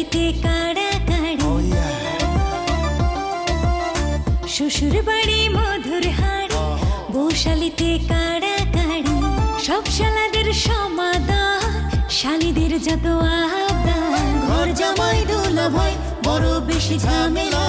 বৌশালীতে কাড়াকাড়ি, শ্বশুর বাড়ি মধুর হাড়ি, বৌশালীতে কাড়াকাড়ি, সব শালাদের সমাদর, শালীদের যত আবদার, ঘর জামাই দুলা ভাই বড় বেশি ঝামেলা।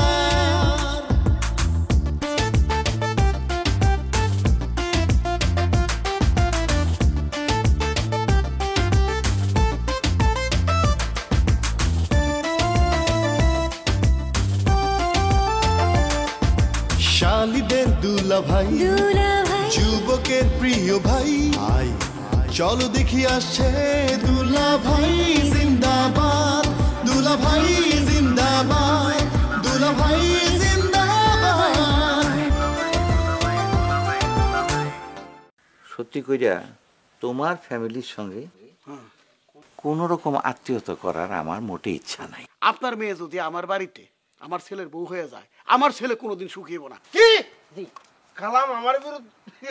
শালীদের দুলা ভাই, যুবকের প্রিয় ভাই, চলো দেখি আসছে দুলা ভাই জিন্দাবাদ, দুলা ভাই জিন্দাবাদ, দুলা ভাই জিন্দাবাদ। সত্যি কইরা তোমার ফ্যামিলির সঙ্গে কোন রকম আত্মীয়তা করার আমার মোটে ইচ্ছা নাই। আপনার মেয়ে যদি আমার বাড়িতে আমার ছেলের বউ হয়ে যায়, আমার ছেলে কোনোদিন সুখিব না। কি কালাম আমার বিরুদ্ধে,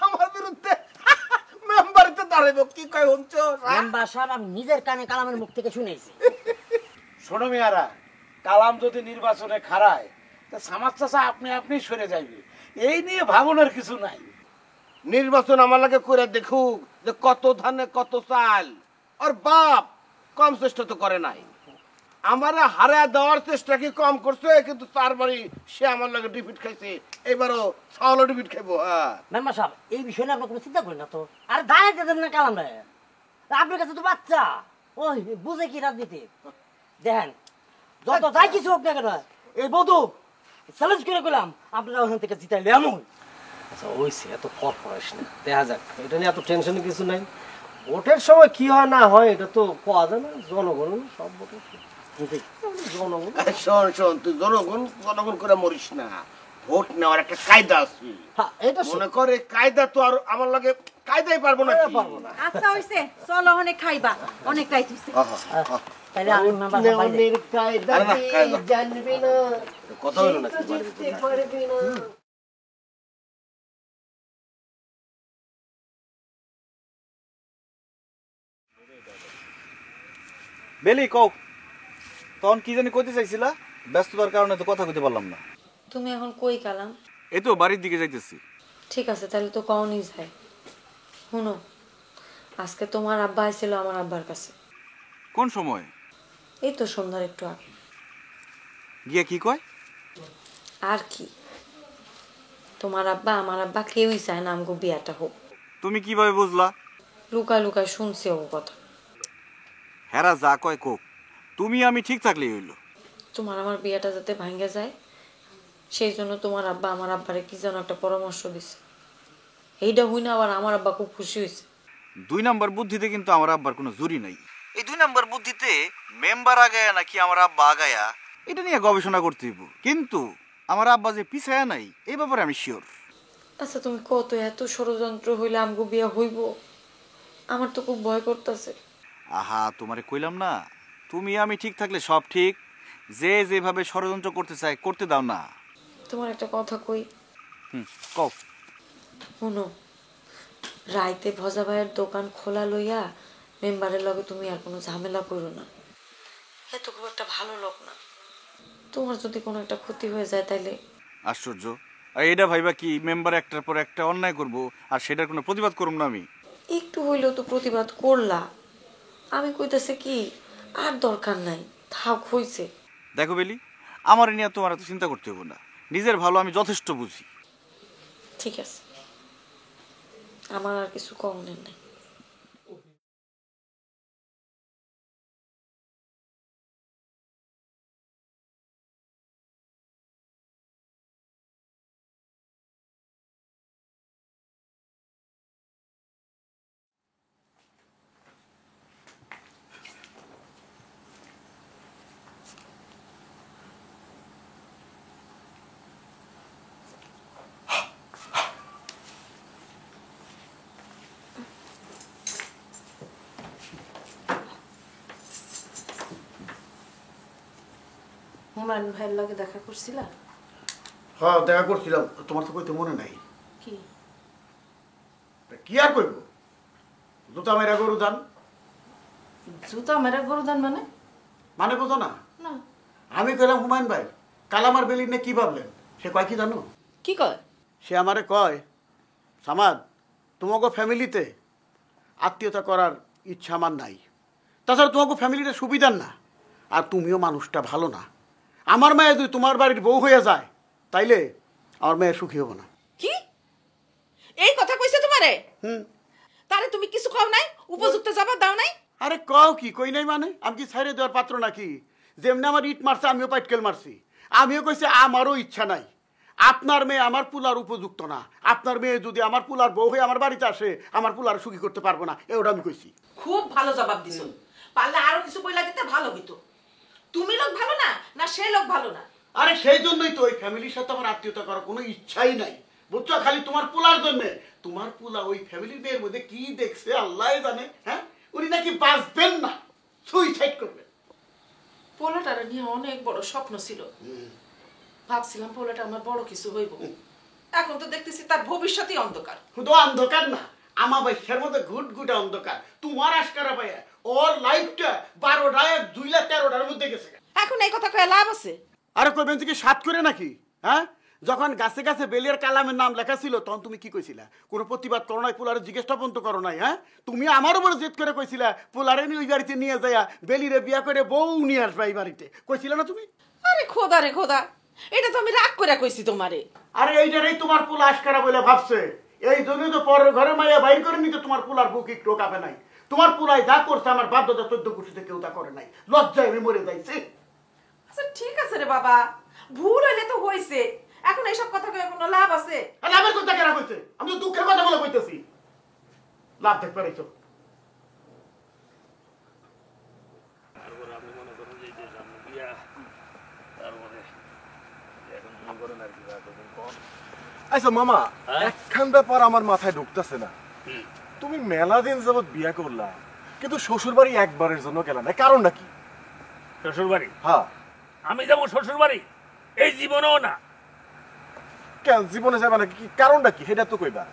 আমার বিরুদ্ধে মেম্বারিতে দাঁড়াইব? কি কয় শুনছো মেম্বার সাহেব? আমি নিজের কানে কালামের মুখ থেকে শুনেছি। শোনো মিয়ারা, কালাম যদি নির্বাচনে খাড়ায় তা সামাজ চাষা আপনি সরে যাইবে, এই নিয়ে ভাবনার কিছু নাই। নির্বাচন আমার লাগে করে দেখুক যে কত ধানে কত চাল। আর বাপ কম চেষ্টা তো করে নাই, আমারে হারা দেওয়ার চেষ্টা কি কম করছে? কিন্তু তারপরে সে আমার লাগে ডিফিট খাইছে, এবারও চাউলও ডিফিট খাইবো। হ্যাঁ মেম্বার সাহেব, এই বিষয় নিয়ে আপনার কোনো চিন্তা করেন না তো। আর দাঁড়াইতে দেন না কালাম রে, আপনার কাছে তো বাচ্চা, ওই বুঝে কি রাজনীতি। দেখেন যত যাই কিছু হোক না কেন, এই বধু চ্যালেঞ্জ করে গেলাম আপনারা ওখান থেকে জিতাইলে এমন। আচ্ছা ওইসে এত করিস না, দেখা যাক, এটা নিয়ে এত টেনশনের কিছু নাই। ভোটের সময় কি হয় না হয় এটা তো পাওয়া যায় না, জনগণ সব ভোটের জনগণ। শোন শোন, তুই জনগণ জনগণ করে মরিস না, ভোট নেওয়ার একটা কায়দা আছে। এটা মনে করে কায়দা তো আর আমার লাগে কায়দাই পারবো না। আচ্ছা হইছে, চলো অনেক খাইবা, অনেক রাইত হইছে। তাহলে আমি মেম্বার সাহেব কায়দা জানবি না, কথা হলো না, পারবি না। বেলি কও, তখন কি জানি কইতে চাইছিলা? ব্যস্ততার কারণে তো কথা কইতে পারলাম না। তুমি এখন কই কালাম? এই তো বাড়ির দিকে যাইতেছি। ঠিক আছে, তাহলে তো কওনি যায়। শুনো, আজকে তোমার আব্বা আইছিল আমার আব্বার কাছে। কোন সময়? এই তো সন্ধ্যার একটু আগে। গিয়া কি কয়? আর কি, তোমার আব্বা আমার আব্বা কেউই চায় না আমগো বিয়াটা হোক। তুমি কিভাবে বুঝলা? লুকায় লুকায় শুনছি ও কথা। হেরা যা কয় কোক, তুমি আমি ঠিক থাকলেই হইল। তোমার আমার বিয়াটা যাতে ভাঙ্গে যায় সেই জন্য তোমার আব্বা আমার আব্বারে কি যেন একটা পরামর্শ দিছে। এইটা হই না আবার আমার আব্বা খুব খুশি হয়েছে। 2 নাম্বার বুদ্ধিতে কিন্তু আমার আব্বার কোনো জুরি নাই। এই 2 নাম্বার বুদ্ধিতে মেম্বার আগায়া নাকি আমার আব্বা আগায়া, এটা নিয়ে গবেষণা করতে হইব। কিন্তু আমার আব্বা যে পিছায়া নাই এই ব্যাপারে আমি শিওর। আচ্ছা তুমি কত এত ষড়যন্ত্র হইলে আমগো বিয়া হইব? আমার তো খুব ভয় করতেছে। আহা, তোমারে কইলাম না, তুমি আমি ঠিক থাকলে সব ঠিক। যে যেভাবে ষড়যন্ত্র করতে চায় করতে দাও না। তোমার একটা কথা কই। কও। শুনো, রাইতে ভজা ভাইয়ের দোকান খোলা লইয়া মেম্বারের লগে তুমি আর কোনো ঝামেলা করো না। এত খুব একটা ভালো লোক না, তোমার যদি কোনো একটা ক্ষতি হয়ে যায় তাইলে। আশ্চর্য, আর এটা ভাইবা কি মেম্বার একটার পর একটা অন্যায় করব আর সেটার কোনো প্রতিবাদ করব না? আমি একটু হইলেও তো প্রতিবাদ করলা। আমি কইতাছি কি, আর দরকার নাই, থাক হইছে। দেখো বেলি, আমার নিয়ে তোমার এত চিন্তা করতে হবে না, নিজের ভালো আমি যথেষ্ট বুঝি। ঠিক আছে, আমার আর কিছু কম নাই। হুমায়ুন ভাইয়ের লগে দেখা করছিলা? হ্যাঁ দেখা করছিলাম, তোমার তো কইতে মনে নাই। কি কি আর কইব, দুটা মেরা গরু দান। জুতা মেরে গরুদান মানে? মানে বোঝো না? না। আমি কইলাম হুমায়ুন ভাই কালামার বেলি নিয়ে কি ভাবলেন? সে কয় কি জানো? কি কয়? সে আমারে কয় সামাদ তোমাকে ফ্যামিলিতে আত্মীয়তা করার ইচ্ছা আমার নাই, তাছাড়া তোমাকে ফ্যামিলিটা সুবিধার না, আর তুমিও মানুষটা ভালো না। আমার মেয়ে যদি তোমার বাড়ির বউ হয়ে যায় তাইলে আমার মেয়ে সুখী হবো না। কি এই কথা কইছে তোমারে? হুম। তারে তুমি কিছু কও নাই? উপযুক্ত জবাব দাও নাই? আরে কও কি কই নাই মানে? আমি কি ছাইরে দেওয়ার পাত্র নাকি? যেমনি আমার ইট মারছে আমিও পাইটকেল মারছি। আমিও কইছি আমারও ইচ্ছা নাই, আপনার মেয়ে আমার পুলার উপযুক্ত না, আপনার মেয়ে যদি আমার পুলার বউ হয়ে আমার বাড়িতে আসে আমার পুলার সুখী করতে পারবো না, এটা আমি কইছি। খুব ভালো জবাব দিছো, পারলে আরো কিছু বইলা দিতে ভালো হইতো। তুমি লোক ভালো না, না সে লোক ভালো না? আরে সেই জন্যই তো ওই ফ্যামিলির সাথে আমার আত্মীয়তা করার কোনো ইচ্ছাই নাই, বুঝছো? খালি তোমার পোলার জন্য। তোমার পোলা ওই ফ্যামিলির মেয়ের মধ্যে কি দেখছে আল্লাহ জানে। হ্যাঁ, উনি নাকি বাঁচবেন না, সুইসাইড করবেন। পোলাটার নিয়ে অনেক বড় স্বপ্ন ছিল, ভাবছিলাম পোলাটা আমার বড় কিছু হইব। এখন তো দেখতেছি তার ভবিষ্যৎই অন্ধকার। শুধু অন্ধকার না, আমার বাইশের মধ্যে ঘুটঘুটে অন্ধকার। তোমার আশকারা পাইয়া ওর লাইফটা 12টায় 2-13টার মধ্যে গেছে। এখন এই কথা কয়ে লাভ আছে? আরে কইবেন থেকে সাত করে নাকি? হ্যাঁ, যখন গাছে গাছে বেলিয়ার কালামের নাম লেখা ছিল তখন তুমি কি কইছিলা? কোনো প্রতিবাদ করো নাই, পোলারে জিজ্ঞেসটা পর্যন্ত করো নাই। হ্যাঁ, তুমি আমার উপরে জেদ করে কইছিলা পোলারে ওই বাড়িতে নিয়ে যাইয়া বেলিরে বিয়া করে বউ নিয়ে আসবে এই বাড়িতে, কইছিলা না তুমি? আরে খোদা রে খোদা, এটা তো আমি রাগ করে কইছি তোমারে। আরে এইটারই তোমার পোলা আশকারা বলে ভাবছে, এই জন্য তো পরের ঘরে মাইয়া বাইর করে নিতে তোমার পোলার বুক একটু কাঁপে নাই। তোমার পোলাই যা করছে আমার বাপ দাদা 14 গোষ্ঠীতে কেউ তা করে নাই, লজ্জায় আমি মরে যাইছি। আচ্ছা ঠিক আছে রে বাবা, ভুল হইলে তো হইছে, এখন এইসব কথা কয়ে কোনো লাভ আছে? লাভের কথা কেন কইছে? আমি তো দুঃখের কথা বলে কইতেছি। লাভ দেখতে পারিছো? আচ্ছা মামা, একখান ব্যাপার আমার মাথায় ঢুকতেছে না। তুমি মেলা দিন যাবত বিয়া করলা, কিন্তু শ্বশুর বাড়ি একবারের জন্য গেলা না, কারণটা কি? শ্বশুর বাড়ি? হ্যাঁ। আমি যাবো শ্বশুর বাড়ি? এই জীবনেও না। কেন জীবনে যাবে না? কি কারণটা কি সেটা তো কইবা।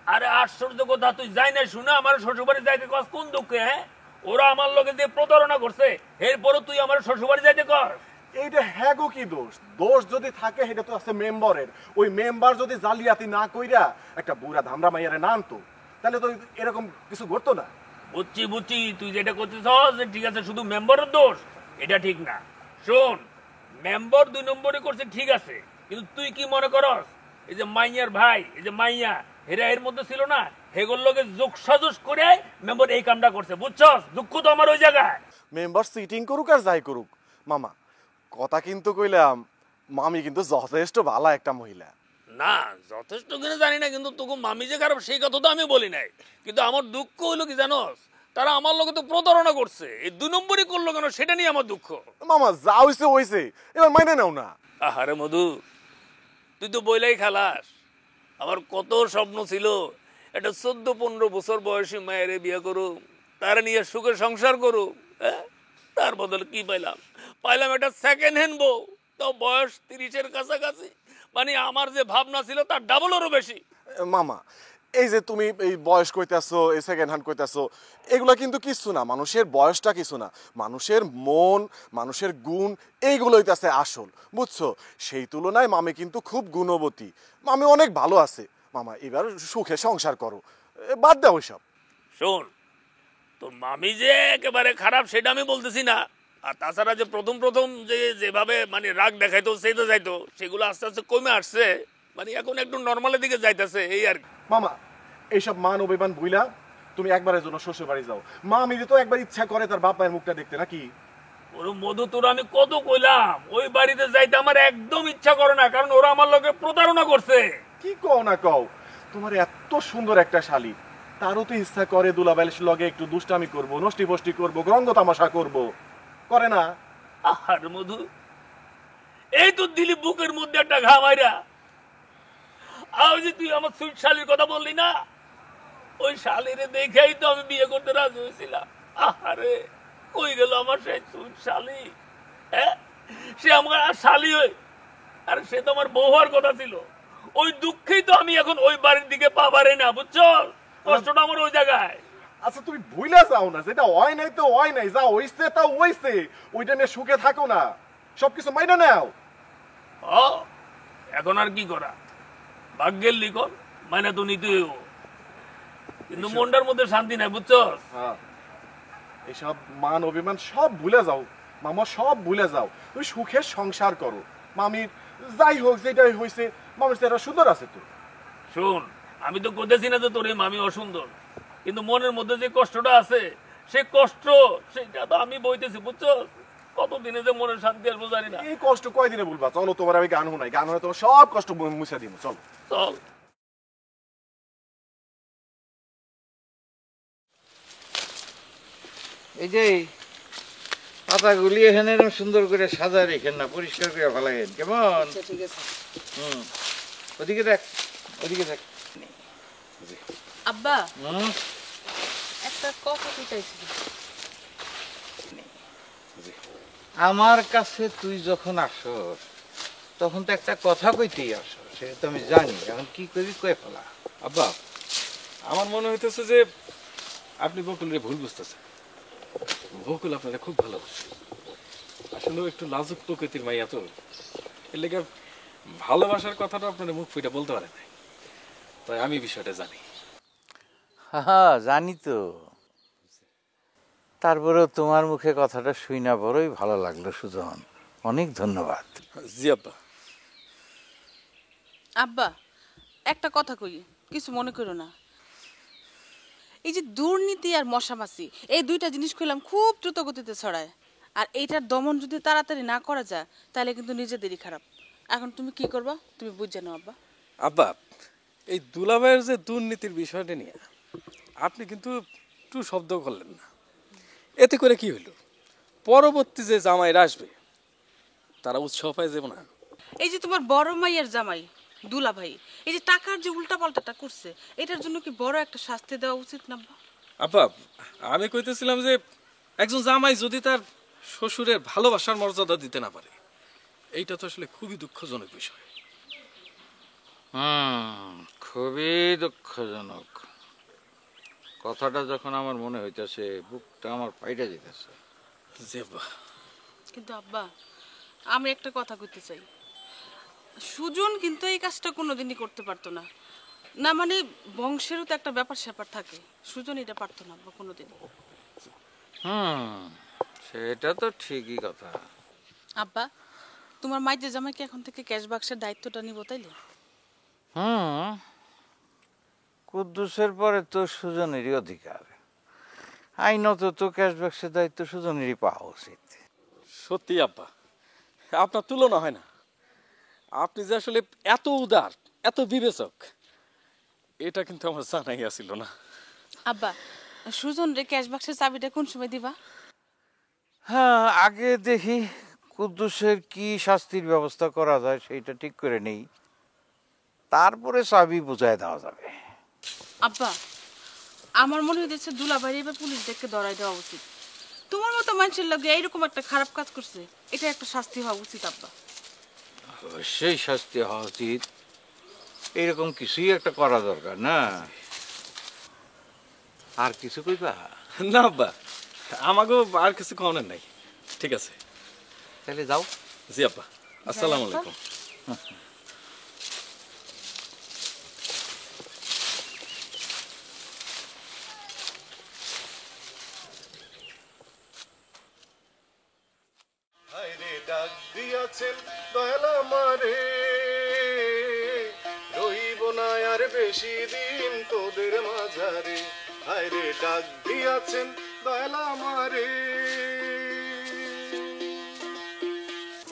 আরে আশ্চর্য কথা, তুই যাই না শুনে আমার শ্বশুর বাড়ি যাইতে কস কোন দুঃখে? হ্যাঁ, ওরা আমার লোকে দিয়ে প্রতারণা করছে, এরপরও তুই আমার শ্বশুর বাড়ি যাইতে কস? এইটা হ্যাঁ গো, কি দোষ? দোষ যদি থাকে সেটা তো আছে মেম্বারের। ওই মেম্বার যদি জালিয়াতি না কইরা একটা বুড়া ধামরা মাইয়ারে না আনতো তাহলে তো এরকম কিছু ঘটতো না। বুঝছি বুঝছি, তুই যেটা করতেছস ঠিক আছে, শুধু মেম্বারের দোষ, এটা ঠিক না। শোন, মেম্বার 2 নম্বরে করছে ঠিক আছে, কিন্তু তুই কি মনে করস এই যে মাইয়ার ভাই, এই যে মাইয়া হেরা এর মধ্যে ছিল না, হেগোর লোকে যোগ সাজস করে মেম্বার এই কামটা করছে, বুঝছস? দুঃখ তো আমার ওই জায়গায়। মেম্বার সিটিং করুক আর যাই করুক, মামা কথা কিন্তু কইলাম মামি কিন্তু যথেষ্ট ভালো একটা মহিলা। না যথেষ্ট কিনা জানি না, কিন্তু তোকে মামি যে খারাপ সেই কথা তো আমি বলি নাই। কিন্তু আমার দুঃখ হইলো কি জানোস, তারা আমার লোকে তো প্রতারণা করছে, এই 2 নম্বরই করলো কেন সেটা নিয়ে আমার দুঃখ। মামা যা হইছে হইছে, এবার মাইনে নাও না। আহারে মধু, তুই তো বইলাই খালাস, আমার কত স্বপ্ন ছিল একটা 14-15 বছর বয়সী মায়ের বিয়ে করুক, তারা নিয়ে সুখে সংসার করুক। হ্যাঁ, তার বদলে কি পাইলাম? পাইলাম একটা সেকেন্ড হ্যান্ড বউ, তো বয়স 30-এর কাছাকাছি, মানে আমার যে ভাবনা ছিল তার ডাবলেরও বেশি। মামা এই যে তুমি এই বয়স কইতাছো, এই সেকেন্ড হ্যান্ড কইতাছো, এগুলা কিন্তু কিছু না, মানুষের বয়সটা কিছু না, মানুষের মন, মানুষের গুণ, এইগুলো হইতাছে আসল, বুঝছো? সেই তুলনায় মামি কিন্তু খুব গুণবতী, মামি অনেক ভালো আছে। মামা এবার সুখে সংসার করো, বাদ দাও ওইসব। শোন, তোর মামি যে একেবারে খারাপ সেটা আমি বলতেছি না, আর তাছাড়া যে প্রথম যে যেভাবে মানে রাগ দেখাইতো সেইটা যাইতো, সেগুলো আস্তে আস্তে কমে আসছে, মানে এখন একটু নর্মালের দিকে যাইতেছে, এই আর কি। মামা এইসব মান অভিমান বুইলা তুমি একবারের জন্য শ্বশুর বাড়ি যাও। মামি তো একবার ইচ্ছা করে তার বাপ মায়ের মুখটা দেখতে, নাকি? ওর মধু, তোর আমি কত কইলাম ওই বাড়িতে যাইতে আমার একদম ইচ্ছা করে না, কারণ ওরা আমার লোকে প্রতারণা করছে। কি কও না কও, তোমার এত সুন্দর একটা শালী, তারও তো ইচ্ছা করে দুলাভাইয়ের লগে একটু দুষ্টামি করবো, নষ্টি ফষ্টি করবো, রঙ্গ তামাশা করবো, করে না? আহার মধু, এই তো দিলি বুকের মধ্যে একটা ঘা মাইরা। আর যে তুই আমার সুইট শালির কথা বললি না, ওই শালিরে দেখেই তো আমি বিয়ে করতে রাজি হয়েছিলাম। আহারে কই গেল আমার সেই সুইট শালি? হ্যাঁ, সে আমার শালি হয়ে, আর সে তো আমার বউ হওয়ার কথা ছিল। ওই দুঃখেই তো আমি এখন ওই বাড়ির দিকে পা বাড়ি না, বুঝছো? কষ্টটা আমার ওই জায়গায়। আচ্ছা তুমি ভুলে যাও না, যেটা হয় নাই তো হয় নাই, যা হইছে তা হইছে, ওইটা নিয়ে সুখে থাকো না, সবকিছু মাইনা নাও। এখন আর কি করা, ভাগ্যের লিখন মানে তো নিতে হইব, কিন্তু মনটার মধ্যে শান্তি নাই, বুঝছো? এইসব মান অভিমান সব ভুলে যাও মামা, সব ভুলে যাও, তুমি সুখে সংসার করো। মামির যাই হোক যেটাই হয়েছে, মামির চেহারা সুন্দর আছে তো। শোন, আমি তো করতেছি না যে তোর এই মামি অসুন্দর, কিন্তু মনের মধ্যে যে কষ্টটা আছে সে কষ্ট সেটা তো আমি বইতেছি, বুঝছো? কতদিনে যে মনের শান্তি আসবো জানি না। এই কষ্ট কয়দিনে বলবা? চলো তোমার আমি গান শোনাই, গান শোনাই তোমার সব কষ্ট মুছে দিব। চলো চল। এই যে পাতাগুলি এখানে এরকম সুন্দর করে সাজা রেখেন না, পরিষ্কার করে ফেলাইন, কেমন? ঠিক আছে। ওদিকে দেখ, ওদিকে দেখ। আব্বা একটা কথা চাইছি। আমার কাছে তুই যখন আসস তখন তো একটা কথা কইতেই আসস, সেটা তো আমি জানি। এখন কি করবি কয়ে ফেলা। আব্বা, আমার মনে হইতেছে যে আপনি বকুলের ভুল বুঝতেছেন। বকুল আপনারা খুব ভালোবাসে, আসলে একটু লাজুক প্রকৃতির মাইয়া তো, এর লেগে ভালোবাসার কথাটা আপনার মুখ ফুটে বলতে পারে না, তাই আমি বিষয়টা জানি। হ্যাঁ জানি তো, তারপরেও তোমার মুখে কথাটা শুই না বড়ই ভালো লাগলো সুজন, অনেক ধন্যবাদ। জি আব্বা। আব্বা একটা কথা কই, কিছু মনে করো না। এই যে দুর্নীতি আর মশামাছি, এই দুইটা জিনিস কইলাম খুব দ্রুত গতিতে ছড়ায়, আর এইটার দমন যদি তাড়াতাড়ি না করা যায় তাহলে কিন্তু নিজেদেরই খারাপ। এখন তুমি কি করবা তুমি বুঝে নাও আব্বা। আব্বা, এই দুলাভাইয়ের যে দুর্নীতির বিষয়টা নিয়ে আপনি কিন্তু একটু শব্দ করলেন না, এতে করে কি হইল? পরবর্তী যে জামাইরা আসবে তারা উৎসাহ পায় যাব না? এই যে তোমার বড় মাইয়ের জামাই দুলা ভাই, এই যে টাকার যে উল্টা পাল্টাটা করছে, এটার জন্য কি বড় একটা শাস্তি দেওয়া উচিত না? আব্বা, আমি কইতেছিলাম যে একজন জামাই যদি তার শ্বশুরের ভালোবাসার মর্যাদা দিতে না পারে, এইটা তো আসলে খুবই দুঃখজনক বিষয়। খুবই দুঃখজনক। কথাটা যখন আমার মনে হইতেছে, বুকটা আমার ফাইটা যেতেছে। কিন্তু আব্বা, আমি একটা কথা কইতে চাই, সুজন কিন্তু এই কাজটা কোনোদিনই করতে পারতো না। না মানে বংশেরও তো একটা ব্যাপার স্যাপার থাকে, সুজন এটা পারতো না আব্বা কোনোদিন। সেটা তো ঠিকই কথা। আব্বা, তোমার মাইতে জামাইকে এখন থেকে ক্যাশ বাক্সের দায়িত্বটা নিব তাইলে? কুদ্দুসের পরে তো সুজনেরই অধিকার, আইনত তো ক্যাশ বাক্সের দায়িত্ব সুজনেরই পাওয়া উচিত। সত্যি আব্বা, আপনার তুলনা হয় না। আপনি যে আসলে এত উদার, এত বিবেচক, এটা কিন্তু আমার জানাই আসিল না। আব্বা, সুজন রে ক্যাশ বাক্সের চাবিটা কোন সময় দিবা? হ্যাঁ, আগে দেখি কুদ্দুসের কি শাস্তির ব্যবস্থা করা যায় সেইটা ঠিক করে নেই, তারপরে চাবি বুঝাই দেওয়া যাবে। আব্বা, আমার মনে হইতেছে দুলাভাই এবার পুলিশ দেখে ধরাই দেওয়া উচিত। তোমার মতো মানুষের লগে এইরকম একটা খারাপ কাজ করছে, এটা একটা শাস্তি হওয়া উচিত আব্বা। অবশ্যই শাস্তি হওয়া উচিত, এরকম কিছুই একটা করা দরকার না। আর কিছু কইবা? না আব্বা, আমাকেও আর কিছু কনের নাই। ঠিক আছে, তাহলে যাও। জি আব্বা, আসসালামু আলাইকুম। ডাক দিয়াছেন দয়াল আমারে, রহিব না আর বেশি দিন তোদের মাঝারে। হায়রে ডাক দিয়াছেন দয়াল আমারে,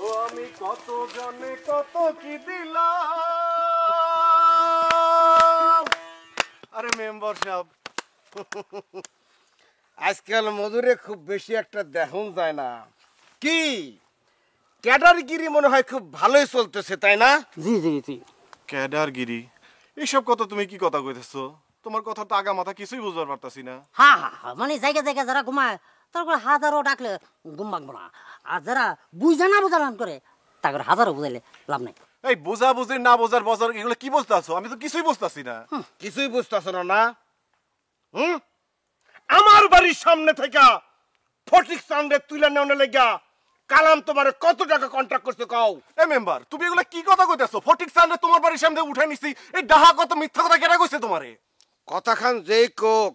ও আমি কত জনে কত কি দিলাম। আরে মেম্বার সাহেব, আজকাল মধুরে খুব বেশি একটা দেখুন যায় না, কি ক্যাডারগিরি মনে হয় খুব ভালোই চলতেছে, তাই না? জি জি জি। ক্যাডারগিরি এইসব কথা তুমি কি কথা কইতেছো? তোমার কথা তো আগা মাথা কিছুই বুঝতে পারতাছি না। হ্যাঁ হ্যাঁ হ্যাঁ, মানে জায়গা জায়গা যারা ঘুমায় তারপরে হাজারও ডাকলে ঘুম ভাঙবো না, আর যারা বুঝা না বোঝান করে তারপরে হাজারও বুঝাইলে লাভ নাই। এই বোঝা বুঝি না বোঝার বজার এগুলো কি বুঝতেছো? আমি তো কিছুই বুঝতাছি না। কিছুই বুঝতেছ না? বাড়ির সামনে থেকে ফটিক চান্দে তুলে নেওয়ার লেগা কালাম তোমারে কত টাকা কন্ট্রাক্ট করছে কও? এ মেম্বার, তুমি এগুলা কি কথা কইতাছো? ফটিক সামনে তোমার বাড়ির সামনে উঠাই নিছি, এই ডাহা কত মিথ্যা কথা কেনা কইছে তোমারে? কথাখান যেই কোক,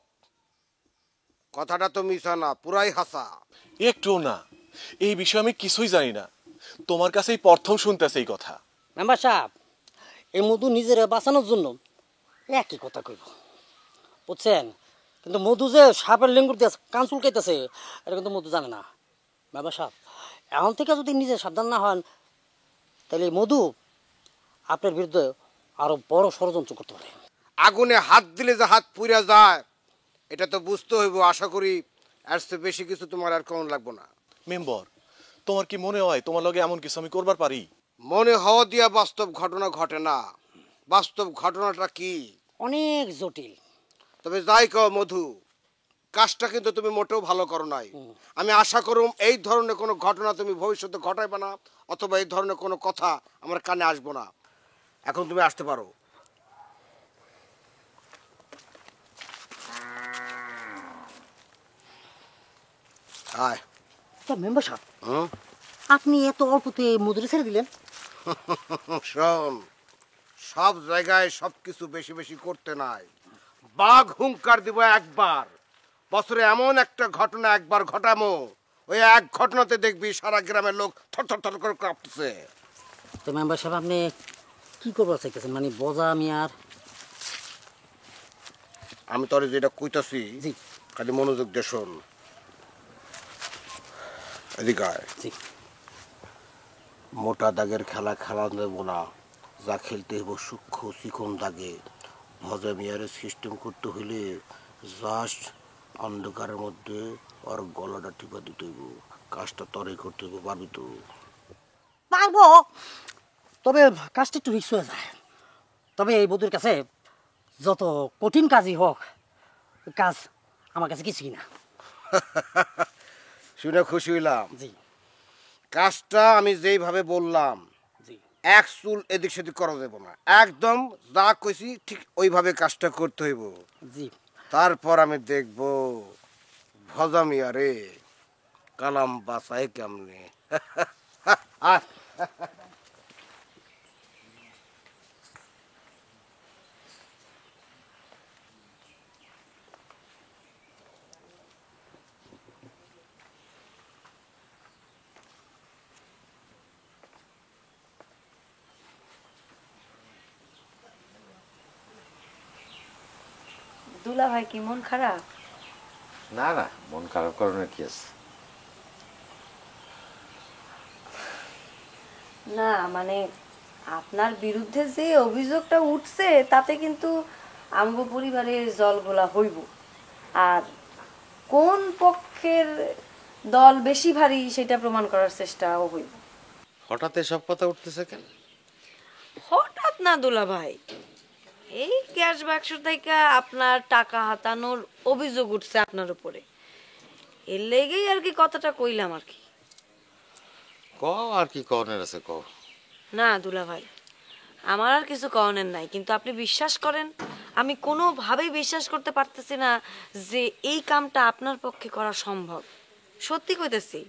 কথাটা তো মিছা না, পুরাই হাসা। একটু না, এই বিষয়ে আমি কিছুই জানি না, তোমার কাছেই প্রথম শুনতেছে এই কথা। মেম্বার সাহেব, এই মধু নিজের বাঁচানোর জন্য একই কথা কইব, বুঝছেন? কিন্তু মধু যে সাপের লেঙ্গুর দিয়ে কান চুলকাইতেছে এটা কিন্তু মধু জানে না। মেম্বার সাহেব, এখন থেকে যদি নিজে সাবধান না হন তাহলে মধু আপনার বিরুদ্ধে আরো বড় ষড়যন্ত্র করতে পারে। আগুনে হাত দিলে যে হাত পুড়ে যায় এটা তো বুঝতে হইব। আশা করি এর চেয়ে বেশি কিছু তোমার আর কেমন লাগবো না। মেম্বার, তোমার কি মনে হয় তোমার লগে এমন কিছু আমি করবার পারি? মনে হওয়া দিয়া বাস্তব ঘটনা ঘটে না। বাস্তব ঘটনাটা কি? অনেক জটিল। তবে যাই কও মধু, কাজটা কিন্তু তুমি মোটেও ভালো করো নাই। আমি আশা করুম এই ধরনের কোনো ঘটনা তুমি ভবিষ্যতে ঘটাইবে না, অথবা এই ধরনের কোনো কথা আমার কানে আসবো না। এখন তুমি আসতে পারো। আয়। মেম্বার সাহেব, আপনি এত অল্পতে মধুরে ছেড়ে দিলেন? শোন, সব জায়গায় সবকিছু বেশি বেশি করতে নাই। বাঘ হুঙ্কার দিব একবার, বছরে এমন একটা ঘটনা একবার ঘটামো, ওই এক ঘটনাতে দেখবি সারা গ্রামের লোক থর থর থর করে কাঁপতেছে। তো মেম্বার সাহেব, আপনি কি করবার চাইতেছেন? মানে বোঝা মিয়ার? আমি তোরে যেটা কইতাছি খালি মনোযোগ দিয়ে শোন। এদিকে আয়। মোটা দাগের খেলা খেলা দেবো না, যা খেলতে হইব সূক্ষ্ম চিকন দাগে। ভজা মিয়ারে সিস্টেম করতে হইলে জাস্ট অন্ধকারের মধ্যে ওর গলাটা টিপা দিতে হইব। কাজটা তরে করতে হইব, পারবি তো? পারবো, তবে কাজটা একটু রিস্ক হয়ে যায়। তবে এই বধুর কাছে যত কঠিন কাজই হোক, কাজ আমার কাছে কিছুই না। শুনে খুশি হইলাম। জি, কাজটা আমি যেইভাবে বললাম এক চুল এদিক সেদিক করা যাবো না, একদম যা কইছি ঠিক ওইভাবে কাজটা করতে হইব। জি, তারপর আমি দেখব ভজা মিয়া রে কালাম বাসায় কেমনে। দুলা ভাই কি মন খারাপ? না না, মন খারাপ করার কি আছে? না মানে আপনার বিরুদ্ধে যে অভিযোগটা উঠছে তাতে কিন্তু আমগো পরিবারের জলগোলা হইব। আর কোন পক্ষের দল বেশি ভারী সেটা প্রমাণ করার চেষ্টাও হইব। হঠাৎ এসব কথা উঠতেছে কেন? হঠাৎ না দুলা ভাই, এই ক্যাশ বাক্স থেকে আপনার টাকা হাতানোর অভিযোগ উঠছে আপনার উপরে, এর লেগেই আর কি কথাটা কইলাম আর কি। কও আর কি কনের আছে কও। না দুলা ভাই, আমার আর কিছু কওনের নাই, কিন্তু আপনি বিশ্বাস করেন আমি কোনোভাবেই বিশ্বাস করতে পারতেছি না যে এই কামটা আপনার পক্ষে করা সম্ভব। সত্যি কইতেছি,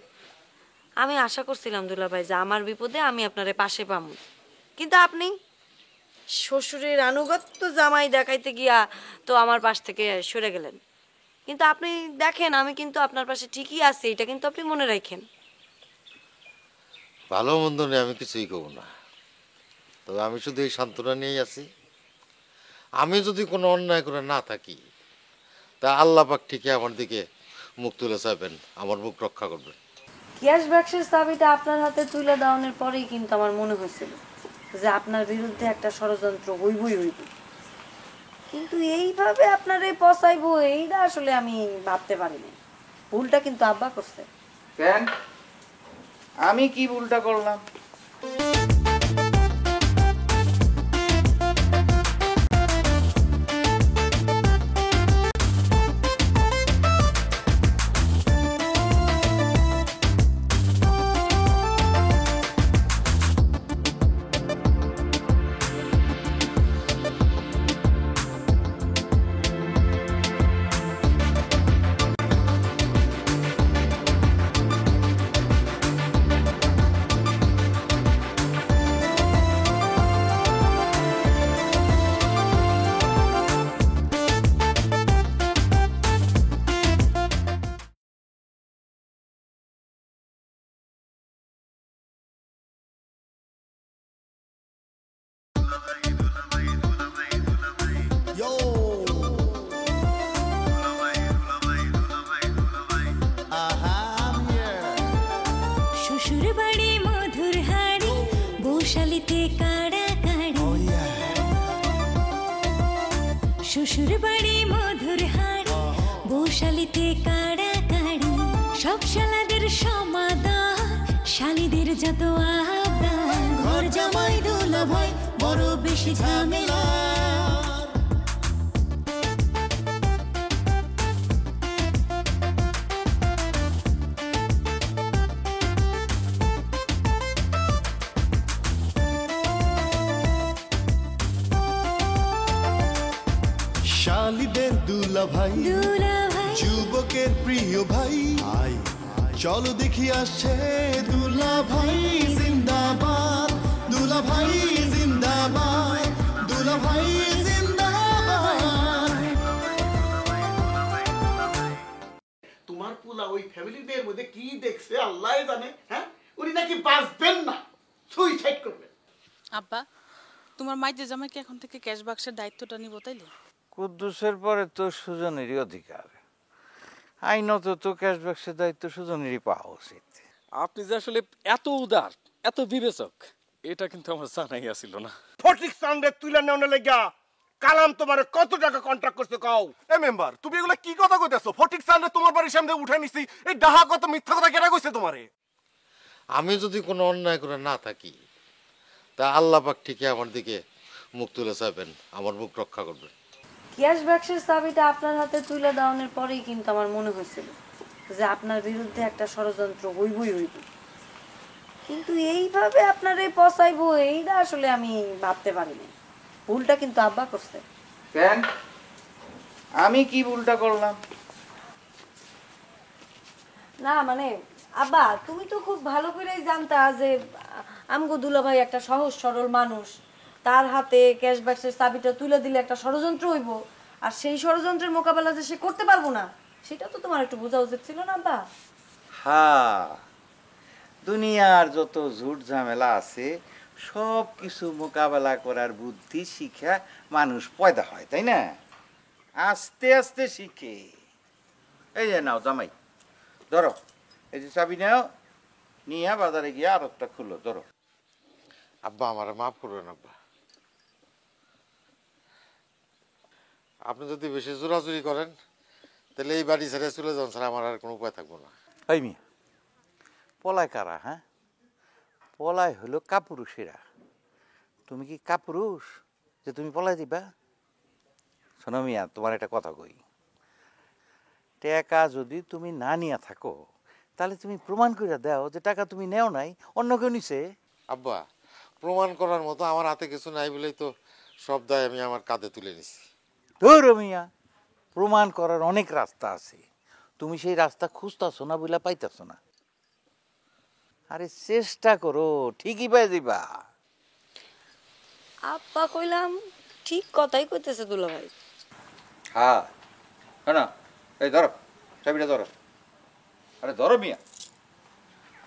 আমি আশা করছিলাম দুলা ভাই যে আমার বিপদে আমি আপনারে পাশে পাবো, কিন্তু আপনি শ্বশুরের আনুগত্য জামাই দেখাইতে গিয়া তো আমার পাশ থেকে সরে গেলেন। কিন্তু আপনি দেখেন আমি কিন্তু আপনার পাশে ঠিকই আছি, এটা কিন্তু আপনি মনে রাখেন। ভালো মন্দ নেই আমি কিছুই করবো না, তবে আমি শুধু এই সান্ত্বনা নিয়েই আছি। আমি যদি কোনো অন্যায় করে না থাকি তা আল্লাহ পাক ঠিকই আমার দিকে মুখ তুলে চাইবেন, আমার মুখ রক্ষা করবেন। ক্যাশ বাক্সের চাবিটা আপনার হাতে তুলে দেওয়ানোর পরেই কিন্তু আমার মনে হয়েছিল যে আপনার বিরুদ্ধে একটা ষড়যন্ত্র হইবই হইব, কিন্তু এইভাবে আপনারে পচাইবো এইটা আসলে আমি ভাবতে পারিনি। ভুলটা কিন্তু আব্বা করছে। কেন? আমি কি ভুলটা করলাম? শ্বশুর বাড়ি মধুর হাড়ি বৌশালীতে কাড়া কাড়ি সব শালাদের সমাদর শালীদের যত আবদার ঘর জামাই দুলা ভাই বড় বেশি ঝামেলা শালীদের দুলা ভাই যুবকের প্রিয় ভাই চলো দেখি আসছে দুলা ভাই জিন্দাবাদ দুলা ভাই জিন্দাবাদ দুলা ভাই জিন্দাবাদ। তোমার পুলা ওই ফ্যামিলির মেয়ের মধ্যে কি দেখছে আল্লাহ জানে। হ্যাঁ, উনি নাকি বাঁচবেন না, সুইসাইড করবেন। আব্বা, তোমার মাইজে জামাইকে এখন থেকে ক্যাশ বাক্সের দায়িত্বটা নিব তাইলে? কুদ্দুসের পরে তো সুজনেরই অধিকার, আইনত তো ক্যাশ বাক্সের দায়িত্ব সুজনেরই পাওয়া উচিত। আপনি যে আসলে এত উদার, এত বিবেচক, এটা কিন্তু আমার জানাই আসিল না। ফটিক সানডে তুইলা নেওয়ার লাগা কালাম তোমারে কত টাকা কন্ট্রাক্ট করতে কও? এ মেম্বার, তুমি এগুলা কি কথা কইতাছো? ফটিক সানডে তোমার বাড়ির সামনে উঠে নিছি, এই ডাহা কত মিথ্যা কথা কেনা কইছে তোমারে? আমি যদি কোনো অন্যায় করে না থাকি তা আল্লাহ পাক ঠিকই আমার দিকে মুখ তুলে চাইবেন, আমার মুখ রক্ষা করবেন। ক্যাশ বাক্সের চাবিটা আপনার হাতে তুলে দেওয়ানোর পরেই কিন্তু আমার মনে হয়েছিল যে আপনার বিরুদ্ধে একটা ষড়যন্ত্র হইবই হইব, কিন্তু এইভাবে আপনার এই পচাইবো এইটা আসলে আমি ভাবতে পারিনি। ভুলটা কিন্তু আব্বা করছে। কেন? আমি কি ভুলটা করলাম? না মানে আব্বা, তুমি তো খুব ভালো করেই জানতা যে আমগো দুলাভাই একটা সহজ সরল মানুষ, তার হাতে ক্যাশ বাক্সের চাবিটা তুলে দিলে একটা ষড়যন্ত্র হইব, আর সেই ষড়যন্ত্রের মোকাবেলা যে সে করতে পারবো না সেটা তো তোমার একটু বোঝা উচিত ছিল না আব্বা? হ্যাঁ, দুনিয়ার যত ঝুট ঝামেলা আছে সব কিছু মোকাবেলা করার বুদ্ধি শিখা মানুষ পয়দা হয়, তাই না? আস্তে আস্তে শিখে। এই যে নাও জামাই, ধরো এই যে চাবি নাও, নিয়ে বাজারে গিয়ে আর একটা খুলো, ধরো। আব্বা, আমার মাফ করবেন আব্বা। আপনি যদি বেশি জোরাজুরি করেন তাহলে এই বাড়ি ছেড়ে চলে যান, স্যার আমার আর কোনো উপায় থাকবো না। এই মিয়া, পলায় কারা? হ্যাঁ, পলায় হলো কাপুরুষেরা। তুমি কি কাপুরুষ যে তুমি পলায় দিবা? শোনো মিয়া, তোমার একটা কথা কই, টাকা যদি তুমি না নিয়ে থাকো তাহলে তুমি প্রমাণ করে দাও যে টাকা তুমি নেও নাই, অন্য কেউ নিছে। আব্বা, প্রমাণ করার মতো আমার হাতে কিছু নাই বলেই তো সব দায় আমি আমার কাঁধে তুলে নিছি। ধরো মিয়া, প্রমাণ করার অনেক রাস্তা আছে, তুমি সেই রাস্তা খুঁজতেছো না বলে পাইতেছো না। আরে চেষ্টা করো, ঠিকই পাই যাবা। আব্বা কইলাম ঠিক কথাই কইতেছে দুলাভাই। হ্যাঁ, না এই ধরো চাবিটা ধরো। আরে ধরো মিয়া,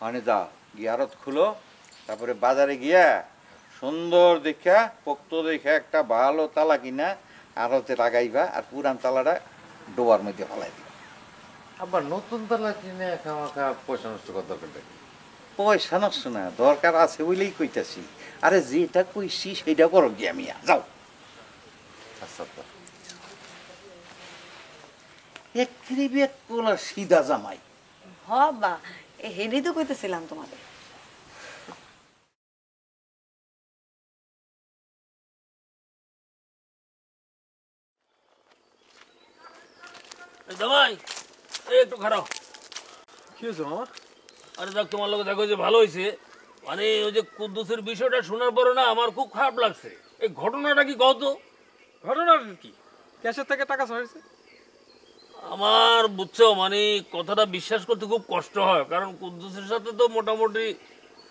মানে যাও গিয়ে আরত খুলো, তারপরে বাজারে গিয়া সুন্দর দেখা পোক্ত দেখা একটা ভালো তালা কিনা আরতে লাগাইবা, আর পুরান তালাটা ডোবার মধ্যে ফেলাই দিবা। আবার নতুন তালা কিনে খামাখা পয়সা নষ্ট করার দরকার নেই। পয়সা নষ্ট না, দরকার আছে বলেই কইতাছি। আরে যেটা কইছি সেটা করো গিয়া মিয়া, যাও। আচ্ছা, একরিবে কোলা সিধা জামাই। হ বা, হেডি তো কইতেছিলাম তোমাদের। জামাই, এই একটু খারাপ। কি হয়েছে মামা? আরে দেখ, তোমার লোক দেখো যে ভালো হয়েছে, মানে ওই যে কুদ্দুসের বিষয়টা শোনার পরে না আমার খুব খারাপ লাগছে। এই ঘটনাটা কি কত? ঘটনার কি? ক্যাশের থেকে টাকা ছাড়ছে আমার বুঝছো, মানে কথাটা বিশ্বাস করতে খুব কষ্ট হয়, কারণ কুদ্দুসের সাথে তো মোটামুটি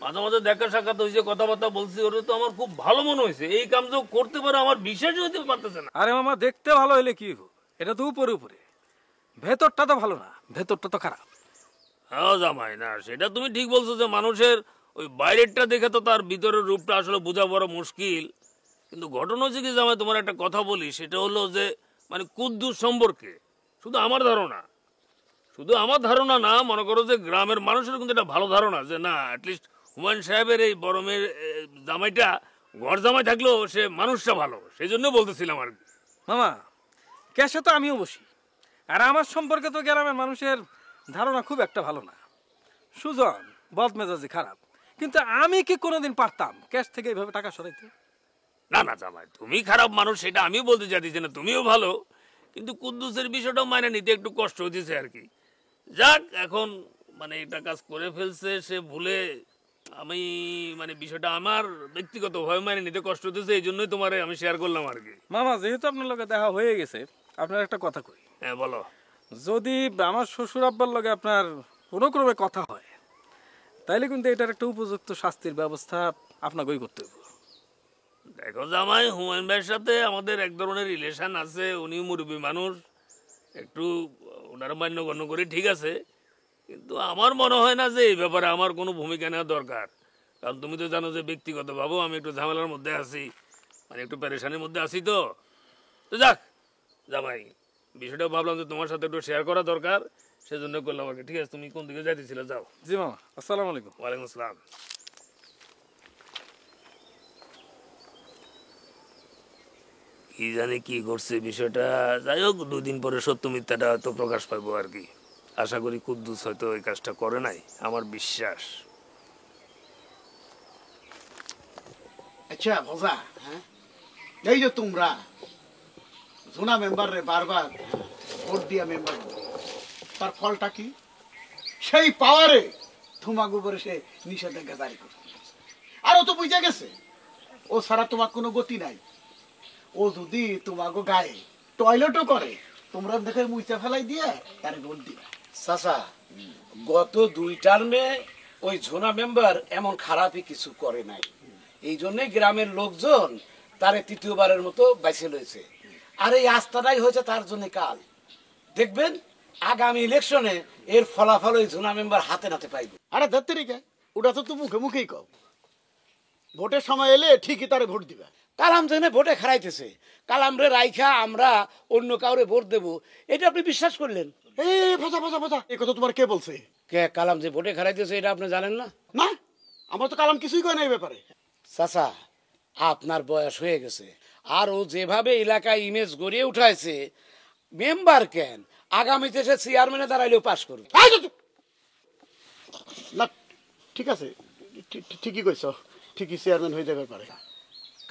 মাঝে মাঝে দেখা সাক্ষাৎ হয়েছে, কথাবার্তা বলছি, ওটা তো আমার খুব ভালো মনে হয়েছে। এই কাম যে করতে পারে আমার বিশ্বাসই হতে পারতেছে না। আরে মামা, দেখতে ভালো হলে কি হইব? এটা তো উপরে উপরে, ভেতরটা তো ভালো না, ভেতরটা তো খারাপ। হ্যাঁ জামাই, না সেটা তুমি ঠিক বলছো যে মানুষের ওই বাইরেরটা দেখে তো তার ভিতরের রূপটা আসলে বোঝা বড় মুশকিল। কিন্তু ঘটনা হচ্ছে কি জামাই, তোমার একটা কথা বলি, সেটা হলো যে মানে কুদ্দুস সম্পর্কে শুধু আমার ধারণা না, মনে করো যে গ্রামের মানুষের কিন্তু একটা ভালো ধারণা যে না, অ্যাটলিস্ট হুমায়ুন সাহেবের এই বড় মেয়ের জামাইটা ঘর জামাই থাকলেও সে মানুষটা ভালো, সেই জন্য বলতেছিলাম আর কি। মামা, ক্যাশে তো আমিও বসি, আর আমার সম্পর্কে তো গ্রামের মানুষের ধারণা খুব একটা ভালো না। সুজন বদমেজাজি খারাপ, কিন্তু আমি কি কোনোদিন পারতাম ক্যাশ থেকে এইভাবে টাকা সরাইতে? না না জামাই, তুমি খারাপ মানুষ সেটা আমিও বলতে চাইছি না, তুমিও ভালো, কিন্তু কুদ্দুসের বিষয়টাও মানে নিতে একটু কষ্ট হয়েছে আর কি। যাক, এখন মানে এটা কাজ করে ফেলছে সে ভুলে, আমি মানে বিষয়টা আমার ব্যক্তিগতভাবে মানে নিতে কষ্ট হতেছে, এই জন্যই তোমার আমি শেয়ার করলাম আর কি। মামা, যেহেতু আপনার লগে দেখা হয়ে গেছে, আপনার একটা কথা কই। হ্যাঁ বলো। যদি আমার শ্বশুর আব্বার লগে আপনার কোনো ক্রমে কথা হয়, তাইলে কিন্তু এটার একটা উপযুক্ত শাস্তির ব্যবস্থা আপনাকেই করতে হবে। দেখো জামাই, হুমায়ুন ভাইয়ের সাথে আমাদের এক ধরনের রিলেশন আছে, উনি মুরব্বী মানুষ, একটু ওনার মান্যগণ্য করি ঠিক আছে, কিন্তু আমার মনে হয় না যে এই ব্যাপারে আমার কোনো ভূমিকা নেওয়া দরকার। কারণ তুমি তো জানো যে ব্যক্তিগতভাবে আমি একটু ঝামেলার মধ্যে আছি, মানে একটু প্যারেশানির মধ্যে আছি। তো যাক জামাই, বিষয়টা ভাবলাম যে তোমার সাথে একটু শেয়ার করা দরকার, সেজন্য করলাম আর কি। ঠিক আছে, তুমি কোন দিকে যাইতেছিলে যাও। জি মামা, আসসালামু আলাইকুম। ওয়ালাইকুম আসসালাম। কি জানি কি করছে বিষয়টা, যাই হোক 2 দিন পরে সত্য মিথ্যাটা হয়তো প্রকাশ পাবো আর কি। আশা করি কুদ্দুস হয়তো এই কাজটা করে নাই, আমার বিশ্বাস। আচ্ছা ভজা, হ্যাঁ, এই যে তোমরা জোনা মেম্বার রে বারবার ভোট দিয়া মেম্বার, তার ফলটা কি? সেই পাওয়ারে তোমাকে উপরে সে নিষেধাজ্ঞা জারি করছে, আর ও তো বুঝে গেছে ও ছাড়া তোমার কোনো গতি নাই। ও যদি তোমাকে গায়ে টয়লেটও করে, তোমরা দেখে মুইচা ফেলাই দিয়ে তারে ভোট দিবা। চাচা, গত 2 টার্মে ওই ঝোনা মেম্বার এমন খারাপই কিছু করে নাই, এই জন্যে গ্রামের লোকজন তারে 3য়বারের মতো বাইছে লয়েছে। আর এই আস্থাটাই হয়েছে তার জন্য কাল। দেখবেন আগামী ইলেকশনে এর ফলাফল ওই ঝোনা মেম্বার হাতে নাতে পাইবে। আরে ধরতে ওটা তো মুখে মুখেই কও, ভোটের সময় এলে ঠিকই তারে ভোট দিবা। কালাম জেনে ভোটে খারাইতেছে, কালাম রে রাইখা আমরা অন্য কাউরে ভোট দেব, এটা আপনি বিশ্বাস করলেন? এই ভাজা ভাজা ভাজা, এই কথা তোমার কে বলছে? কে কালাম যে ভোটে খারাইতেছে এটা আপনি জানেন না? না, আমরা তো কালাম কিছুই কয় না এই ব্যাপারে। চাচা, আপনার বয়স হয়ে গেছে, আর ও যেভাবে এলাকায় ইমেজ গড়িয়ে উঠাইছে, মেম্বার কেন আগামীতে সে চেয়ারম্যানে দাঁড়াইলেও পাস করবে। না ঠিক আছে, ঠিকই কইছ, ঠিকই চেয়ারম্যান হয়ে যাবে পারে।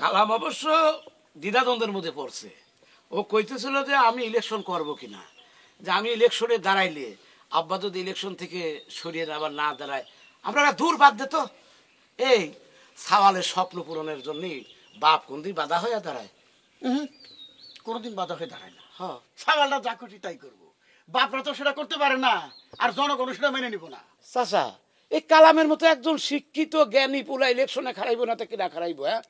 কালাম অবশ্য দ্বিধাদ্বন্দ্বের মধ্যে পড়ছে, ও কইতেছিল যে আমি ইলেকশন করব কিনা, যে আমি ইলেকশনে দাঁড়াইলে আব্বা যদি ইলেকশন থেকে সরিয়ে আবার না দাঁড়ায় আমরা দূর বাদ দে। তো এই সাওয়ালের স্বপ্ন পূরণের জন্য বাপ কোনদিন বাধা হয়ে দাঁড়ায়? কোনোদিন বাধা হয়ে দাঁড়ায় না। হ্যাঁ, সাওয়ালটা যা খুশি তাই করবো, বাপরা তো সেটা করতে পারে না, আর জনগণ সেটা মেনে নিব না। চাচা, এই কালামের মতো একজন শিক্ষিত জ্ঞানী পুলা ইলেকশনে খারাইব না তো কিনা খারাইব? হ্যাঁ,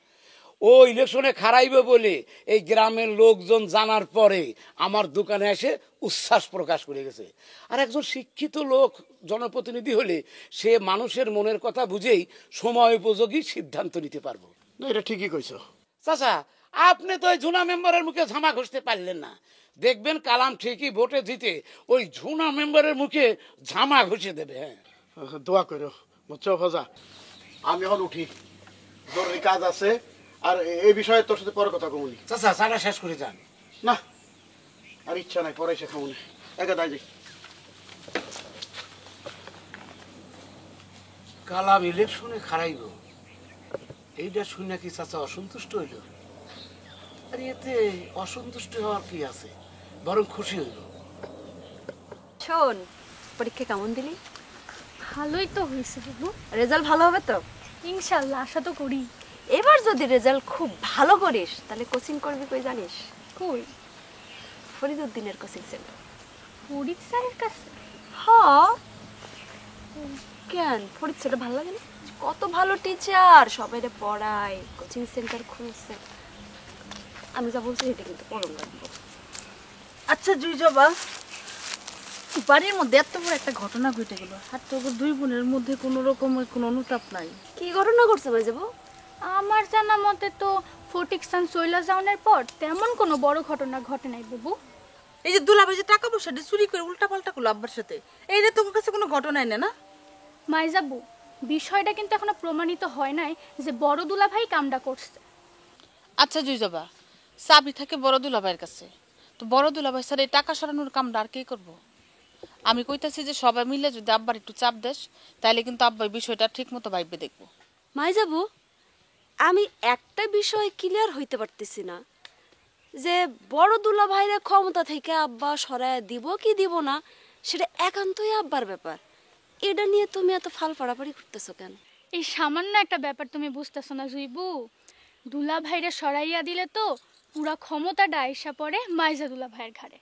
ও ইলেকশনে খারাইবে বলে এই গ্রামের লোকজন জানার পরে আমার দোকানে এসে উচ্ছ্বাস প্রকাশ করে গেছে। আর একজন শিক্ষিত লোক জনপ্রতিনিধি হলে সে মানুষের মনের কথা বুঝেই সময় উপযোগী সিদ্ধান্ত নিতে পারবো। না, এটা ঠিকই কইছ চাচা, আপনি তো ওই ঝুনা মেম্বারের মুখে ঝামা ঘষতে পারলেন না, দেখবেন কালাম ঠিকই ভোটে জিতে ওই ঝুনা মেম্বারের মুখে ঝামা ঘষে দেবে। হ্যাঁ, দোয়া করো বুঝছো ভজা। আমি এখন উঠি, জরুরি কাজ আছে, আর এই বিষয়ে তোর সাথে পরে কথা কমুনি। চাচা, চাটা শেষ করে যান। না, আর ইচ্ছা নাই, পরে এসে খামুনি, একা দাই যাই। কালাম ইলেকশনে খারাইব, এইটা শুনে কি চাচা অসন্তুষ্ট হইল? আর এতে অসন্তুষ্ট হওয়ার কি আছে, বরং খুশি হইল। শোন, পরীক্ষা কেমন দিলি? ভালোই তো হয়েছে বাবু। রেজাল্ট ভালো হবে তো? ইনশাল্লাহ, আশা তো করি। এবার যদি রেজাল্ট খুব ভালো করিস তাহলে কোচিং করবি কই জানিস? কই? ফরিদউদ্দিনের কোচিং সেন্টার। ফরিদ স্যারের কাছে? হ্যাঁ। কেন, ফরিদ স্যারটা ভালো লাগে না? কত ভালো টিচার, সবাইরে পড়ায়, কোচিং সেন্টার খুলছে। আমি যা বলছি এটা কিন্তু পড়ন লাগবে। আচ্ছা জুই জবা, বাড়ির মধ্যে এত বড় একটা ঘটনা ঘটে গেল, আর তোর 2 বোনের মধ্যে কোনো রকমের কোনো অনুতাপ নাই। কি ঘটনা ঘটছে ভাই যাবো? আমার জানা মতে তো ফটিকস্থান চইলা যাওয়ার পর তেমন কোনো বড় ঘটনা ঘটে নাই বাবু। এই যে দুলাভাই যে টাকা পয়সা চুরি করে উল্টাপাল্টা করলো আব্বার সাথে, এইটা তোর কাছে কোনো ঘটনাই না? না মাই যাবো, বিষয়টা কিন্তু এখনো প্রমাণিত হয় নাই যে বড় দুলাভাই কামটা করছে। আচ্ছা জুই জবা, চাবি থাকে বড় দুলাভাইয়ের কাছে, তো বড় দুলাভাই স্যার এই টাকা সরানোর কামটা আর কে করবো? আমি কইতাছি যে সবাই মিলে যদি আব্বার একটু চাপ দেস, তাহলে কিন্তু আব্বা বিষয়টা ঠিক মতো ভাইবে দেখবো। মাই যাবো, আমি একটা বিষয় ক্লিয়ার হইতে পারতেছি না যে বড় দুলা ভাইয়ের ক্ষমতা থেকে আব্বা সরায় দিব কি দিব না, সেটা একান্তই আব্বার ব্যাপার। এটা নিয়ে তুমি এত ফাল পাড়াপাড়ি করতেছো কেন? এই সামান্য একটা ব্যাপার তুমি বুঝতেছো না জুইবু? দুলা ভাইরে সরাইয়া দিলে তো পুরা ক্ষমতাটা আইসা পড়ে মাইজা দুলা ভাইয়ের ঘাড়ে।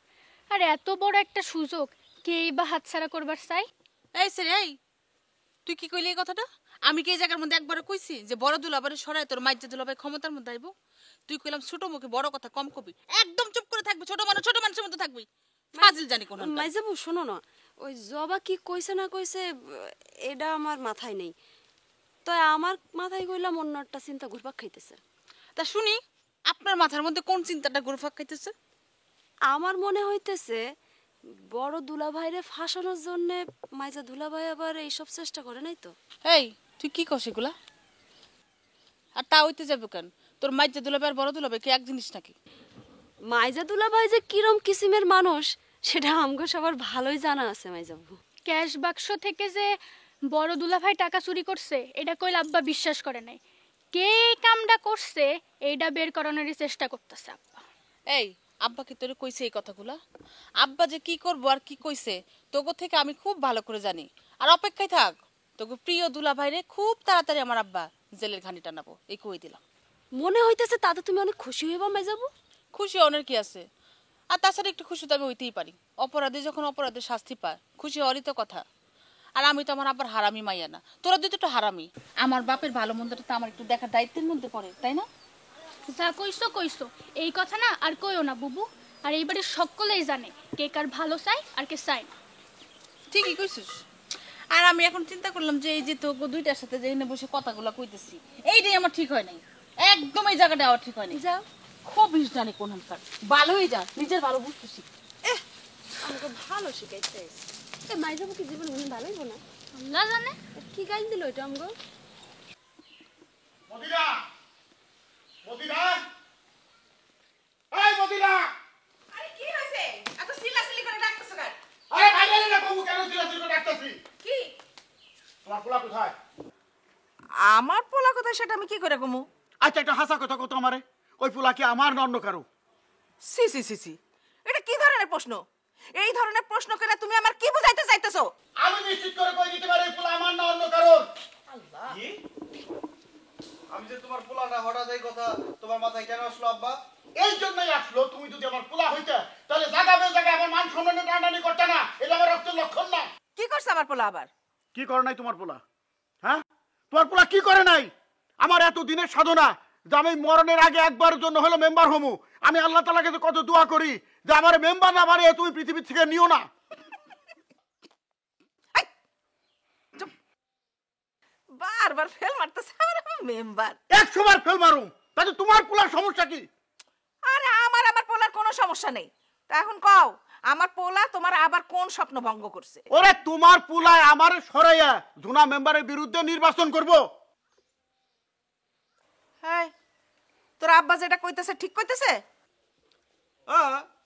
আর এত বড় একটা সুযোগ কেই বা হাতছাড়া করবার চাই? এই স্যার, এই তুই কি কইলি এই কথাটা? আমি কি এই জায়গার মধ্যে একবার কইছি যে বড় দুলাভাইরে সরায় তোর মাইজা দুলাভাই ক্ষমতার মধ্যে আইবো? তুই কইলাম ছোট মুখে বড় কথা কম কবি, একদম চুপ করে থাকবি, ছোট মানুষের মতো থাকবি। ফাজিল জানি কোন। মাই যাবো, শোনো না, ওই জবা কি কইছে না কইছে এটা আমার মাথায় নেই, তো আমার মাথায় কইলাম অন্য একটা চিন্তা ঘুরপাক খাইতেছে। তা শুনি আপনার মাথার মধ্যে কোন চিন্তাটা ঘুরপাক খাইতেছে? আমার মনে হইতেছে বড় দুলাভাইরে ফাঁসানোর জন্য মাইজা দুলাভাই আবার এইসব চেষ্টা করে নাই তো? এই তুই কি কস এগুলা? আর তা হইতে যাবো কেন? তোর মাইজা দুলাভাই আর বড় দুলাভাই কি এক জিনিস নাকি? মাইজা দুলাভাই যে কিরম কিসিমের মানুষ সেটা আমগো সবার ভালোই জানা আছে মাইজাবু। ক্যাশ বাক্স থেকে যে বড় দুলাভাই টাকা চুরি করছে এটা কইলে আব্বা বিশ্বাস করে নাই। কে কামটা করছে এইটা বের করানোর চেষ্টা করতেছে আব্বা। এই আব্বা কি তোরে কইছে এই কথাগুলা? আব্বা যে কি করবো আর কি কইছে তোগো থেকে আমি খুব ভালো করে জানি। আর অপেক্ষায় থাক, তোকে প্রিয় দুলাভাইরে খুব তাড়াতাড়ি আমার আব্বা জেলের ঘানি টানাবো, এই কই দিলাম। মনে হইতেছে তাতে তুমি অনেক খুশি হইবা মাইজাবু। খুশি অনেক কি আছে? আর তাছাড়া একটু খুশি তো আমি হইতেই পারি। অপরাধী যখন অপরাধের শাস্তি পায় খুশি হওয়ারই তো কথা। আর আমি তো আমার আব্বার হারামি মাইয়া না, তোরা দুই তো একটু হারামি। আমার বাপের ভালো মন্দটা তো আমার একটু দেখার দায়িত্বের মধ্যে পড়ে, তাই না? যা কইছো কইছো, এই কথা না আর কইও না বুবু। আর এইবারে সকলেই জানে কে কার ভালো চাই আর কে চাই না। ঠিকই কইছিস। আর আমি এখন চিন্তা করলাম যে এই যে তো দুইটার সাথে যে এনে বসে কথাগুলো কইতেছি, এইটাই আমার ঠিক হয় নাই, একদম এই জায়গাটা আমার ঠিক হয় নাই। যাও খুব জানি কোন হামকার ভালোই যা, নিজের ভালো বুঝতেছি। আমাকে ভালো শিখাইতে মাইজাবু কি জীবন মনে ভালোই না? আল্লাহ জানে কি গাইল দিল এটা আমগো। মদিনা, মদিনা, এই মদিনা। আরে কি হইছে? এত চিল্লাচিল্লি করে ডাকতেছ কেন? আরে বাইরে না বাবু, কেন চিল্লাচিল্লি করে ডাকতেছি? কি? তোমার পোলা কোথায়? আমার পোলা কোথায় সেটা আমি কি করে কমু? আচ্ছা একটা হাসা কথা কত আমারে, ওই পোলা কি আমার না অন্য কারো? সি সি সি সি, এটা কি ধরনের প্রশ্ন? এই ধরনের প্রশ্ন করে তুমি আমার কি বুঝাইতে চাইতেছো? আমি নিশ্চিত করে কই দিতে পারি এই পোলা আমার না অন্য কারোর। আল্লাহ, কি? আমি যে তোমার পোলাটা হঠাৎ এই কথা তোমার মাথায় কেন আসলো আব্বা? এই জন্যই আসলো, তুমি যদি আমার পোলা হইতে তাহলে জায়গা বে জায়গা আমার মান সম্মানে টানাটানি করতে না, এটা আমার রক্তের লক্ষণ না। কি করছে আমার পোলা আবার? কি করে নাই তোমার পোলা? হ্যাঁ, তোমার পোলা কি করে নাই? আমার এত দিনের সাধনা যে আমি মরণের আগে একবারের জন্য হলো মেম্বার হমু, আমি আল্লাহ তাআলার কাছে কত দোয়া করি যে আমার মেম্বার না বানিয়ে তুমি পৃথিবী থেকে নিও না। বারবার ফেল মারতেছে আমার মেম্বার। 100 বার ফেল মারুম, তাতে তোমার পোলার সমস্যা কি? আরে আমার পোলার কোনো সমস্যা নেই। তা এখন কও, আমার পোলা তোমার আবার কোন স্বপ্ন ভঙ্গ করছে? ওরে তোমার পোলায় আমার সরাইয়া জুনা মেম্বারের বিরুদ্ধে নির্বাচন করব। হ্যাঁ, তোর আব্বা যেটা কইতেছে ঠিক কইতেছে?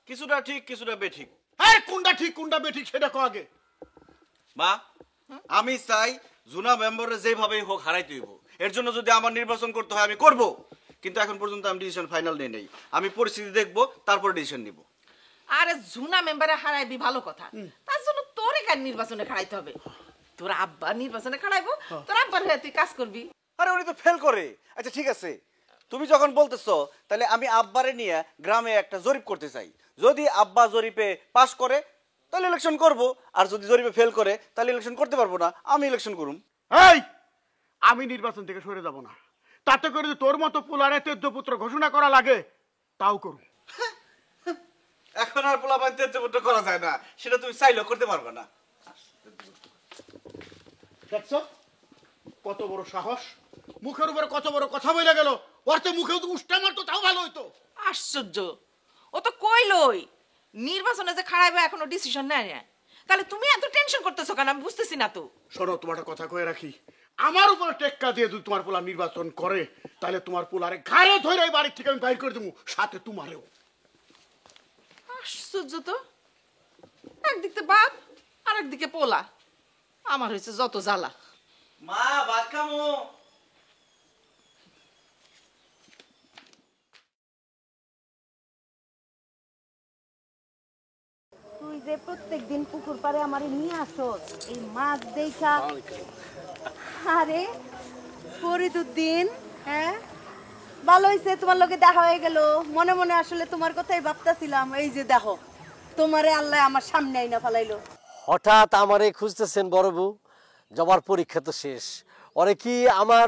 কিছুটা ঠিক কিছুটা বেঠিক। হ্যাঁ, কোনটা ঠিক কোনটা বেঠিক সেটা কও আগে। মা, আমি চাই জুনা মেম্বারে যেভাবেই হোক হারাইতে হইব। এর জন্য যদি আমার নির্বাচন করতে হয় আমি করব, কিন্তু এখন পর্যন্ত আমি ডিসিশন ফাইনাল নেই নাই। আমি পরিস্থিতি দেখব, তারপর ডিসিশন নিব। আরে জুনা মেম্বারে হারাইবি ভালো কথা, তার জন্য তোরে কেন নির্বাচনে খাড়াইতে হবে? তোর আব্বা নির্বাচনে খাড়াইবো, তোর আব্বার হয়ে তুই কাজ করবি। আরে উনি তো ফেল করে। আচ্ছা ঠিক আছে, তুমি যখন বলতেছো তাহলে আমি আব্বারে নিয়ে গ্রামে একটা জরিপ করতে চাই। যদি আব্বা জরিপে পাস করে তাহলে ইলেকশন করব, আর যদি জরিপে ফেল করে তাহলে ইলেকশন করতে পারবো না, আমি ইলেকশন করুম। এই, আমি নির্বাচন থেকে সরে যাব না, তাতে করে যদি তোর মতো পোলারে তেজ্যপুত্র ঘোষণা করা লাগে তাও করুম। এখন আর পোলাপান তেজ্যপুত্র করা যায় না, সেটা তুমি চাইলেও করতে পারবে না। দেখছো কত বড় সাহস, মুখের উপরে কত বড় কথা বলে গেল। ওর তো মুখে উষ্টা মারতো তাও ভালো হইতো। আশ্চর্য, ও তো কইলই নির্বাচনে যে খাড়াইবে এখনো ডিসিশন নেয় না। তাহলে তুমি এত টেনশন করতেছো কেন আমি বুঝতেছি না তো। শোনো, তোমার একটা কথা কয়ে রাখি, আমার উপরে টেক্কা দিয়ে যদি তোমার পোলা নির্বাচন করে তাহলে তোমার পোলারে ঘাড়ে ধরে এই বাড়ির থেকে আমি বাইর করে দেবো, সাথে তোমারেও। আশ্চর্য তো, একদিকে বাপ আর একদিকে পোলা, আমার হয়েছে যত জ্বালা। মা ভাত খামু। তুই যে প্রত্যেকদিন পুকুর পাড়ে আমারে নিয়ে আসস এই মাছ দেখা। আরে ফরিদুদ্দিন, হ্যাঁ ভালো হয়েছে তোমার লগে দেখা হয়ে গেল। মনে মনে আসলে তোমার কথাই ভাবতাছিলাম। এই যে দেখো তোমারে আল্লাহ আমার সামনে আইনা ফেলাইলো। হঠাৎ আমারে খুঁজতেছেন বড় বউ? জবার পরীক্ষা তো শেষ, ওরে কি আমার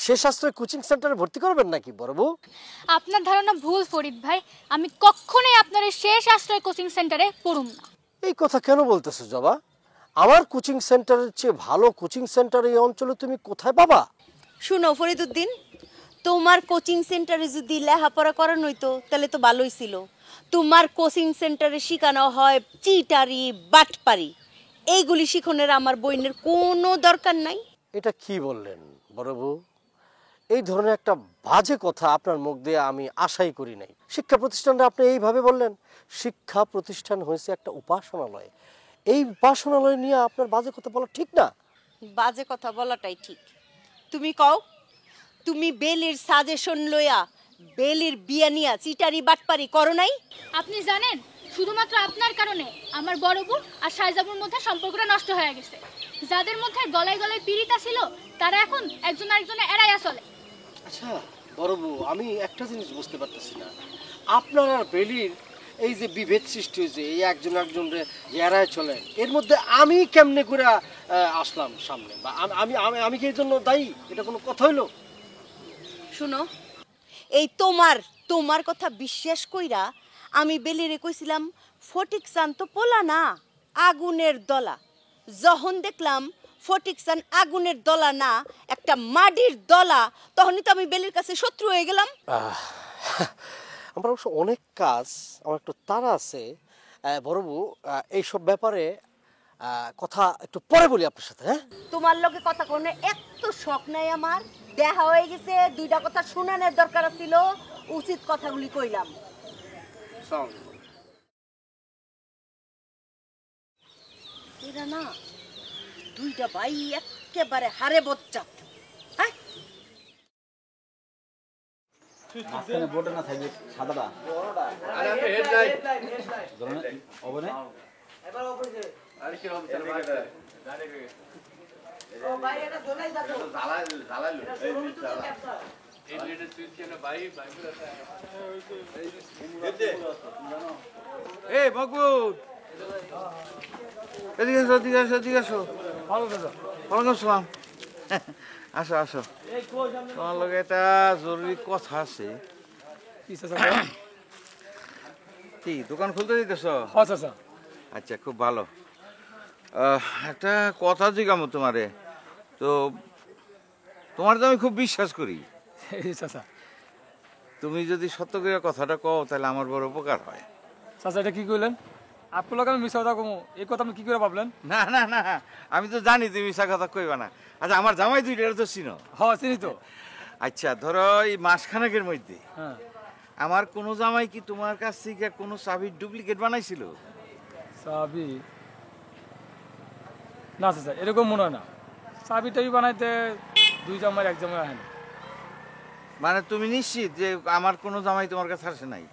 শেষ আশ্রয় কোচিং সেন্টারে ভর্তি করবেন নাকি বড় বউ? আপনার ধারণা ভুল ফরিদ ভাই, আমি কখনোই আপনার এই শেষ আশ্রয় কোচিং সেন্টারে পড়ুম না। এই কথা কেন বলতেছো জবা? আমার কোচিং সেন্টারের চেয়ে ভালো কোচিং সেন্টার এই অঞ্চলে তুমি কোথায় পাবা? শুনো ফরিদুদ্দিন, তোমার কোচিং সেন্টারে যদি লেখাপড়া করানো হইতো তাহলে তো ভালোই ছিল। তোমার কোচিং সেন্টারে শেখানো হয় চিটারি বাটপারি, এইগুলি শিখনের আমার বইনের কোনো দরকার নাই। এটা কি বললেন বড় বউ? এই ধরনের একটা বাজে কথা আপনার মুখ দিয়ে আমি আশাই করি নাই। শিক্ষা প্রতিষ্ঠানটা আপনি এইভাবে বললেন? শিক্ষা প্রতিষ্ঠান হয়েছে একটা উপাসনালয়, এই উপাসনালয় নিয়ে আপনার বাজে কথা বলা ঠিক না। বাজে কথা বলাটাই ঠিক। তুমি কও, তুমি বেলির সাজেশন লইয়া বেলির বিয়া নিয়া চিটারি বাটপারি করো নাই? আপনি জানেন শুধুমাত্র আপনার কারণে আমার বড় বউ আর সাইজাবুর মধ্যে সম্পর্কটা নষ্ট হয়ে গেছে। যাদের মধ্যে গলায় গলায় পীড়িতা ছিল তারা এখন একজন আরেকজনে এড়াইয়া চলে। আচ্ছা বড় বউ, আমি একটা জিনিস বুঝতে পারতেছি না, আপনার আর বেলির এই যে বিভেদ সৃষ্টি হয়েছে, এই একজন একজনরে যে এড়ায় চলেন, এর মধ্যে আমি কেমনে করে আসলাম সামনে, বা আমি আমি আমি কি এর জন্য দায়ী? এটা কোনো কথা হইলো? শুনো, এই তোমার কথা বিশ্বাস কইরা আমি বেলিরে কইছিলাম ফটিক চান তো পোলা না, আগুনের দলা। যখন দেখলাম ফটিক চান আগুনের দলা না, একটা মাটির দলা, তখনই তো আমি বেলির কাছে শত্রু হয়ে গেলাম। আমার অবশ্য অনেক কাজ, আমার একটু তাড়া আছে বড় বউ, এইসব ব্যাপারে কথা একটু পরে বলি আপনার সাথে। হ্যাঁ, তোমার লগে কথা কোনে এত শখ নাই আমার, দেখা হয়ে গেছে, দুইটা কথা শুনানোর দরকার ছিল, উচিত কথাগুলি কইলাম। এরা না দুইটা ভাই একেবারে হারে বচ্চাত। হ্যাঁ, মাঝখানে বোর্ডে না থাকবে সাদাটা। আরে আপনি হেডলাইট ধরুন ওভারে এবার ওভারে আরে কি হবে তাহলে জানে কে ও ভাই এটা দোলাই দাও, জ্বালালো এই লিডার সুইচ কেন ভাই এই বকুল, এদিকে আসো, এদিকে আসো, এদিকে আসো। ওয়ালাইকুম আসসালাম। আসো আসো, তোমার লগে একটা জরুরি কথা আছে। কি দোকান খুলতে দিতেছ? আচ্ছা, খুব ভালো। একটা কথা জিজ্ঞামো তোমারে, তো তোমার তো আমি খুব বিশ্বাস করি। তুমি যদি সত্য করে কথাটা কও তাহলে আমার বড় উপকার হয়। চাচা এটা কি কইলেন? আপনার লোক আমি মিশা কথা কমু, এই কথা আপনি কি করে ভাবলেন? না না না, আমি তো জানি তুমি মিশা কথা কইবা না। আচ্ছা, আমার জামাই দুইটা তো চিনো? হ্যাঁ চিনি তো। আচ্ছা, ধরো এই মাসখানেকের মধ্যে আমার কোনো জামাই কি তোমার কাছ থেকে কোনো চাবির ডুপ্লিকেট বানাইছিল? চাবি না চাচা, এরকম মনে হয় না। চাবি টাবি বানাইতে দুই জামাই এক জামাই আহেন। মানে তুমি নিশ্চিত যে আমার কোনো জামাই তোমার কাছে আসে নাই?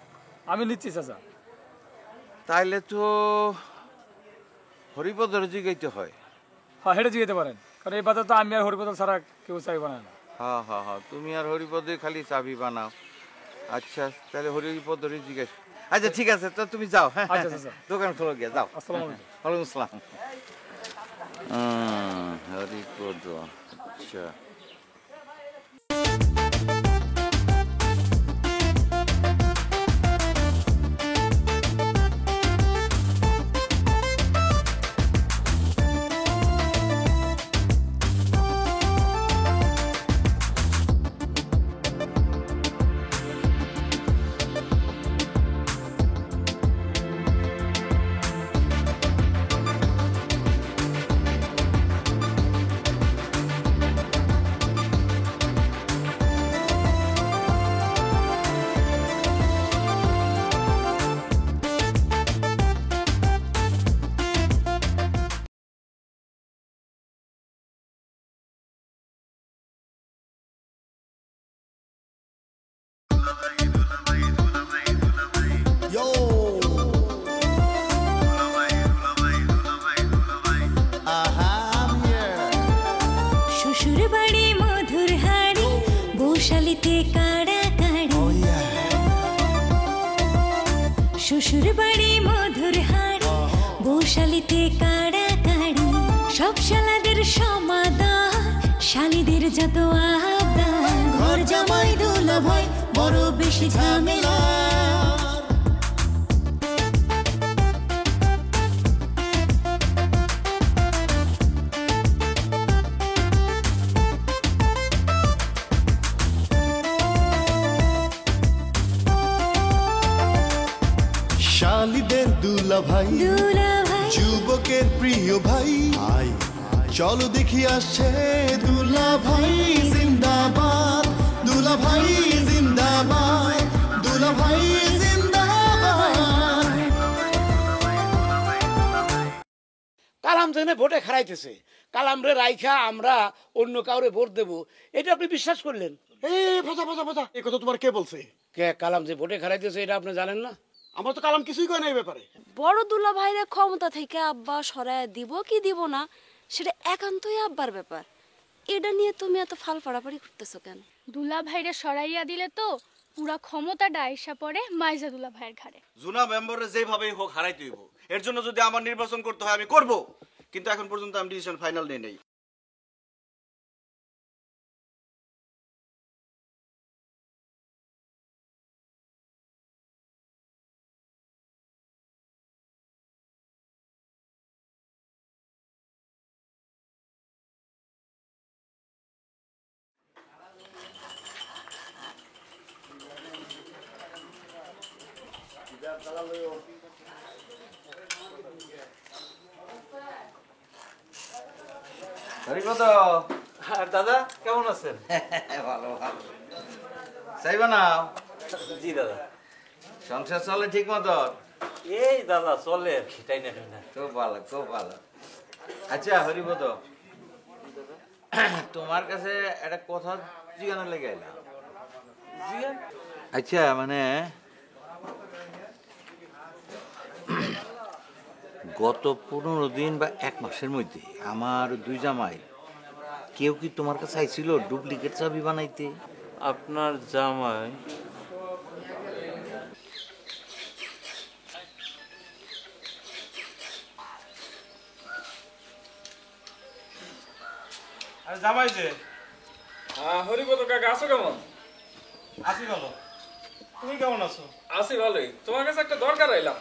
আমি নিচ্ছি চাচা। তাইলে তো হরিপদর জিগাইতে হয়। হ্যাঁ, হেঁটে জিগাইতে পারেন, কারণ এই বাজার তো আমি আর হরিপদ ছাড়া কেউ চাবি বানায় না। হ্যাঁ হ্যাঁ হ্যাঁ, তুমি আর হরিপদে খালি চাবি বানাও। আচ্ছা, তাহলে হরিপদরই জিজ্ঞেস। আচ্ছা ঠিক আছে, তো তুমি যাও। হ্যাঁ, দোকান খোলো গিয়ে যাও। আসসালামু আলাইকুম। ওয়ালাইকুম আসসালাম। হরিপদ, আচ্ছা। Yo. শ্বশুর বাড়ি মধুর হাড়ি বৌশালিতে কাড়া কাড়ি শ্বশুর বাড়ি মধুর হাড়ি বৌশালিতে কাড়া কাড়ি সব শালাদের সমাদর শালিদের যত আবদার ঘর জামাই দুলাভাই বড় বেশি ঝামেলা শালিদের দুলাভাই যুবকের প্রিয় ভাই আই চলো দেখি আসছে দুলাভাই জিন্দাবাদ দুলাভাই জিন্দাবাদ দুলাভাই জিন্দাবাদ। কালাম জেনে ভোটে খারাইতেছে, কালামরে রাইখা আমরা অন্য কাউরে ভোট দেব, এটা আপনি বিশ্বাস করলেন? এই ভাজা ভাজা ভাজা, এই কথা তোমার কে বলছে? কে কালাম যে ভোটে খারাইতেছে এটা আপনি জানেন না? আমার তো কালাম কিছুই কয় না এই ব্যাপারে। বড় দুলা ভাইরে ক্ষমতা থেকে আব্বা সরায় দিব কি দিব না সেটা একান্তই আব্বার ব্যাপার। এটা নিয়ে তুমি এত ফাল ফাড়াফাড়ি করতেছো কেন? দুলা ভাইরে সরাইয়া দিলে তো পুরা ক্ষমতাটা আইসা পড়ে মাইজা দুলা ভাইয়ের ঘাড়ে। জুনা মেম্বারে যেভাবেই হোক হারাইতে হইব, এর জন্য যদি আমার নির্বাচন করতে হয় আমি করব, কিন্তু এখন পর্যন্ত আমি ডিসিশন ফাইনাল নেই নাই। আর দাদা কেমন আছেন? ভালো ভালো। চাইবা না? জি দাদা। সংসার চলে ঠিক মতো? এই দাদা চলে, সেটাই না না। খুব ভালো খুব ভালো। আচ্ছা হরিপদ, তোমার কাছে একটা কথা জিজ্ঞাসা লেগে এলাম। আচ্ছা মানে গত 15 দিন বা 1 মাসের মধ্যে আমার 2 জামাই কেউ কি তোমার কাছে আইছিল ডুপ্লিকেট চাবি বানাইতে? আপনার জামাই? আরে জামাই যে হরিপদ কাকা আছো কেমন? আছি ভালো, তুমি কেমন আছো? আছি ভালোই। তোমার কাছে একটা দরকার আইলাম।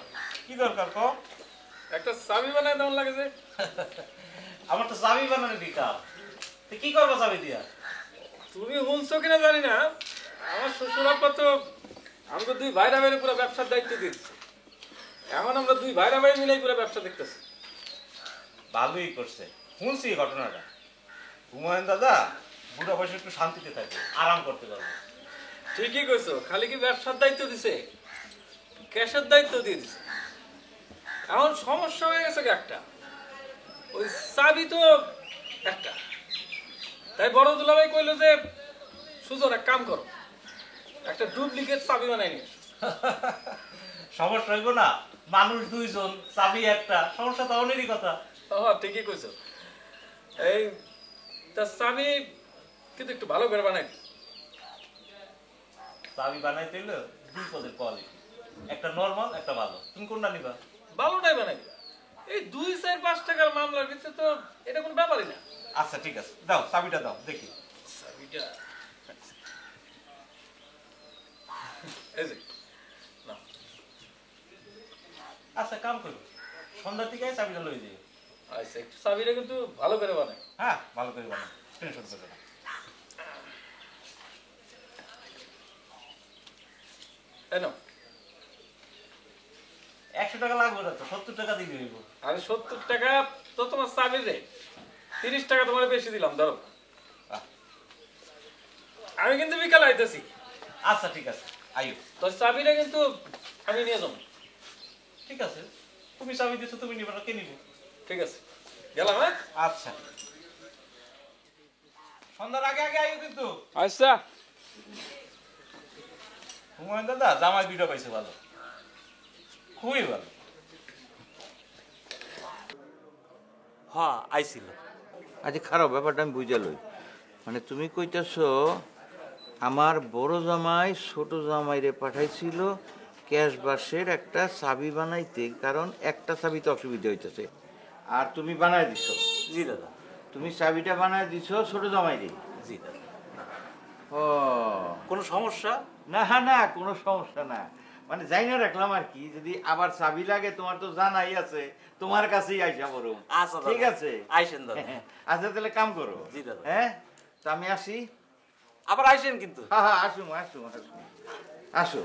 কি দরকার কও? একটা চাবি বানায় তেমন লাগে যে। আমার তো চাবি বানানো দিতা, তুই কি করবো চাবি দিয়া? তুমি শুনছো কিনা জানি না, আমার শ্বশুর আব্বা তো আমাকে 2 ভাইরা ভাইরে পুরো ব্যবসার দায়িত্ব দিচ্ছে। এখন আমরা 2 ভাইরা ভাই মিলেই পুরো ব্যবসা দেখতেছি। ভালোই করছে, শুনছি ঘটনাটা। হুমায়ুন দাদা বুড়া বয়সে একটু শান্তিতে থাকবে, আরাম করতে পারবে। ঠিকই কইছো, খালি কি ব্যবসার দায়িত্ব দিছে, ক্যাশের দায়িত্ব দিয়ে দিছে। এখন সমস্যা হয়ে গেছে একটা, ওই চাবি তো একটা। তাই বড় দুলাভাই কইলো যে সুজন এক কাম করো, একটা ডুপ্লিকেট চাবি বানাই নিয়ে সমস্যা হইব না, মানুষ 2 জন, চাবি একটা, সমস্যা তো অনেরই কথা। ঠিকই কইছো। এই তা চাবি কিন্তু একটু ভালো করে বানাই। চাবি বানাইতে হইলে 2 পদের কোয়ালিটি, একটা নরমাল একটা ভালো। তুমি কোনটা নিবা? ভালোটাই বানাই। এই 2-4-5 টাকার মামলার ভিতরে তো এটা কোনো ব্যাপারই না। আচ্ছা ঠিক আছে, দাও চাবিটা দাও দেখি। চাবিটা এই যে নাও। আচ্ছা কাম করো, সন্ধ্যার দিকে চাবিটা লই যাই। আচ্ছা একটু চাবিটা কিন্তু ভালো করে বানাই। হ্যাঁ ভালো করে বানাই, টেনশন করবে না। তাই না? 100 টাকা লাগবে না তো, 70 টাকা দিলে হইব। আরে 70 টাকা তো তোমার চাবির রেট, 30 টাকা তোমার বেশি দিলাম ধরো। আমি কিন্তু বিকালে আইতেছি। আচ্ছা ঠিক আছে আইও। তো চাবিটা কিন্তু আমি নিয়ে যাবো। ঠিক আছে, তুমি চাবি দিছো, তুমি নিবা না, কে নিব? ঠিক আছে গেলাম। হ্যাঁ আচ্ছা, সন্ধ্যার আগে আগে আইও কিন্তু। আচ্ছা হুমায়ুন দাদা জামাই দুইটা পাইছে ভালো, খুবই ভালো। হ্যাঁ আইছিল। আচ্ছা খারাপ ব্যাপারটা আমি বুঝে লই, মানে তুমি কইতেছ আমার বড় জামাই ছোট জামাইরে পাঠাইছিল ক্যাশবাসের একটা চাবি বানাইতে, কারণ একটা চাবিতে অসুবিধা হইতেছে, আর তুমি বানাই দিছো। জি দাদা। তুমি চাবিটা বানাই দিছো ছোট জামাইরে? জি দাদা। ও কোনো সমস্যা? না না কোনো সমস্যা না, মানে যাই না রাখলাম আর কি, যদি আবার চাবি লাগে তোমার তো জানাই আছে, তোমার কাছেই আইসা বড়। আচ্ছা ঠিক আছে আইসেন দাদা। আচ্ছা তাহলে কাম করো। জি দাদা। হ্যাঁ তা আমি আসি। আবার আইসেন কিন্তু। হ্যাঁ হ্যাঁ আসুন আসুন আসুন আসো।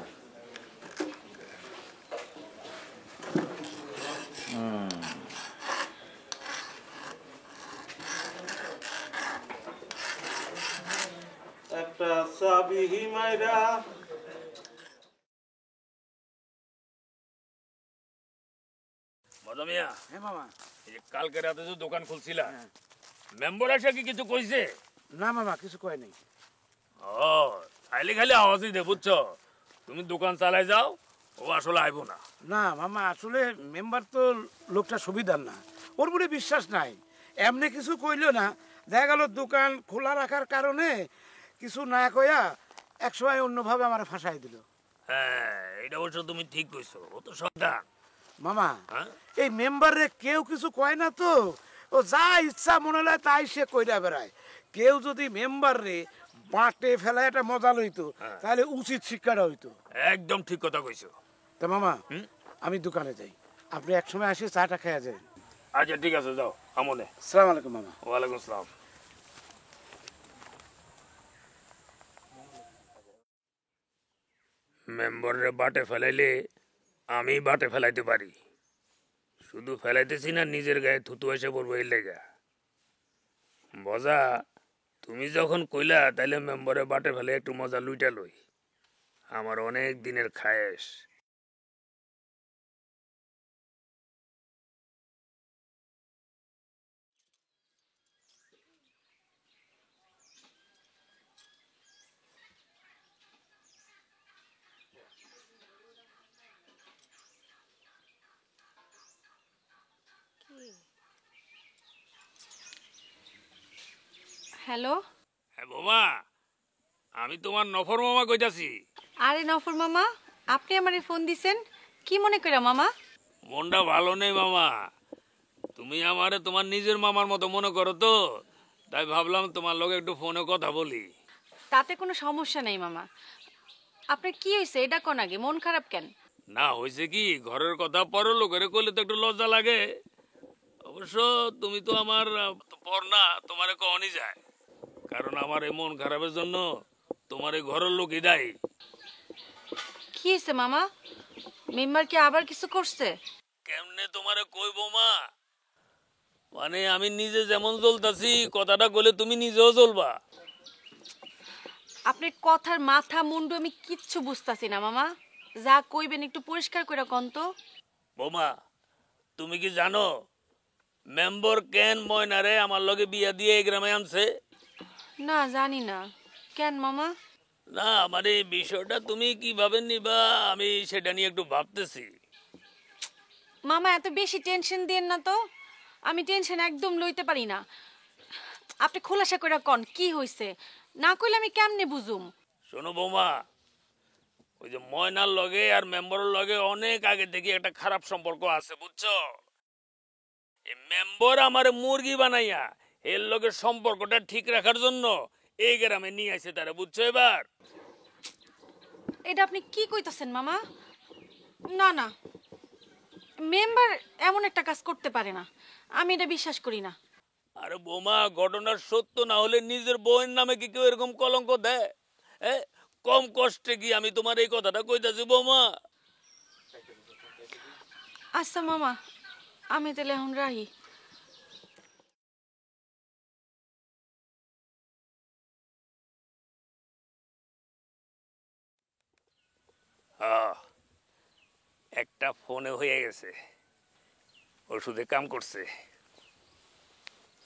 একটা চাবি মাইরা মদমিয়া। হ্যাঁ মামা। এই যে কালকে রাতে যে দোকান খুলছিলা, মেম্বার এসে কি কিছু কইছে? না মামা কিছু কয় নাই। ও খালি খালি আওয়াজই দে, বুঝছো? তুমি দোকান চালাই যাও, ও আসলে আইবো না। না মামা আসলে মেম্বার তো লোকটা সুবিধার না, ওর উপরে বিশ্বাস নাই, এমনি কিছু কইলো না, দেখা গেল দোকান খোলা রাখার কারণে কিছু না কইয়া একসময় অন্যভাবে আমার ফাঁসাই দিল। হ্যাঁ এটা অবশ্য তুমি ঠিক কইছো, ও তো শয়তান। মামা এই মেম্বারে কেউ কিছু কয় না তো, ও যা ইচ্ছা মনে হয় তাই সে কইরা বেড়ায়। কেউ যদি মেম্বার রে বাঁটে ফেলা একটা মজা লইতো তাহলে উচিত শিক্ষাটা হইতো। একদম ঠিক কথা কইছো। তা মামা আমি দোকানে যাই, আপনি একসময় আসে চাটা খেয়ে যান। আচ্ছা ঠিক আছে যাও আমনে। আসসালামু আলাইকুম মামা। ওয়ালাইকুম আসসালাম। মেম্বারে বাটে ফেলাইলে আমি বাটে ফেলাইতে পারি, শুধু ফেলাইতেছি না, নিজের গায়ে থুতু এসে পড়বো এই লেগা। মজা তুমি যখন কইলা তাইলে মেম্বারে বাটে ফেলে একটু মজা লুইটা লই, আমার অনেক দিনের খায়েশ। হ্যালো। হ্যাঁ বোমা, আমি তোমার নফর মামা কইতাছি। আরে নফর মামা, আপনি আমারে ফোন দিছেন কি মনে করে মামা? মনটা ভালো নেই মামা, তুমি আমারে তোমার নিজের মামার মতো মনে করো তো, তাই ভাবলাম তোমার লগে একটু ফোনে কথা বলি। তাতে কোনো সমস্যা নেই মামা। আপনার কি হয়েছে এটা কোন আগে, মন খারাপ কেন? না হয়েছে কি, ঘরের কথা পরের লোকের কইলে তো একটু লজ্জা লাগে। অবশ্য তুমি তো আমার পর না, তোমারে কখনই যায়, কারণ আমার এই মন খারাপের জন্য তোমার এই ঘরের লোকই দায়ী। কি হয়েছে মামা? মেম্বার কি আবার কিছু করছে? কেমনে তোমারে কইবো মা, মানে আমি নিজে যেমন জ্বলতাছি, কথাটা কইলে তুমি নিজেও জ্বলবা। আপনার কথার মাথা মুন্ডু আমি কিচ্ছু বুঝতাছি না মামা, যা কইবেন একটু পরিষ্কার করে কোন তো। বোমা তুমি কি জানো মেম্বার কেন ময়নারে আমার লগে বিয়া দিয়ে এই গ্রামে আনছে? না জানি না, কেন মামা? না মানে বিষয়টা তুমি কিভাবে নিবা আমি সেটা নিয়ে একটু ভাবতেছি। মামা এত বেশি টেনশন দেন না তো, আমি টেনশন একদম লইতে পারি না। আপনি খোলাসা করে কোন কি হইছে, না কইলে আমি কেমনে বুঝুম? শোনো বৌমা, ওই যে ময়নার লগে আর মেম্বারের লগে অনেক আগে থেকে একটা খারাপ সম্পর্ক আছে, বুঝছো? এই মেম্বার আমারে মুরগি বানাইয়া এর লগে সম্পর্কটা ঠিক রাখার জন্য এই গ্রামে নিয়ে আসে তারা, বুঝছো? এবার এটা আপনি কি কইতাছেন মামা? না না, মেম্বার এমন একটা কাজ করতে পারে না, আমি এটা বিশ্বাস করি না। আরে বোমা, ঘটনার সত্য না হলে নিজের বউয়ের নামে কি কেউ এরকম কলঙ্ক দেয়? কম কষ্টে কি আমি তোমার এই কথাটা কইতাছি বৌমা। আচ্ছা মামা, আমি তাহলে এখন রাহি। একটা ফোনে হয়ে গেছে, ওষুধে কাম করছে।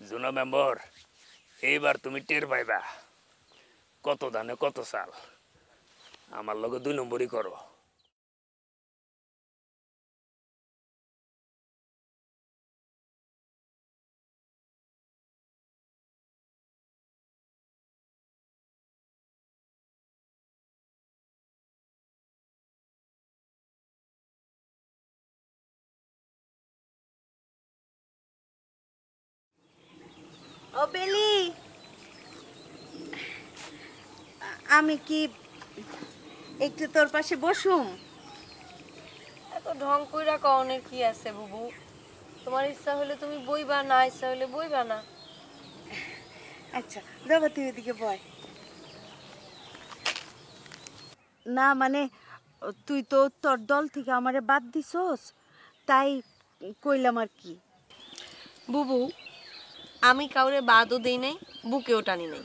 জুনা মেম্বার, এইবার তুমি টের পাইবা কত ধানে কত চাল। আমার লগে 2 নম্বরই করো। ও বেলি, আমি কি একটু তোর পাশে বসুম? এত ঢং কইরা কওনের কি আছে বুবু? তোমার ইচ্ছা হলে তুমি বইবা, না ইচ্ছা হলে বইবা না। আচ্ছা যাবা, তুই এদিকে বয়। না মানে তুই তো তোর দল থেকে আমারে বাদ দিছস, তাই কইলাম আর কি। বুবু, আমি কাউরে বাদও দেই নাই, বুকেও টানি নাই,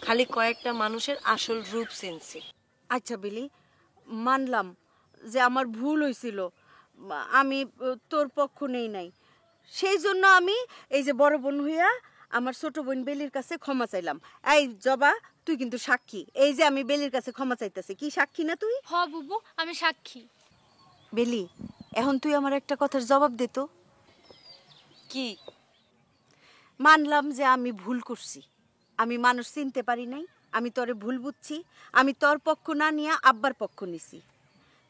খালি কয়েকটা মানুষের আসল রূপ চিনছি। আচ্ছা বেলি, মানলাম যে আমার ভুল হয়েছিল, আমি তোর পক্ষ নেই নাই, সেই জন্য আমি এই যে বড় বোন হইয়া আমার ছোট বোন বেলির কাছে ক্ষমা চাইলাম। এই জবা, তুই কিন্তু সাক্ষী, এই যে আমি বেলির কাছে ক্ষমা চাইতেছি, কি সাক্ষী না তুই? হ বুবু, আমি সাক্ষী। বেলি, এখন তুই আমার একটা কথার জবাব দে তো। কি? মানলাম যে আমি ভুল করছি, আমি মানুষ চিনতে পারি নাই, আমি তোরে ভুল বুঝছি, আমি তোর পক্ষ না নিয়ে আব্বার পক্ষ নিছি।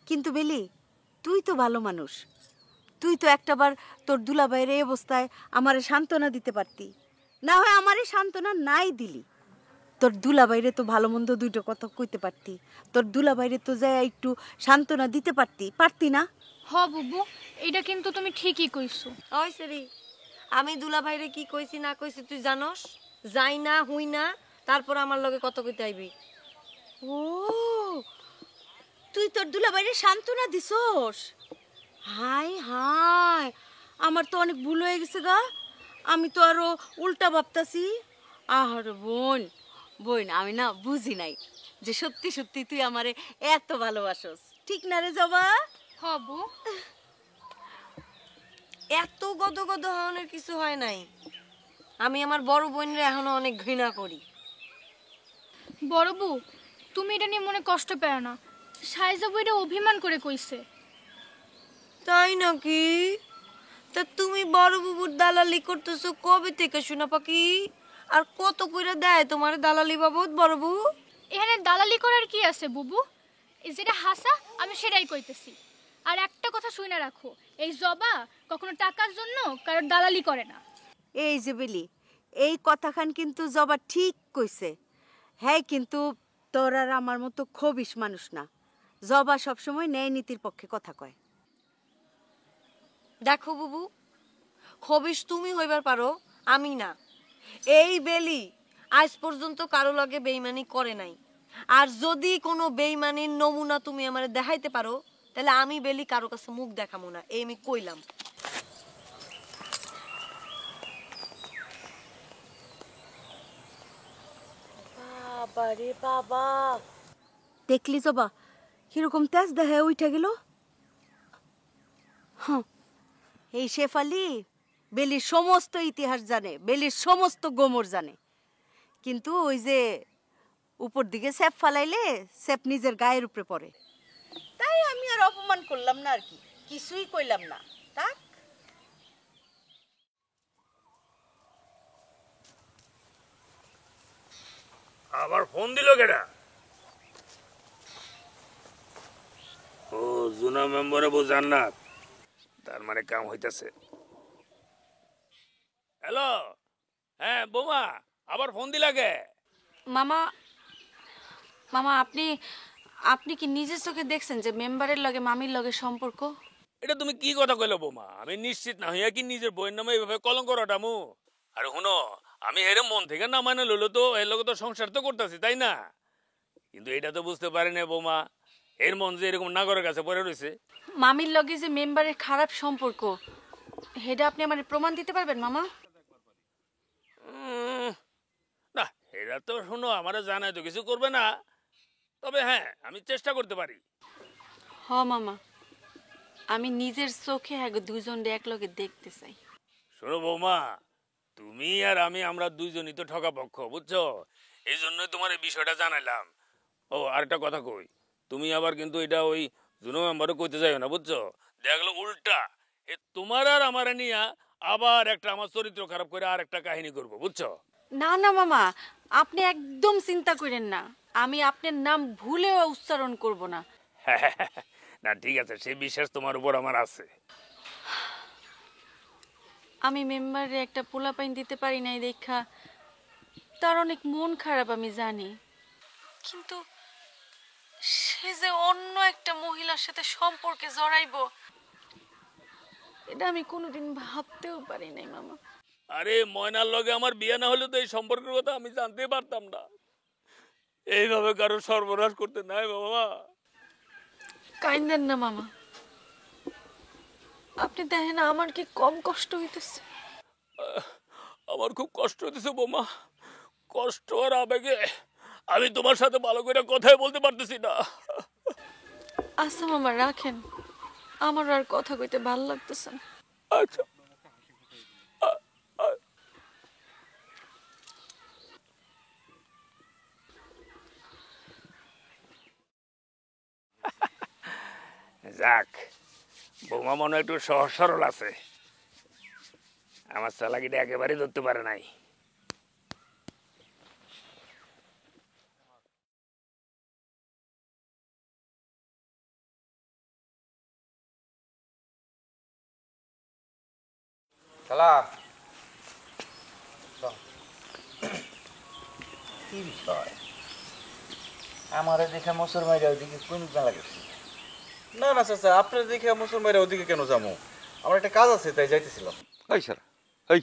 কিন্তু বেলি, তুই তো ভালো মানুষ, তুই তো একটাবার তোর দুলাভাইয়ের এই অবস্থায় আমারে সান্ত্বনা দিতে পারতি, না হয় আমারে সান্ত্বনা নাই দিলি, তোর দুলাভাইরে তো ভালো মন্দ দুইটা কথা কইতে পারতি, তোর দুলাভাইরে তো যায় একটু সান্ত্বনা দিতে পারতি না? হ বুবু, এটা কিন্তু তুমি ঠিকই কইছো। ওই সেরি, আমি দুলাভাইরে কি কইছি না কইছি তুই জানোস? যাই না হুই না, তারপর আমার লগে কত কইতে আইবি। ও, তুই তোর দুলাভাইরে সান্ত্বনা দিছস? হাই হাই, আমার তো অনেক ভুল হয়ে গেছে গা, আমি তো আরো উল্টা ভাবতাছি। আহার বোন, বোন আমি না বুঝি নাই যে সত্যি সত্যি তুই আমারে এত ভালোবাসস, ঠিক না রে জবা? হবু, এত গদ গদ হওয়ার কিছু হয় নাই, আমি আমার বড় বোনরে এখনো অনেক ঘৃণা করি। বড় বউ, তুমি এটা নিয়ে মনে কষ্ট পেও না, সাইজা বইটা অভিমান করে কইছে। তাই নাকি? তা তুমি বড় বুবুর দালালি করতেছো কবে থেকে শোনা পাখি? আর কত কইরা দেয় তোমার দালালি বাবদ বড় বউ? এখানে দালালি করার কি আছে বুবু? এই যেটা হাসা আমি সেটাই কইতেছি। আর একটা কথা শুনে রাখো, এই জবা কখনো টাকার জন্য কারোর দালালি করে না। এই যে বেলি, এই কথাখান কিন্তু জবা ঠিক কইছে। হ্যাঁ, কিন্তু তোর আর আমার মতো খবিস মানুষ না, জবা সবসময় ন্যায় নীতির পক্ষে কথা কয়। দেখো বুবু, খবিস তুমি হইবার পারো, আমি না। এই বেলি আজ পর্যন্ত কারো লগে বেইমানি করে নাই, আর যদি কোনো বেইমানির নমুনা তুমি আমারে দেখাইতে পারো, তাহলে আমি বেলি কারো কাছে মুখ দেখামু না, এই আমি কইলাম। বাবা রে বাবা, দেখলি জবা কিরকম তেজ দেখায় উঠে গেল। হ্যাঁ, এই শেফালি বেলির সমস্ত ইতিহাস জানে, বেলির সমস্ত গোমর জানে, কিন্তু ওই যে উপর দিকে স্যাপ ফালাইলে স্যাপ নিজের গায়ের উপরে পড়ে, তাই আমি আর অপমান করলাম না, আর কি কিছুই কইলাম না। তাক আবার ফোন দিল কেডা? ও জুনা মেম্বারে বউ জান্নাত, তার মানে কাম হইতাছে। হ্যালো, হ্যাঁ বৌমা, আবার ফোন দিলা কে? মামা, মামা আপনি আপনি কি নিজের চোখে দেখছেন যে মেম্বারের লগে মামির লগে সম্পর্ক? এটা তুমি কি কথা কইলো বৌমা? আমি নিশ্চিত না হইয়া কি নিজের বইয়ের নামে এইভাবে কলঙ্ক রটামু? আর শুনো, আমি হেরে মন থেকে না মানে লইলো তো এর লগে তো সংসার তো করতেছি, তাই না? কিন্তু এটা তো বুঝতে পারি না বৌমা, এর মন যে এরকম নাগরের কাছে পড়ে রয়েছে। মামির লগে যে মেম্বারের খারাপ সম্পর্ক, হেডা আপনি আমার প্রমাণ দিতে পারবেন মামা? না, এরা তো শুনো আমার জানাই তো কিছু করবে না, তবে হ্যাঁ আমি চেষ্টা করতে পারি। হ মামা, আমি নিজের চোখে দুইজনকে একলগে দেখতে চাই। শোনো বৌমা, তুমি আর আমি আমরা দুইজনই তো ঠকা পক্ষ, বুঝছো? এই জন্যই তোমার এই বিষয়টা জানাইলাম। ও আর একটা কথা কই, তুমি আবার কিন্তু এটা ওই জুনো মেম্বারও কইতে যাইও না, বুঝছো? দেখলো উল্টা এ তোমার আর আমার নিয়ে আবার একটা আমার চরিত্র খারাপ করে আর একটা কাহিনী করবো, বুঝছো? না না মামা, আপনি একদম চিন্তা করেন না, আমি আপনার নাম ভুলেও উচ্চারণ করব না। না ঠিক আছে, সেই বিশ্বাস তোমার উপর আমার আছে। আমি মেম্বারে একটা পোলাপাইন দিতে পারি নাই দেখা তার অনেক মন খারাপ, আমি জানি, কিন্তু সে যে অন্য একটা মহিলার সাথে সম্পর্কে জড়াইবো এটা আমি কোনোদিন ভাবতেও পারি নাই মামা। আরে ময়নার লগে আমার বিয়ে না হলে তো এই সম্পর্কের কথা আমি জানতে পারতাম না। এইভাবে কারো সর্বনাশ করতে নাই বাবা। কাইন্দেন না মামা, আপনি দেখেন আমার কি কম কষ্ট হইতেছে? আমার খুব কষ্ট হইতেছে বৌমা, কষ্ট আর আবেগে আমি তোমার সাথে ভালো করে কথাই বলতে পারতেছি না। আচ্ছা মামা রাখেন, আমার আর কথা কইতে ভালো লাগতেছে না। আচ্ছা যাক, বৌমা মনে একটু সহজ সরল আছে, আমার চালাকিটা একেবারে ধরতে পারে নাই। কি বিষয়? আমারে দেখে মোসর মাইরা ওইদিকে কোন জানা গেছে? না না চাচা, আপনার দেখে মুসলমানরা ওদিকে কেন যাবো? আমার একটা কাজ আছে তাই যাইতেছিলাম। ওই স্যার, ওই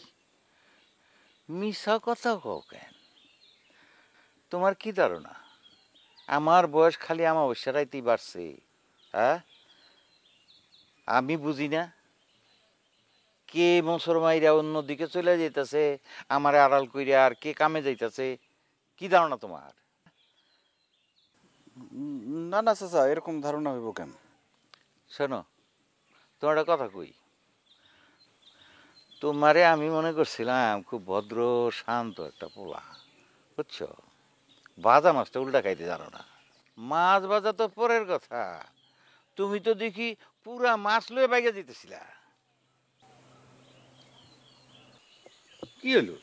মিশা কথা কও কেন? তোমার কি ধারণা আমার বয়স খালি অমাবস্যা রাইতেই বাড়ছে? হ্যাঁ, আমি বুঝি না কে মোসর মাইরা অন্যদিকে চলে যাইতেছে আমার আড়াল কইরা, আর কে কামে যাইতেছে? কি ধারণা তোমার? না না চাচা, এরকম ধারণা হইব কেন? শোনো, তোমার একটা কথা কই, তোমারে আমি মনে করছিলাম খুব ভদ্র শান্ত একটা পোলা, বুঝছো? ভাজা মাছটা উল্টা খাইতে জানো না। মাছ ভাজা তো পরের কথা, তুমি তো দেখি পুরা মাছ লয়ে বাইকে যেতেছিলা। কি হলো?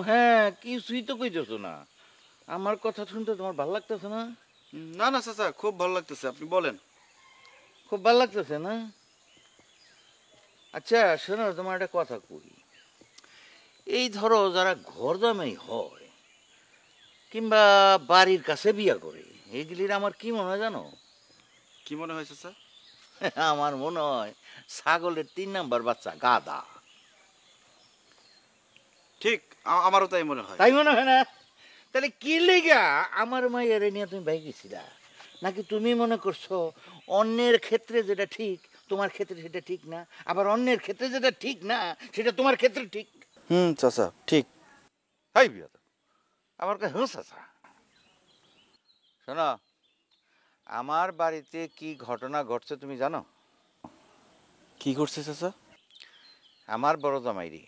হ্যাঁ, কিছুই তো কইতেছো না। আমার কথা শুনতে তোমার ভালো লাগতেছে না? না না চাচা, খুব ভালো লাগতেছে, আপনি বলেন। খুব ভালো লাগতেছে না? আচ্ছা শোনো, তোমার একটা কথা কই, এই ধরো যারা ঘর জামাই হয় কিংবা বাড়ির কাছে বিয়া করে, এইগুলির আমার কি মনে হয় জানো? কি মনে হয় চাচা? আমার মনে হয় ছাগলের 3 নাম্বার বাচ্চা, গাদা। ঠিক, আমারও তাই মনে হয়। তাই মনে হয় না? তাহলে কি লেগা আমার মায়ের নিয়ে তুমি বাইক গেছিলা? নাকি তুমি মনে করছো অন্যের ক্ষেত্রে যেটা ঠিক তোমার ক্ষেত্রে সেটা ঠিক না, আবার অন্যের ক্ষেত্রে যেটা ঠিক না সেটা তোমার ক্ষেত্রে ঠিক? চাচা ঠিক। হাই বিয়া তো আমার কাছে চাচা। শোনো, আমার বাড়িতে কি ঘটনা ঘটছে তুমি জানো? কি করছে চাচা? আমার বড় জামাইরি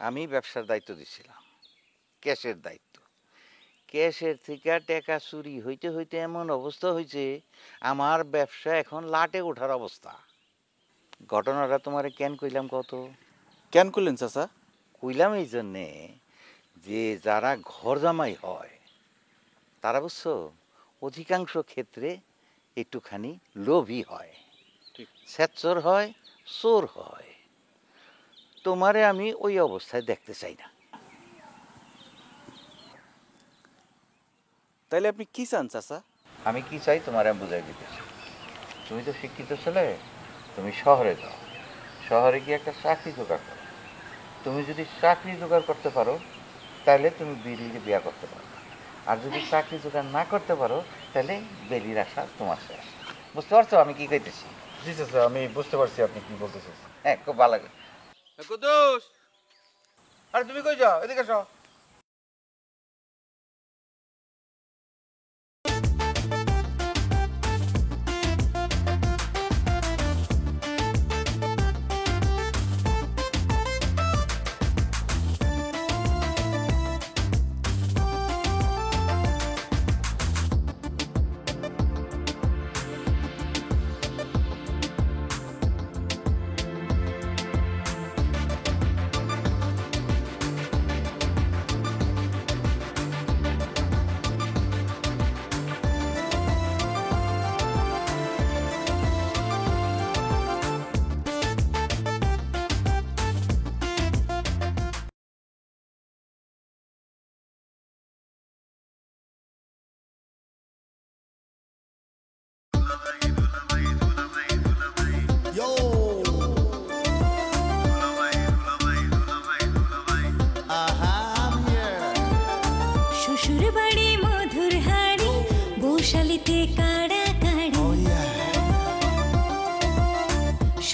আমি ব্যবসার দায়িত্ব দিছিলাম, ক্যাশের দায়িত্ব। ক্যাশের থেকে টাকা চুরি হইতে হইতে এমন অবস্থা হয়েছে আমার ব্যবসা এখন লাটে ওঠার অবস্থা। ঘটনাটা তোমারে কেন কইলাম কত? কেন করলেন চাচা? কইলাম এই জন্যে যে যারা ঘর জামাই হয় তারা বুঝছো অধিকাংশ ক্ষেত্রে একটুখানি লোভী হয়, স্বেচ্ছর হয়, চোর হয়। তোমারে আমি ওই অবস্থায় দেখতে চাই না। তাইলে আপনি কি চান চাচা? আমি কি চাই তোমারে আমি বুঝাই দিতেছি। তুমি তো শিক্ষিত ছেলে, তুমি শহরে যাও, শহরে গিয়ে একটা চাকরি জোগাড় করো। তুমি যদি চাকরি জোগাড় করতে পারো তাহলে তুমি বেলিকে বিয়ে করতে পারো, আর যদি চাকরি জোগাড় না করতে পারো তাহলে বেলির আশা তোমার শেষ। বুঝতে পারছো আমি কি কইতেছি? জি চাচা, আমি বুঝতে পারছি আপনি কি বলতেছেন। হ্যাঁ, খুব ভালো লাগে। কুদ্দুস, আরে তুমি কই যাও? এদিকে আসো।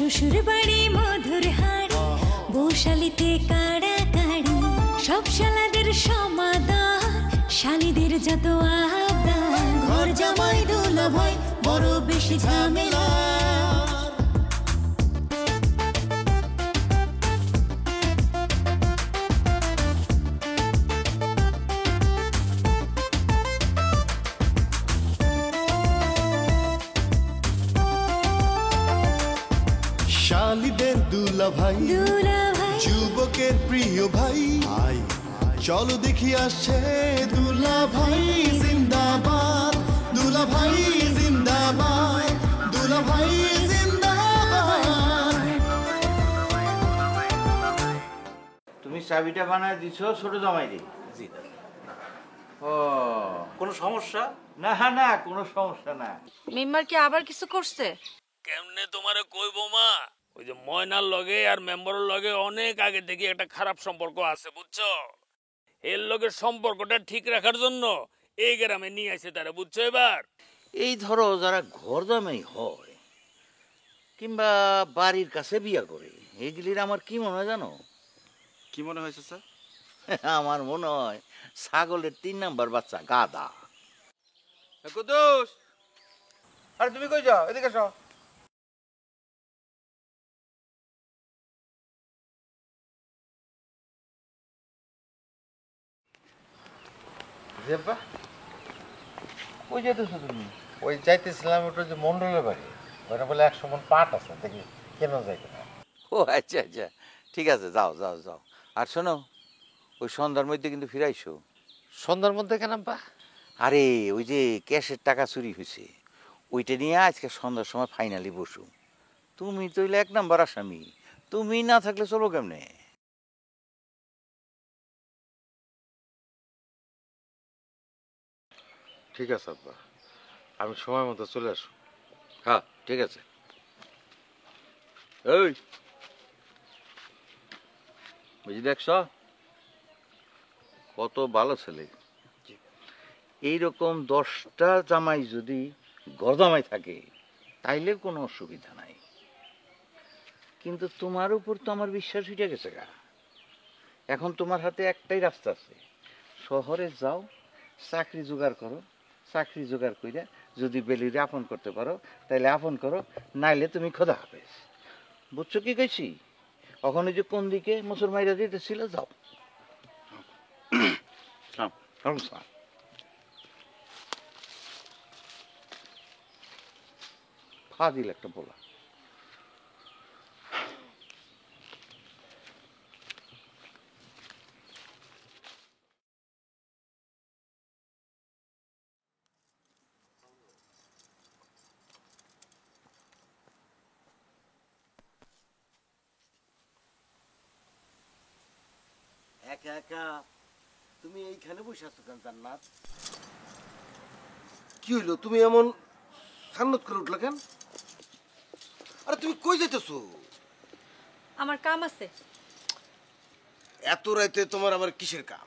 শ্বশুর বাড়ি মধুর হাড়ি বৌশালীতে কাড়াকাড়ি সব শালাদের সমাদর শালীদের যত আবদার ঘর জামাই দুলাভাই বড় বেশি ঝামেলা শালীদের দুলাভাই যুবকের প্রিয় ভাই আই চলো দেখি আসছে দুলাভাই জিন্দাবাদ দুলাভাই জিন্দাবাদ দুলাভাই জিন্দাবাদ। তুমি চাবিটা বানায় দিছো ছোট জামাইরে? জি ও কোনো সমস্যা? না না কোনো সমস্যা না। মেম্বার কি আবার কিছু করছে? কেমনে তোমারে কইব মা, ওই যে ময়নার লগে আর মেম্বারের লগে অনেক আগে থেকে একটা খারাপ সম্পর্ক আছে বুঝছো। এর লগে সম্পর্কটা ঠিক রাখার জন্য এই গ্রামে নিয়ে আসে তারা, বুঝছো। এবার এই ধরো যারা ঘর জামাই হয় কিংবা বাড়ির কাছে বিয়া করে এইগুলির আমার কি মনে হয় জানো? কি মনে হয়েছে স্যার? আমার মনে হয় ছাগলের 3 নাম্বার বাচ্চা গাদা। কুদ্দুস, আরে তুমি কই যাও? এদিকে এসো। জেব্বা ওই যেতেছো তুমি? ওই যাইতেছিলাম ওটা যে মন্ডলের বাড়ি, ওটা বলে 100 মণ পাট আছে, দেখি কেন যাইতে না। ও আচ্ছা আচ্ছা ঠিক আছে, যাও যাও যাও। আর শোনো, ওই সন্ধ্যার মধ্যে কিন্তু ফিরাইছো। সন্ধ্যার মধ্যে কেন বা? আরে ওই যে ক্যাশের টাকা চুরি হয়েছে, ওইটা নিয়ে আজকে সন্ধ্যার সময় ফাইনালি বসু। তুমি তো 1 নাম্বার আসামি, তুমি না থাকলে চলো কেমনে? ঠিক আছে আব্বা, আমি সময় মতো চলে আসবো। হ্যাঁ ঠিক আছে। এই বুঝি দেখছ কত ভালো ছেলে। এইরকম 10টা জামাই যদি ঘর জামাই থাকে তাইলে কোনো অসুবিধা নাই, কিন্তু তোমার উপর তো আমার বিশ্বাস উঠে গেছে গা। এখন তোমার হাতে একটাই রাস্তা আছে, শহরে যাও, চাকরি জোগাড় করো, চাকরি জোগাড় কইরা যদি বেলিরে আপন করতে পারো তাইলে আপন করো, নাইলে তুমি খোদা হাফেজ। বুঝছো কি কইছি? ওখানে যে কোন দিকে মুসলমাইরা দিতেছিল, যাও। ফাজিল একটা বলা। একা একা তুমি এইখানে বসে আছো কেন জান্নাত? কি হইলো, তুমি এমন সান্নত করে উঠলো কেন? আরে তুমি কই যাইতেছো? আমার কাম আছে। এত রাতে তোমার আবার কিসের কাম?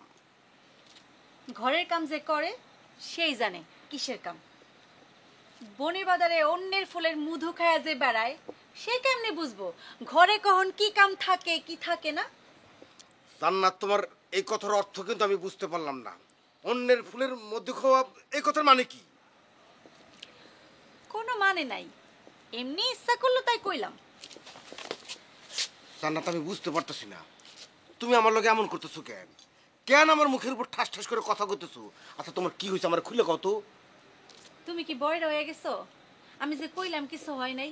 ঘরের কাম যে করে সেই জানে কিসের কাম। বনের বাজারে অন্যের ফুলের মধু খায়া যে বেড়ায় সে কেমনে বুঝবো ঘরে কখন কি কাম থাকে কি থাকে না? জান্নাত, তোমার এই কথার অর্থ কিন্তু আমি বুঝতে পারলাম না। অন্যের ফুলের মধ্যে খাওয়া, এই কথার মানে কি? কোনো মানে নাই, এমনি ইচ্ছা করলো তাই কইলাম। জান্নাত, আমি বুঝতে পারতেছি না তুমি আমার লগে এমন করতেছো কেন? কেন আমার মুখের উপর ঠাস ঠাস করে কথা কইতেছো? আচ্ছা তোমার কি হয়েছে আমার খুলে কত? তুমি কি বয়রা হয়ে গেছো? আমি যে কইলাম কিছু হয় নাই,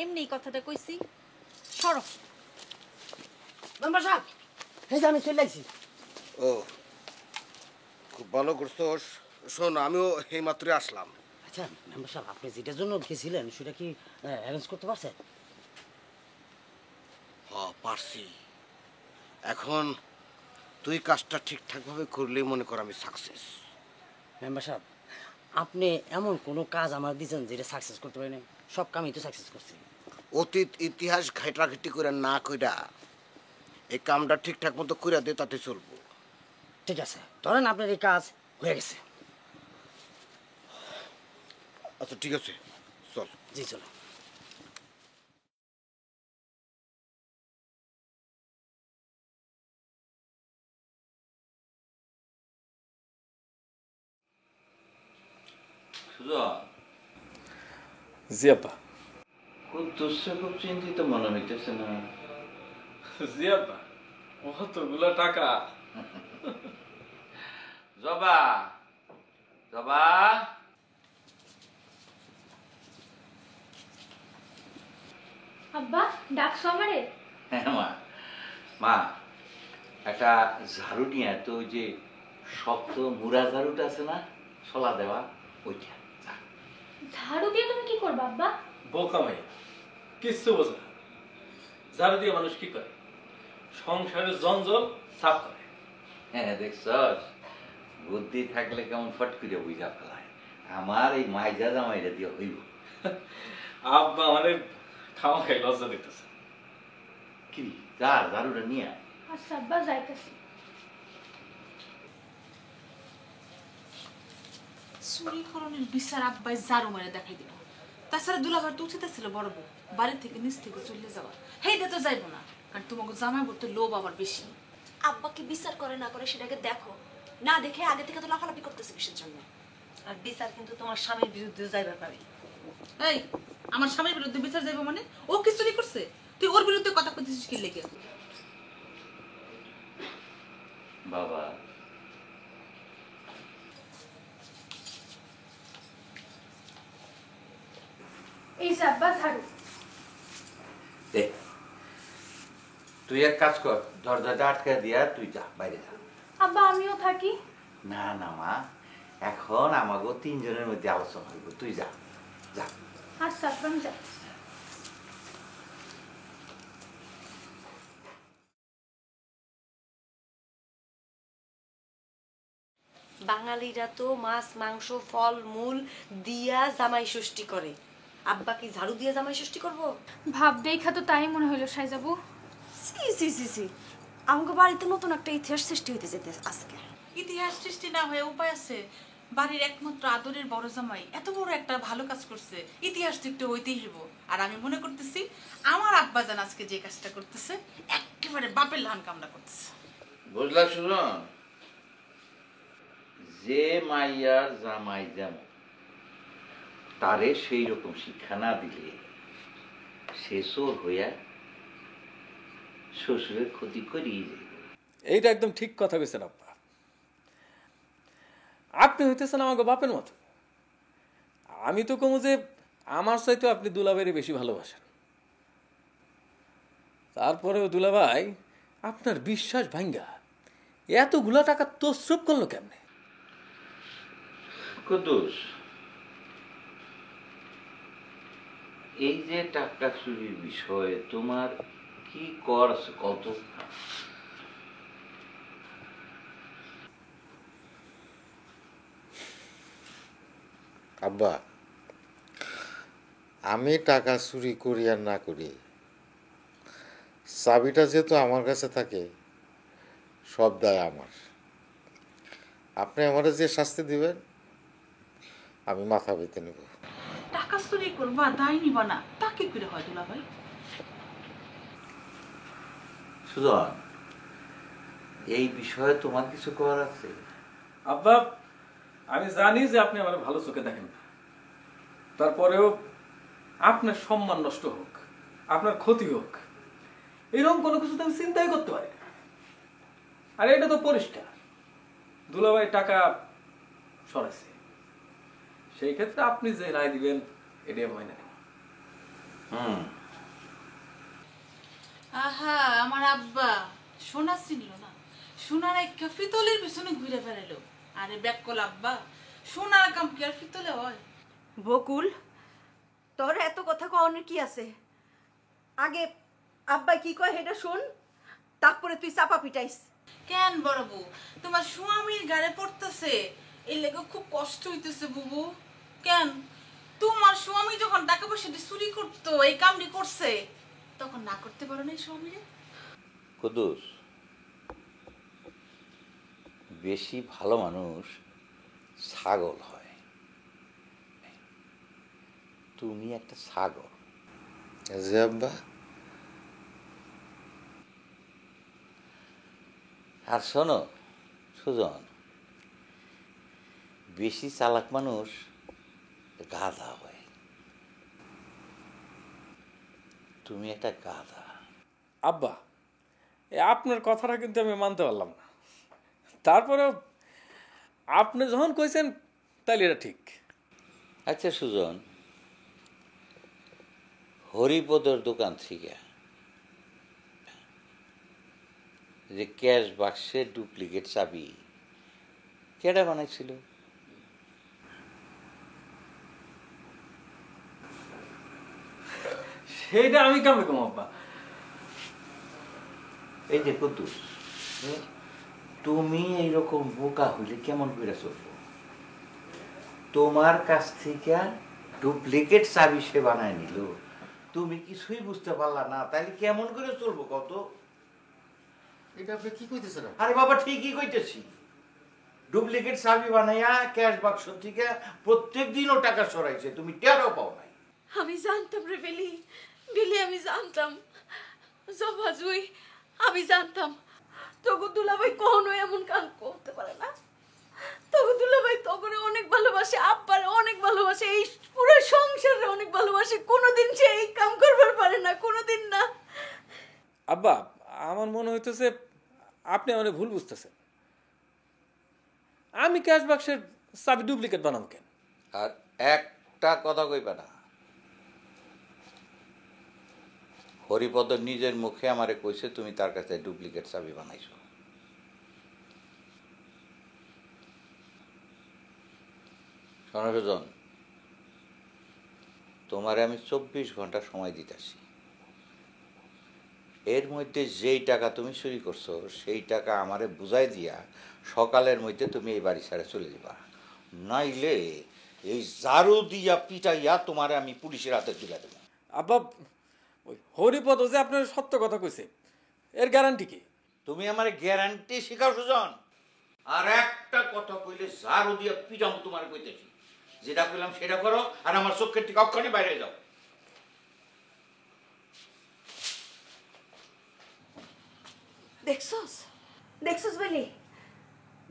এমনি কথাটা কইছি। সরো। মেম্বার সাহেব, এই যে আমি চলে আইছি। ও খুব ভালো করছো। শোন, আমিও এই মাত্রই আসলাম। আচ্ছা মেম্বার সাহেব, আপনি যেটার জন্য গেছিলেন সেটা কি অ্যারেঞ্জ করতে পারছেন? হ্যাঁ পারছি। এখন তুই কাজটা ঠিকঠাক ভাবে করলেই মনে কর আমি সাকসেস। মেম্বার সাহেব, আপনি এমন কোনো কাজ আমার দিয়েছেন যেটা সাকসেস করতে পারি না? সব কামই তো সাকসেস করছি। অতীত ইতিহাস ঘাটাঘাটি করে না কইরা এই কামটা ঠিকঠাক মতো করে দে, তাতে চলবো। ঠিক আছে, ধরেন আপনার এই কাজ হয়ে গেছে। আচ্ছা ঠিক আছে, চল। জি চলো। সুজন, জি আব্বা। খুব চিন্তিত মনে হইতেছে না? জি আব্বা, অতগুলো টাকা। জবা, জবা, আব্বা ডাকছো আমারে? হ্যাঁ মা, মা একটা ঝাড়ু নিয়ে তো ওই যে শক্ত মুড়া ঝাড়ুটা আছে না, ছলা দেওয়া, ওইটা। ঝাড়ু দিয়ে তুমি কি করবা আব্বা? বোকা মাইয়া, কিচ্ছু বোঝে না। ঝাড়ু দিয়ে মানুষ কি করে? সংসারের জঞ্জল সাফ করে। হ্যাঁ দেখছস, বুদ্ধি থাকলে কেমন ফট করে বুঝা ফেলায়। আমার এই মাইজা জামাইটা দিয়ে হইব। আব্বা মানে খাওয়া খাই লজ্জা দিতেছে। কি যা ঝাড়ুটা নিয়ে আয়। আচ্ছা আব্বা যাইতেছি। চুরিখরণের বিচার আব্বাই জারু মেরে দেখাই দিল। তাছাড়া দুলাভাই তো উচিত ছিল বড় বউ বাড়ি থেকে নিচ থেকে চলে যাওয়া, হেইটা তো যাইবো না, কারণ তোমাকে জামাই বলতে লোভ আবার বেশি। আব্বা কি বিচার করে না করে সেটাকে দেখো, না দেখে আগে থেকে তো লাফালাফি করতেছে কিসের জন্য? আর বিচার কিন্তু তোমার স্বামীর বিরুদ্ধে যাইবার পারে। এই আমার স্বামীর বিরুদ্ধে বিচার যাইবো মানে? ও কি চুরি করছে? তুই ওর বিরুদ্ধে কথা কইতেছিস কি লেগে? বাবা, এই যে আব্বা ঝাড়ু। দে, তুই এক কাজ কর, দরজাটা আটকে দিয়া তুই যা, বাইরে যা। আব্বা আমিও থাকি। না না মা, এখন আমাকে তিনজনের মধ্যে আলোচনা হইব, তুই যা যা। আচ্ছা আব্বা আমি যাচ্ছি। বাঙালিরা তো মাছ মাংস ফল মূল দিয়া জামাই ষষ্ঠী করে, আব্বা কি ঝাড়ু দিয়ে জামাই ষষ্ঠী করবো? ভাব দেখা তো তাই মনে হইলো সাইজাবু। সি সি সি সি, আমাকে বাড়িতে নতুন একটা ইতিহাস সৃষ্টি হইতে যেতে আজকে। ইতিহাস সৃষ্টি না হয়ে উপায় আছে? বাড়ির একমাত্র আদরের বড় জামাই এত বড় একটা ভালো কাজ করছে, ইতিহাস তো একটু হইতেই হইব। আর আমি মনে করতেছি আমার আব্বা জান আজকে যে কাজটা করতেছে একেবারে বাপের লাহান কামনা করতেছে। বুঝলা সুজন, যে মাইয়ার জামাই যেমন তারে সেই রকম শিক্ষা না দিলে সে চোর হইয়া শ্বশুরের ক্ষতি করিয়ে যাবে। এইটা একদম ঠিক কথা কইছেন আব্বা। আপনি হইতেছেন আমাকে বাপের মতো। আমি তো কমু যে আমার চাইতে আপনি দুলাভাইরে বেশি ভালোবাসেন। তারপরেও দুলাভাই আপনার বিশ্বাস ভাঙ্গা এতগুলা টাকা তসরুপ করলো কেমনে? কুদ্দুস, এই যে টাকা চুরির বিষয়ে তোমার কি কর আছে কত? আব্বা, আমি টাকা চুরি করি আর না করি, চাবিটা যেহেতু আমার কাছে থাকে সব দায় আমার। আপনি আমার যে শাস্তি দিবেন আমি মাথা পেতে নেব। টাকা চুরি করবা দায় নিবা না, তা কি করে হয় দুলাভাই? সুজন, এই বিষয়ে তোমার কিছু করার আছে? আব্বা, আমি জানি যে আপনি আমার ভালো চোখে দেখেন না, তারপরেও আপনার সম্মান নষ্ট হোক, আপনার ক্ষতি হোক, এরকম কোনো কিছু তো আমি চিন্তাই করতে পারি না। আর এটা তো পরিষ্কার দুলাভাই টাকা সরাইছে, সেই ক্ষেত্রে আপনি যে রায় দিবেন এটাই মাইনে নেব। আহা, আমার আব্বা সোনা চিনল না, সোনার একটা পিতলের পিছনে ঘুরে বেড়াইলো। আরে ব্যাককল আব্বা, সোনার কাম কি আর পিতলে হয়? বকুল, তোর এত কথা কওয়ানোর কি আছে? আগে আব্বা কি কয় সেটা শোন, তারপরে তুই চাপা পিটাইস। কেন বড় বউ, তোমার স্বামীর গাড়ে পড়তেছে এই লেগে খুব কষ্ট হইতেছে বুবু। কেন তোমার স্বামী যখন টাকা পয়সা চুরি করতো, এই কামটি করছে, তখন না করতে পারো না স্বামীরে? কুদ্দুস, বেশি ভালো মানুষ ছাগল হয়, তুমি একটা ছাগল। জি আব্বা। আর শোনো সুজন, বেশি চালাক মানুষ গাধা হয়। তুমি একটা গাধা। আব্বা আপনার কথাটা কিন্তু আমি মানতে পারলাম না, তারপরেও আপনি যখন কইছেন তাহলে এটা ঠিক। আচ্ছা সুজন, হরিপদর দোকান থেকে যে ক্যাশ বাক্সের ডুপ্লিকেট চাবি কেডা বানাইছিল? সেইটা আমি কেমন কম আব্বা? এই যে কুদ্দুস, তুমি এইরকম বোকা হইলে কেমন করে চলবো? তোমার কাছ থেকে ডুপ্লিকেট চাবি সে বানায় নিল, তুমি কিছুই বুঝতে পারলা না, তাইলে কেমন করে চলবো কত? এটা আপনি কি কইতেছেন? আরে বাবা ঠিকই কইতেছি। ডুপ্লিকেট চাবি বানাইয়া ক্যাশ বাক্স থেকে প্রত্যেক দিনও টাকা সরাইছে, তুমি টেরও পাও নাই। আমি জানতাম রে বেলি, বেলি আমি জানতাম, জবা জুই আমি জানতাম তোকে দুলাভাই কখনো এমন কাজ করতে পারে না। তোকে দুলাভাই তোকে অনেক ভালোবাসে, আব্বারে অনেক ভালোবাসে, এই পুরো সংসারে অনেক ভালোবাসে, কোনোদিন সে এই কাম করবার পারে না, কোনোদিন না। আব্বা আমার মনে হইতেছে আপনি অনেক ভুল বুঝতেছেন। আমি ক্যাশ বাক্সের চাবি ডুপ্লিকেট বানাবো কেন? আর একটা কথা কইবা না। হরিপদ নিজের মুখে আমারে কইছে তুমি তার কাছে ডুপ্লিকেট চাবি বানাইছো। সনজন, তোমারে আমি 24 ঘন্টা সময় দিতেছি, এর মধ্যে যেই টাকা তুমি চুরি করছো সেই টাকা আমারে বুঝাই দিয়া সকালের মধ্যে তুমি এই বাড়ি ছেড়ে চলে যাবা, নাইলে এই ঝাড়ু দিয়া পিটাইয়া তোমারে আমি পুলিশের হাতে তুলে দেবো। আব্বা ওই হরিপদ যে আপনার সত্য কথা কইছে, এর গ্যারান্টি কি? তুমি আমার গ্যারান্টি শিখাও সুজন। আর একটা কথা কইলে ঝাড়ু দিয়া পিটাম তোমার কইতেছি, যেটা কইলাম সেটা করো, আর আমার চোখের থেকে অক্ষণে বাইরে যাও। দেখছস দেখছস বেলি,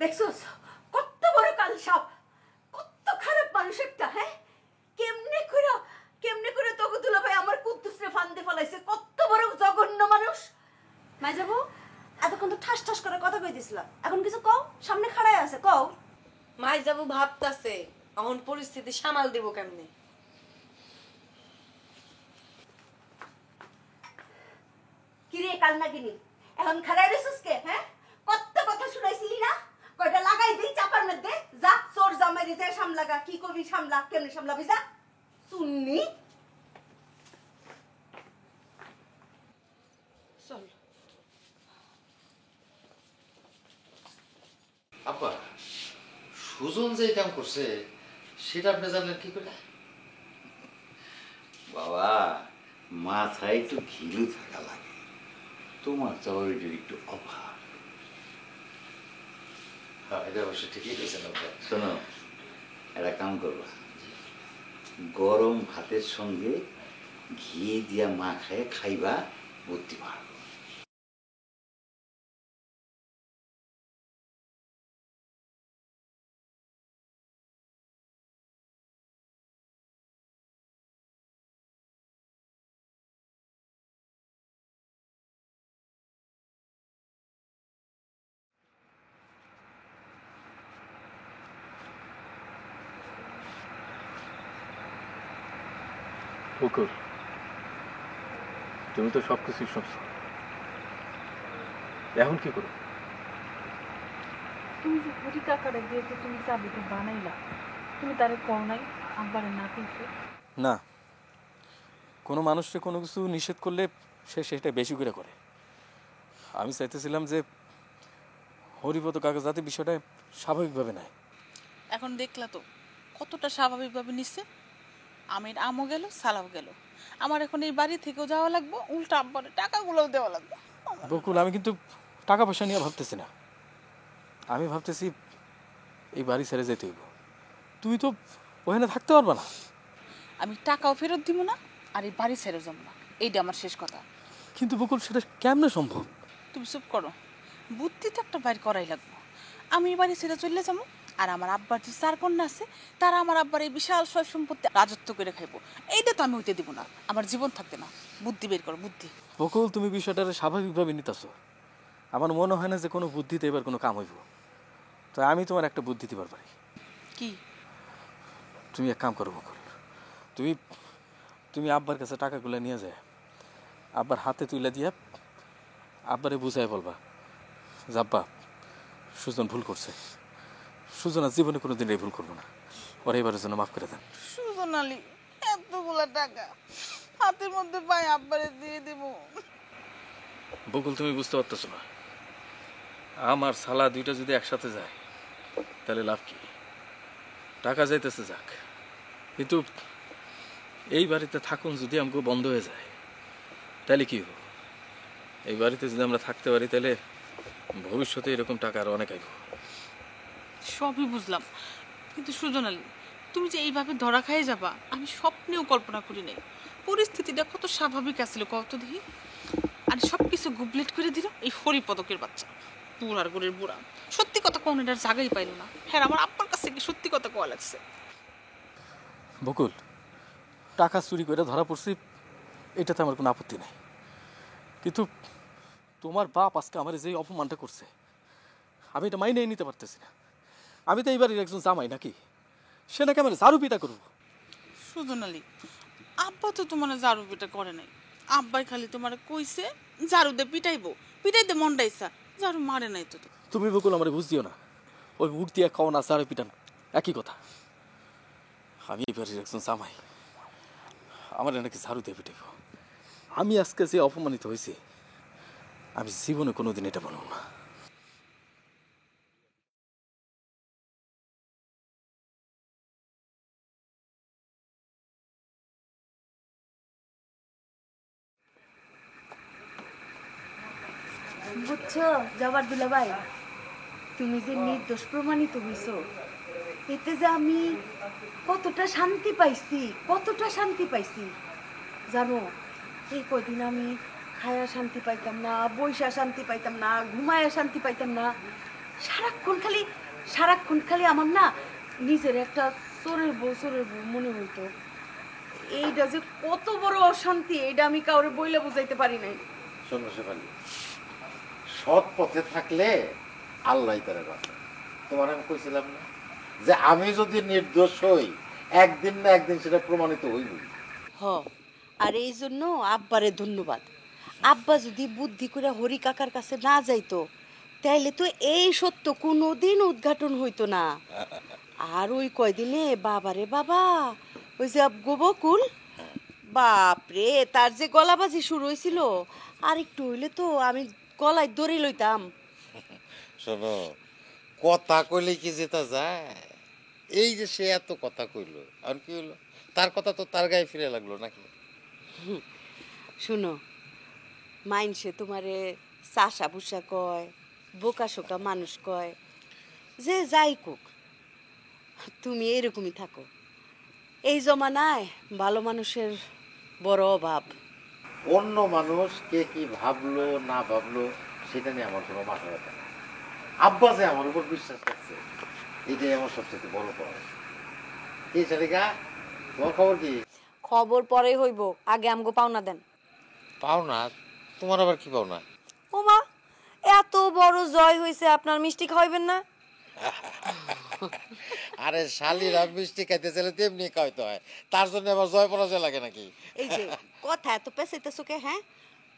দেখছস কত বড় কাল সাপ, কত খারাপ মানুষ একটা। হ্যাঁ, কেমনে করে তোকে দুলাভাই আমার কুদ্দুসরে ফান্দে ফলাইছে, কত বড় জঘন্য মানুষ। মাই যাবো এতক্ষণ তো ঠাস ঠাস করে কথা কইতেছিলাম, এখন কিছু কও, সামনে খাড়ায় আছে কও। মাই যাবো ভাবতাছে এখন পরিস্থিতি সামাল দিব কেমনে। কিরে কাল নাগিনি, এখন খাড়ায় রইছস কে? হ্যাঁ, কত কথা শুনাইছিলি না, কয়টা লাগাই দেই চাপার মধ্যে। যা চোর জামাই রে যা সামলাগা, কি করবি সামলা, কেমনে সামলাবি যা শুননি। চল আব্বা, সুজন যে কাম করছে সেটা আপনি জানলেন কি করে? বাবা, মাথায় একটু ঘিলু থাকা লাগে, তোমার চাওয়ারিটির একটু অভাব। হ্যাঁ, এটা অবশ্য ঠিকই কইছেন আব্বা। শোনো, একটা কাম করবা, গরম ভাতের সঙ্গে ঘি দিয়া মাখায় খাইবা, বুদ্ধি পারবো। বকুল, তুমি তো সবকিছু শুনছো, এখন কি করো? তুমি যে হরি কাকারে দিয়ে যে তুমি চাবিটা বানাইলা, তুমি তারে কও নাই আব্বারে না কইছো? না, কোনো মানুষকে কোনো কিছু নিষেধ করলে সে সেটা বেশি করে করে। আমি চাইতেছিলাম যে হরিপদ কাকা যাতে বিষয়টা স্বাভাবিকভাবে নেয়। এখন দেখলা তো কতটা স্বাভাবিকভাবে নিচ্ছে। আমের আমও গেল, সালাও গেল। আমার এখন এই বাড়ি থেকেও যাওয়া লাগবে, উল্টা আব্বারে টাকাগুলোও দেওয়া লাগবে। বকুল, আমি কিন্তু টাকা পয়সা নিয়ে ভাবতেছি না, আমি ভাবতেছি এই বাড়ি ছেড়ে যেতে হইব। তুই তো ওখানে থাকতে পারবা না। আমি টাকাও ফেরত দিব না, আর এই বাড়ি ছেড়ে যাবো না, এইটা আমার শেষ কথা। কিন্তু বকুল, সেটা কেমনে সম্ভব? তুমি চুপ করো, বুদ্ধি তো একটা বাইর করাই লাগবে। আমি এই বাড়ি ছেড়ে চলে যাবো, আর আমার আব্বার যে 4 কন্যা আছে তারা আমার আব্বার এই বিশাল সয় সম্পত্তি রাজত্ব করে খাইবো। এইটা তো আমি হইতে দিব না, আমার জীবন থাকতে না। বুদ্ধি বের করো, বুদ্ধি। বকুল, তুমি বিষয়টা স্বাভাবিকভাবে নিতেছ। আমার মনে হয় না যে কোনো বুদ্ধিতে এবার কোনো কাম হইব। তাই আমি তোমার একটা বুদ্ধি দিবার পারি। কি? তুমি এক কাম করো বকুল, তুমি আব্বার কাছে টাকাগুলো নিয়ে যায় আব্বার হাতে তুলে দিয়া আব্বারে বুঝাই বলবা যে আব্বা, সুজন ভুল করছে, সুজন আর জীবনে কোনোদিন এই ভুল করবো না, ওরা এবারের জন্য মাফ করে দেন। সুজন আলী, এতগুলা টাকা হাতের মধ্যে পাই আব্বারে দিয়ে দেব? বকুল, তুমি বুঝতে পারতেছো না, আমার শালা দুইটা যদি একসাথে যায় তাহলে লাভ কি? টাকা যাইতেছে যাক, কিন্তু এই বাড়িতে থাকুন যদি আমাকে বন্ধ হয়ে যায় তাহলে কি হবো? এই বাড়িতে যদি আমরা থাকতে পারি তাহলে ভবিষ্যতে এরকম টাকা আরো অনেক আইব। সবই বুঝলাম, কিন্তু সুজন আলী, তুমি যে এইভাবে ধরা খাইয়ে যাবা আমি স্বপ্নেও কল্পনা করি নাই। পরিস্থিতিটা কত স্বাভাবিক আসলে কত দেখি, আর সবকিছু গুবলেট করে দিল এই হরিপদকের বাচ্চা, বুড়ার গুড়ের বুড়া। সত্যি কথা কোন এটার জায়গাই পাইল না। হ্যাঁ, আমার আব্বার কাছে কি সত্যি কথা কোয়া লাগছে। বকুল, টাকা চুরি করে ধরা পড়ছি এটাতে আমার কোনো আপত্তি নেই, কিন্তু তোমার বাপ আজকে আমার যে অপমানটা করছে আমি এটা মাইনে নিতে পারতেছি না। আমি তো এইবারের একজন জামাই নাকি, সে নাকি আমার ঝাড়ু পিটা করবো। সুজন আলী, আব্বা তো তোমার ঝাড়ু পিটা করে নাই। আব্বাই খালি তোমার কইছে ঝাড়ু দিয়ে পিটাইবো, পিটাইতে মন্ডাইছা, ঝাড়ু মারে নাই তো। তুমি বকুল আমার বুঝদিও না, ওই মুখ দিয়ে খাও না ঝাড়ু পিটান একই কথা। আমি এইবারের একজন জামাই, আমার নাকি ঝাড়ু দিয়ে পিটাইব। আমি আজকে যে অপমানিত হয়েছি আমি জীবনে কোনোদিন এটা বলব না। বুঝছো জবার দুলাভাই, তুমি যে নির্দোষ প্রমাণিত হইছো, এতে যে আমি কতটা শান্তি পাইছি, কতটা শান্তি পাইছি জানো। এই কদিন আমি খায়া শান্তি পাইতাম না, বইসা শান্তি পাইতাম না, ঘুমায়া শান্তি পাইতাম না। সারাক্ষণ খালি আমার না নিজের একটা চোরের বউ মনে হইতো। এইটা যে কত বড় অশান্তি, এটা আমি কাউরে বইলে বুঝাইতে পারি নাই। শোনো শেফালি, সৎ পথে থাকলে আল্লাহ তারা বাঁচে। তোমার আমি কইছিলাম না যে আমি যদি নির্দোষ হই একদিন না একদিন সেটা প্রমাণিত হইব। হ, আর এই জন্য আব্বারে ধন্যবাদ। আব্বা যদি বুদ্ধি করে হরি কাকার কাছে না যাইতো তাইলে তো এই সত্য কোনোদিন উদ্ঘাটন হইতো না। আর ওই কয়দিনে বাবারে বাবা, ওই যে গোবকুল, বাপরে তার যে গলাবাজি শুরু হয়েছিল, আর একটু হইলে তো আমি গলায় দড়ি লইতাম। শোনো, কথা কইলে কি যেটা যায়? এই যে সে এত কথা কইলো, আর কি হইলো? তার কথা তো তার গায়ে ফিরে লাগলো নাকি? শুনো, মাইনসে তোমারে চাষা ভুষা কয়, বোকা শোকা মানুষ কয়, যে যাই কোক, তুমি এরকমই থাকো। এই জমানায় ভালো মানুষের বড় অভাব। অন্য মানুষ কে কি ভাবলো না ভাবলো সেটা নিয়ে আমার কোনো মাথা ব্যথা না। আব্বা যে আমার উপর বিশ্বাস করছে এটাই আমার সবচেয়ে বড় পাওয়া। কি শালিকা, তোমার খবর কি? খবর পরে হইব, আগে আমগো পাওনা দেন। পাওনা? তোমার আবার কি পাওনা? ওমা, এত বড় জয় হইছে, আপনার মিষ্টি খাওয়াইবেন না? আরে শালিরা মিষ্টি খাইতে চাইলে তেমনি খাইতে হয়, তার জন্য আবার জয় পরাজয় লাগে নাকি? এই যে কথা এত পেছাইতেছো কে? হ্যাঁ,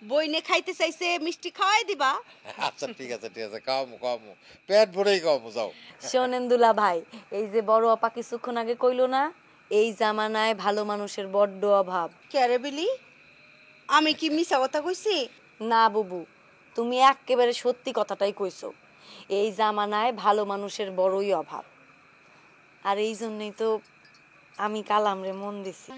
বইনে খাইতে চাইছে, মিষ্টি খাওয়াই দিবা। আচ্ছা ঠিক আছে খাওয়ামু, পেট ভরেই খাওয়ামু, যাও। শোনেন দুলা ভাই, এই যে বড় আপা কিছুক্ষণ আগে কইলো না, এই জামানায় ভালো মানুষের বড্ড অভাব। কেরে বিলি, আমি কি মিছা কথা কইছি? না বুবু, তুমি একেবারে সত্যি কথাটাই কইছো। এই জামানায় ভালো মানুষের বড়ই অভাব, আর এই জন্যই তো আমি কালামরে মন দিছি।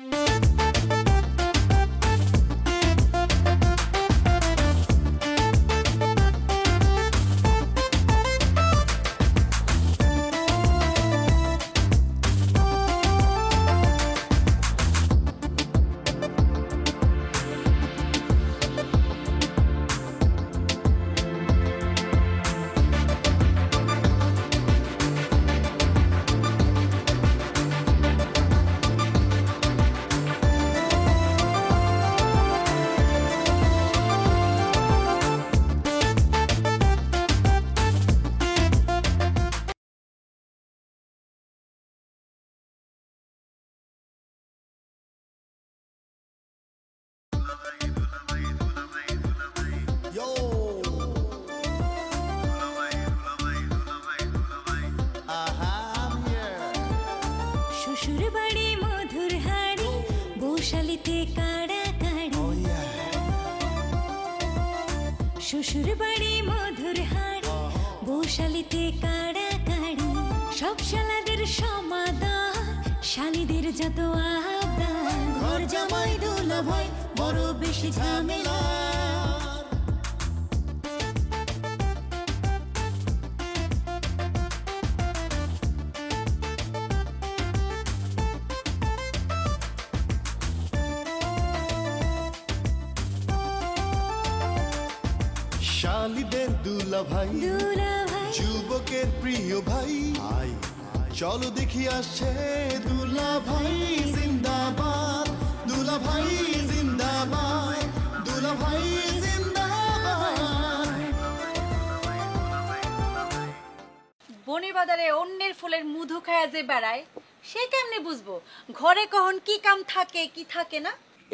শ্বশুর বাড়ি মধুর হাড়ি বৌশালীতে কাড়া কাড়ি সব শালাদের সমাদর শালীদের যত আবদার ঘর জামাই দুলাভাই বড় বেশি ঝামেলা শালীদের দুলাভাই যুবকের প্রিয় ভাই আই চলো দেখি আসছে দুলাভাই জিন্দাবাদ দুলাভাই জিন্দাবাদ দুলাভাই জিন্দাবাদ। বনের বাজারে অন্যের ফুলের মধু খায়া যে বেড়ায় সে কেমনে বুঝবো ঘরে কখন কি কাম থাকে কি থাকে না?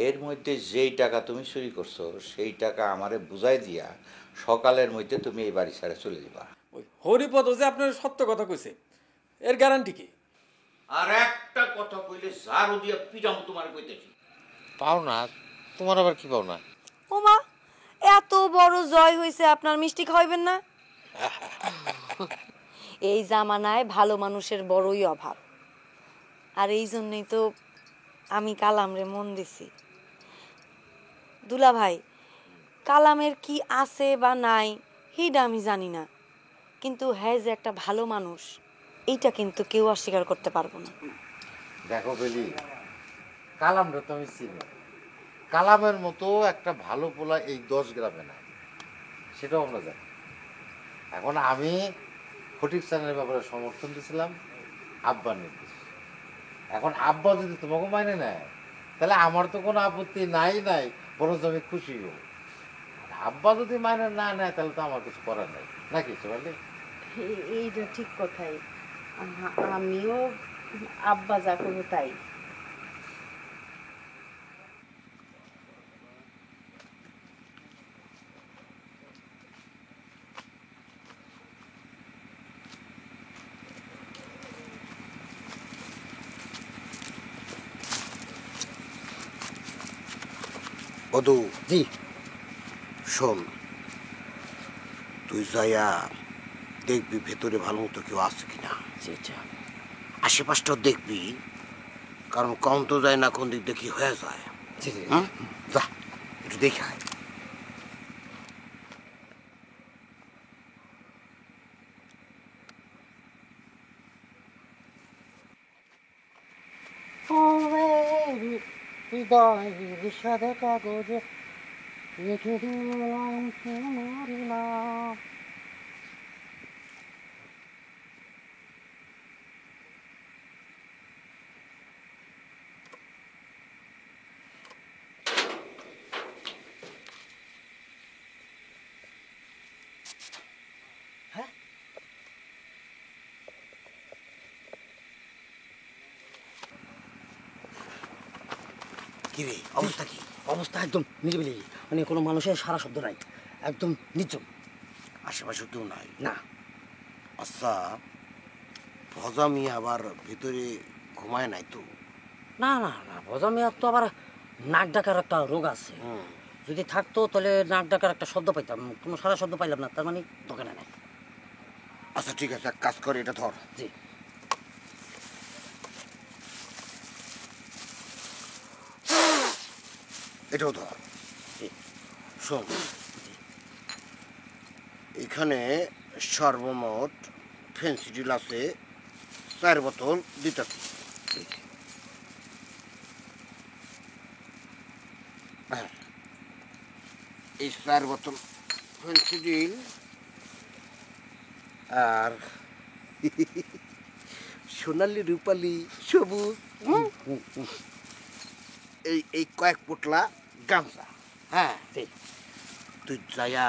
এর মধ্যে যেই টাকা তুমি চুরি করছো সেই টাকা আমারে বুঝাই দিয়া সকালের মধ্যে তুমি এই বাড়ি ছেড়ে চলে যাবা। হরিপদ যে আপনার সত্য কথা কইছে এর গ্যারান্টি কি? আর একটা কথা কইলে জারু দিয়া পিটাম তোমার কইতেছি। পাও না তোমার আবার কি পাও না? ওমা এত বড় জয় হয়েছে আপনার মিষ্টি খাওয়াইবেন না? এই জামানায় ভালো মানুষের বড়ই অভাব আর এই জন্যই তো আমি কালামরে মন দিছি। দুলা ভাই কালামের কি আছে বা নাই হিডা আমি জানি না কিন্তু হ্যাঁ যে একটা ভালো মানুষ এইটা কিন্তু কেউ অস্বীকার করতে পারবো না। দেখো বেলি কালামরে তো আমি চিনি কালামের মতো একটা ভালো পোলা এই 10 গ্রামে নাই সেটাও আমরা জানি। এখন আমি ফটিক চানের ব্যাপারে সমর্থন দিয়েছিলাম আব্বার নির্দেশ। এখন আব্বা যদি তোমাকে মাইনে নেয় তাহলে আমার তো কোনো আপত্তি নাই বরঞ্চ আমি খুশি হব। আব্বা যদি মাইনে না নেয় তাহলে তো আমার কিছু করার নেই নাকি বলে? এইটা ঠিক কথাই আমিও আব্বা যা করবো তাই। বধু জি শোন তুই যাইয়া দেখবি ভেতরে ভালো মতো কেউ আছে কিনা আশেপাশটাও দেখবি কারণ কম তো যায় না কোন দিক দেখি হয়ে যায়। যা একটু দেখে আয়। হৃদয় বিষাদ কাগজে লিখে দিলাম তোমার নাম। কিরে অবস্থা কি? অবস্থা একদম নিরিবিলি মানে কোনো মানুষের সারা শব্দ নাই একদম নিচম আশেপাশে কেউ নাই না। আচ্ছা ভজা মিয়া আবার ভিতরে ঘুমায় নাই তো? না না না ভজা মেয়ার তো আবার নাক ডাকার একটা রোগ আছে যদি থাকতো তাহলে নাক ডাকার একটা শব্দ পাইতাম কোনো সারা শব্দ পাইলাম না তার মানে দোকানে নাই। আচ্ছা ঠিক আছে এক কাজ করে এটা ধর। জি এটাও ধর। শোন এখানে সর্বমোট ফেন্সিডিল আছে 4 বোতল দিতেছি। এই 4 বোতল ফেন্সিডিল আর সোনালি রূপালি সবুজ এই কয়েক পোটলা গামছা। হ্যাঁ তুই যাইয়া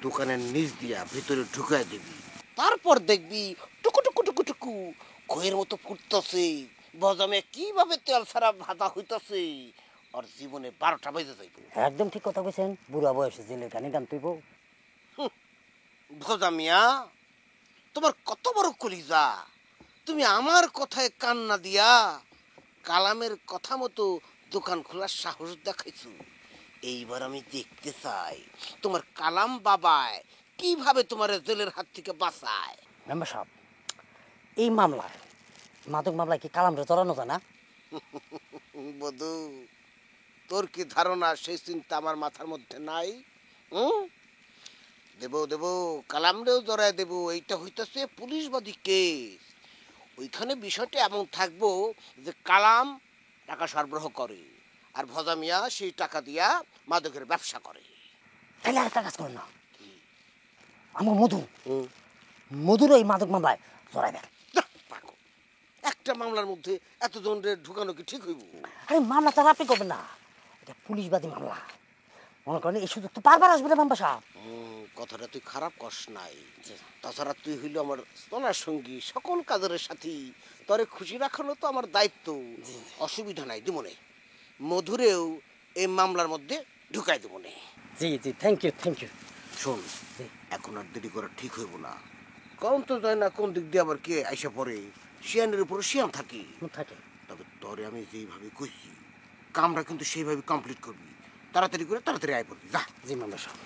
দোকানের নিচ দিয়া ভিতরে ঢুকাই দিবি তারপর দেখবি টুকু টুকু টুকু টুকু খয়ের মতো ফুটতেছে বজামে কিভাবে তেল ছাড়া ভাজা হইতেছে আর জীবনে 12টা বেজে যাইব। একদম ঠিক কথা কইছেন বুড়া বয়সে জেলের গানি গান তুইব। ভজা মিয়া তোমার কত বড় কলিজা তুমি আমার কথায় কান না দিয়া কালামের কথা মতো দোকান খোলার সাহস দেখাইছো এইবার আমি দেখতে চাই তোমার কালাম বাবায় কিভাবে তোমার জেলের হাত থেকে বাঁচায়। মেম্বার সাহেব, এই মামলায় মাদক মামলায় কি কালামরে জড়ানো যায় না? বধু, তোর কি ধারণা সেই চিন্তা আমার মাথার মধ্যে নাই? দেব দেব, কালামরেও জড়ায় দেব। এইটা হইতেছে পুলিশবাদী কেস। ওইখানে বিষয়টা এমন থাকবো যে কালাম টাকা সরবরাহ করে আর ভজা মিয়া সেই টাকা দিয়া মাদকের ব্যবসা করে। তাহলে একটা কাজ করো না, আমার মধুর এই মাদক মামলায় জড়াই দেন। একটা মামলার মধ্যে এতজনের ঢুকানো কি ঠিক হইব? আরে মামলা তার আপনি করবেন না, এটা পুলিশবাদী মামলা। মনে করেন এই সুযোগ তো বারবার আসবে না মেম্বার সাহেব। কথাটা তুই খারাপ কস নাই। তাছাড়া তুই হইল আমার স্তনার সঙ্গী, সকল কাজের সাথী। তরে খুশি রাখানো তো আমার দায়িত্ব। অসুবিধা নাই, দিমনে মধুরেও এই মামলার মধ্যে ঢুকাই দেবনে। জি জি, থ্যাংক ইউ থ্যাংক ইউ। শোন, এখন আর দেরি করা ঠিক হইব না। কোন তো যায় না কোন দিক দিয়ে আবার কে আইসা পড়ে। শিয়ানের উপর শিয়ান থাকে। তবে তরে আমি যেইভাবে কইছি কামটা কিন্তু সেইভাবে কমপ্লিট করবি। তাড়াতাড়ি করে তাড়াতাড়ি আয় পড়বি। যা। জি মেম্বার সাহেব।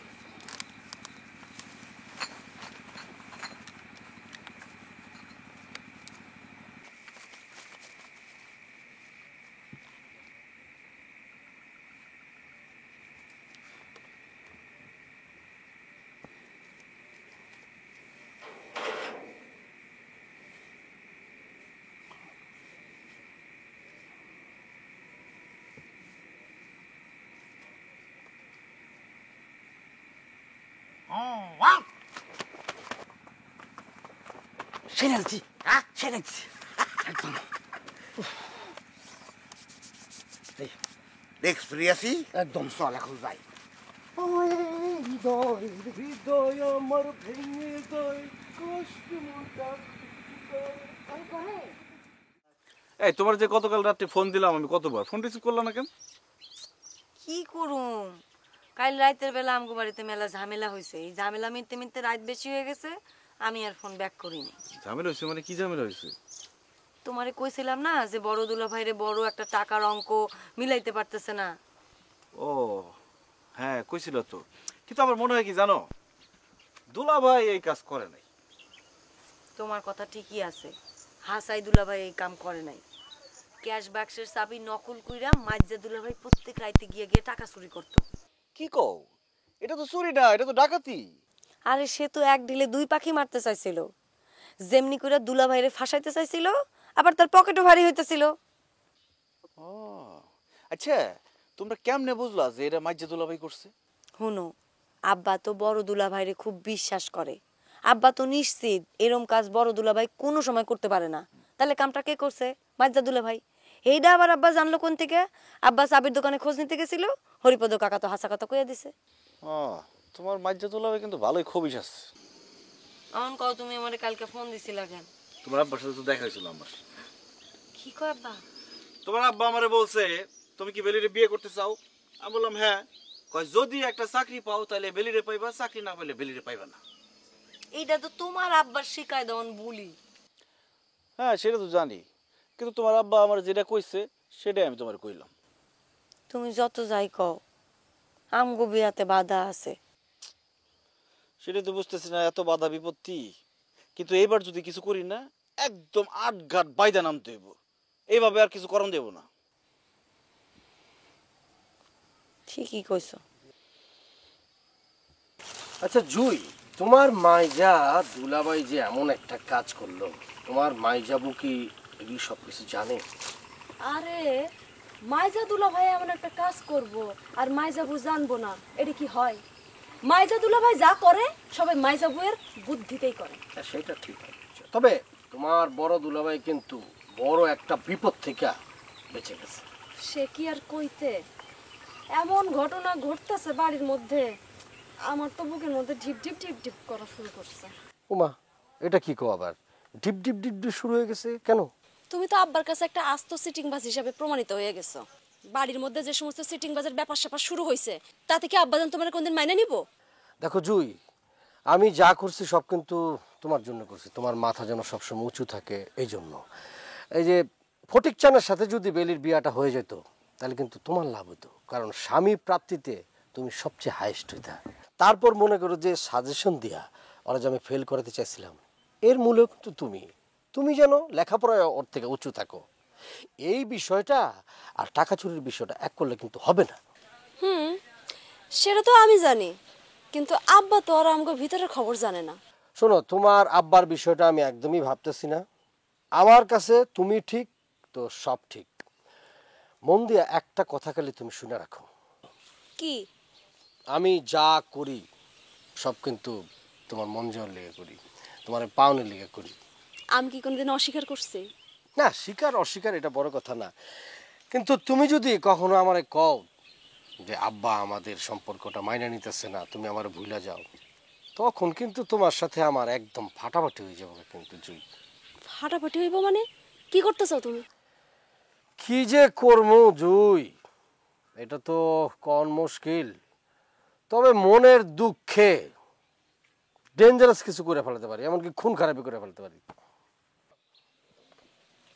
সেনালছি, সেনালছি একদম। দেখছ ফ্রি আছি একদম। চল এখন যাই। হৃদয় হৃদয় আমার ভেঙে যায়, কষ্ট মনটা। এই তোমার যে গতকাল রাতে ফোন দিলাম আমি, কতবার ফোন রিসিভ করলাম না কেন? কি করুম, কাল রাতের বেলা আমগো বাড়িতে মেলা ঝামেলা হয়েছে। এই ঝামেলা মিটতে মিটতে রাত বেশি হয়ে গেছে, আমি আর ফোন ব্যাক করিনি। ঝামেলা হয়েছে মানে কি ঝামেলা হয়েছে? তোমারে কইছিলাম না যে বড় দুলা ভাইরে বড় একটা টাকার অঙ্ক মিলাইতে পারতেছে না। ও হ্যাঁ, কইছিল তো। কিন্তু আমার মনে হয় কি জানো, দুলা ভাই এই কাজ করে নাই। তোমার কথা ঠিকই আছে, হাসাই দুলা ভাই এই কাম করে নাই। ক্যাশ বাক্সের চাবি নকল কইরা মাইজা দুলা ভাই প্রত্যেক রাইতে গিয়ে গিয়ে টাকা চুরি করত। কি কও? এটা তো চুরি না, এটা তো ডাকাতি। আরে সে তো এক ঢিলে দুই পাখি মারতে চাইছিল। যেমনি করে দুলা ভাইরে ফাঁসাইতে চাইছিল, আবার তার পকেটও ভারী হইতেছিল। ও আচ্ছা, তোমরা কেমনে বুঝলা যে এটা মাইজা দুলা ভাই করছে? হুনো, আব্বা তো বড় দুলা ভাইরে খুব বিশ্বাস করে। আব্বা তো নিশ্চিত এরম কাজ বড় দুলা ভাই কোনো সময় করতে পারে না। তাহলে কামটা কে করছে? মাইজা দুলা ভাই। এইটা আবার আব্বা জানলো কোন থেকে? আব্বা চাবির দোকানে খোঁজ নিতে গেছিল, হরিপদ কাকা তো হাসা কথা কইয়া দিছে। ও, তোমার মাইজা দুলা ভাই কিন্তু ভালোই খবিস আছে। অন কও, তুমি আমারে কালকে ফোন দিছিলা কেন? তোমার আব্বার সাথে তো দেখা হয়েছিল আমার। কি কয় আব্বা? তোমার আব্বা আমারে বলছে তুমি কি বেলিরে বিয়ে করতে চাও? আমি বললাম হ্যাঁ। কয় যদি একটা চাকরি পাও তাহলে বেলিরে পাইবা, চাকরি না পাইলে বেলিরে পাইবা না। এইটা তো তোমার আব্বার শিকায় দেওয়ান বলি। হ্যাঁ সেটা তো জানি, কিন্তু তোমার আব্বা আমার যেটা কইছে সেটাই আমি তোমার কইলাম। তুমি যত যাই কও, আমগো বিয়াতে বাধা আছে। সেটাই তো বুঝতেছি না, এত বাধা বিপত্তি। কিন্তু এইবার যদি কিছু করি না, একদম আটঘাট বাইদা নামতে হইব। এইভাবে আর কিছু করণ দেব না। ঠিকই কইছো। আচ্ছা জুই, তোমার মাইজা দুলাভাই যে এমন একটা কাজ করলো, তোমার মাইজাবু কি এগুলি সব কিছু জানে? আরে মাইজা দুলা ভাই এমন একটা কাজ করব আর মাইজাবু জানবো না, এটা কি হয়? মাইজা দুলা ভাই যা করে সবাই মাইজাবুয়ের বুদ্ধিতেই করে। সেটা ঠিক, তবে তোমার বড় দুলাভাই কিন্তু বড় একটা বিপদ থেকে বেঁচে গেছে। সে কি আর কইতে, এমন ঘটনা ঘটতেছে বাড়ির মধ্যে, আমার তো বুকের মধ্যে ঢিপ ঢিপ ঢিপ ঢিপ করা শুরু করছে। উমা, এটা কি কো আবার ঢিপ ঢিপ ঢিপ ঢিপ শুরু হয়ে গেছে কেন? তুমি তো আব্বার কাছে একটা আস্ত সিটিংবাজ হিসাবে প্রমাণিত হয়ে গেছো। বাড়ির মধ্যে যে সমস্ত সিটিংবাজের ব্যাপার স্যাপার শুরু হয়েছে, তাতে কি আব্বাজান তোমার কোনদিন মাইনে নিব? দেখো জুই, আমি যা করছি সব কিন্তু তোমার জন্য করছি, তোমার মাথা যেন সবসময় উঁচু থাকে এই জন্য। এই যে ফটিক চানের সাথে যদি বেলির বিয়াটা হয়ে যেত তাহলে কিন্তু তোমার লাভ হতো, কারণ স্বামী প্রাপ্তিতে তুমি সবচেয়ে হাইয়েস্ট হইতা। তারপর মনে করো যে সাজেশন দিয়া ওরা যে আমি ফেল করাতে চাইছিলাম, এর মূলেও কিন্তু তুমি যেন লেখাপড়ায় ওর থেকে উঁচু থাকো। এই বিষয়টা আর টাকা চুরির বিষয়টা এক করলে কিন্তু হবে না। সেটা তো আমি জানি, কিন্তু আব্বা তো আর আমাকে ভিতরের খবর জানে না। শোনো, তোমার আব্বার বিষয়টা আমি একদমই ভাবতেছি না। আমার কাছে তুমি ঠিক তো সব ঠিক। মন দিয়া একটা কথা খালি তুমি শুনে রাখো, কি? আমি যা করি সব কিন্তু তোমার মন যাওয়ার লেগে করি, তোমার পাওনের লেগে করি। আমি কি কোনোদিন অস্বীকার করছি? না, স্বীকার অস্বীকার এটা বড় কথা না, কিন্তু তুমি যদি কখনো আমারে কও যে আব্বা আমাদের সম্পর্কটা মাইনা নিতেছে না, তুমি আমার ভুলে যাও, তখন কিন্তু তোমার সাথে আমার একদম ফাটাফাটি হয়ে যাবে। কিন্তু জুই, ফাটাফাটি হইব মানে? কি করতে চাও তুমি? কি যে করবো জুই, এটা তো কোন মুশকিল, তবে মনের দুঃখে ডেঞ্জারাস কিছু করে ফেলতে পারি, এমনকি খুন খারাপি করে ফেলতে পারি।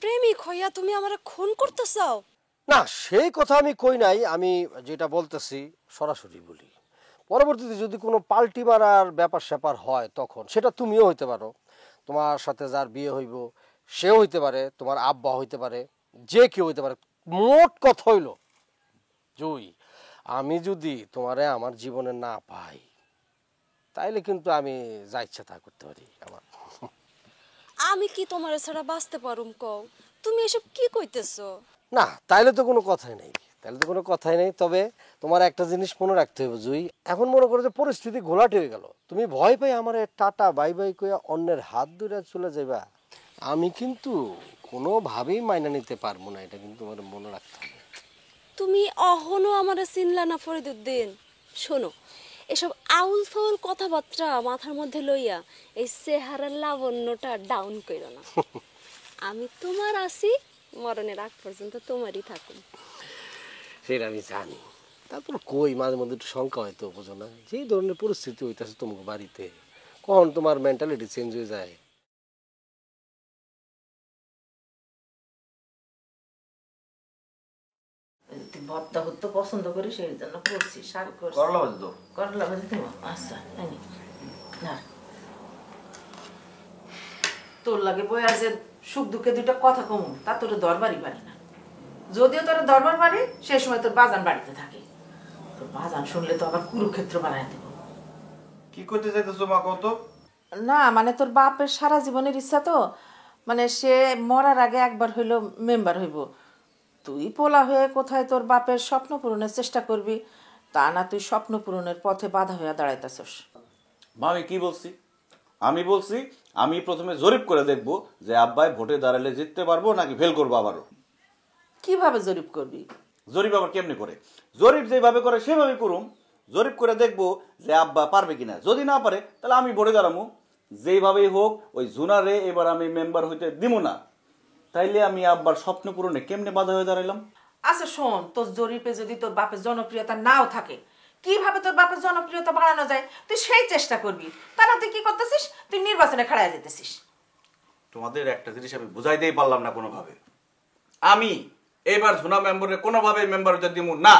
প্রেমিক হইয়া তুমি আমারে খুন করতে চাও? না, সেই কথা আমি কই নাই। আমি যেটা বলতেছি সরাসরি বলি, পরবর্তীতে যদি কোনো পাল্টি মারার ব্যাপার স্যাপার হয় তখন সেটা তুমিও হইতে পারো, তোমার সাথে যার বিয়ে হইব সেও হইতে পারে, তোমার আব্বা হইতে পারে, যে কেউ হইতে পারে। মোট কথা হইল জুই, আমি যদি তোমারে আমার জীবনে না পাই তাইলে কিন্তু আমি যা ইচ্ছা তা করতে পারি। আমার আমি কি তোমার ছাড়া বাঁচতে পারুম কও? তুমি এসব কি কইতেছো? না, তাইলে তো কোনো কথাই নেই, তবে তোমার একটা জিনিস মনে রাখতে হবে জুই, এখন মনে করো যে পরিস্থিতি ঘোলাটে হয়ে গেল, তুমি ভয় পাই আমার টাটা বাই বাই কইয়া অন্যের হাত ধরে চলে যাইবা, আমি কিন্তু কোনোভাবেই মাইনা নিতে পারবো না। এটা কিন্তু তোমার মনে রাখতে হবে। তুমি অহনো আমারে চিনলা না ফরিদুদ্দিন? শোনো, এসব আউল ফাউল কথাবার্তা মাথার মধ্যে লইয়া এই চেহারার লাবণ্যটা ডাউন কইরো না। আমি তোমার আছি, মরণের আগ পর্যন্ত তোমারই থাকুন। সেটা আমি জানি, তারপর কই মাঝে মধ্যে একটু শঙ্কা হয়তো, বোঝো না যেই ধরনের পরিস্থিতি হইতেছে তোমাকে বাড়িতে, কখন তোমার মেন্টালিটি চেঞ্জ হয়ে যায়। ভর্তা করতে পছন্দ করি, সেই জন্য করছি। শাক করছি, করলা ভাজি তো, করলা ভাজি দেবো। আচ্ছা, না তোর লাগে বই আর যে সুখ দুঃখে দুইটা কথা কমু, তা তোর দরবারই পারি না। যদিও তোর দরবার পারি, সেই সময় তোর বাজান বাড়িতে থাকে। তোর বাজান শুনলে তো আবার কুরুক্ষেত্র বানায় দেব। কি করতে চাইতেছো মা কত? না মানে তোর বাপের সারা জীবনের ইচ্ছা তো, মানে সে মরার আগে একবার হইলো মেম্বার হইব। তুই পোলা হয়ে কোথায় তোর বাপের স্বপ্ন পূরণের চেষ্টা করবি, তা না তুই স্বপ্ন পূরণের পথে বাধা হয়ে দাঁড়াইতেছস। মা আমি কি বলছি? আমি বলছি আমি প্রথমে জরিপ করে দেখব যে আব্বাই ভোটে দাঁড়ালে জিততে পারবো নাকি ফেল করবো আবারও। কিভাবে জরিপ করবি? জরিপ আবার কেমনি করে? জরিপ যেভাবে করে সেভাবে করুম। জরিপ করে দেখবো যে আব্বা পারবে কিনা, যদি না পারে তাহলে আমি ভোটে দাঁড়াবো। যেইভাবেই হোক ওই জুনারে এবার আমি মেম্বার হইতে দিব না, তাইলে আমি আব্বার স্বপ্ন পূরণে কেমনে বাধা হয়ে দাঁড়াইলাম? আচ্ছা শোন, তোর জরিপে যদি তোর বাপের জনপ্রিয়তা নাও থাকে, কিভাবে তোর বাপের জনপ্রিয়তা বাড়ানো যায় তুই সেই চেষ্টা করবি। তারা তুই কি করতেছিস? তুই নির্বাচনে খাড়ায় যেতেছিস। তোমাদের একটা জিনিস আমি বুঝাইতেই পারলাম না কোনোভাবে। আমি এবার ঝুনা মেম্বারে কোনোভাবে মেম্বার হইতে দিব না।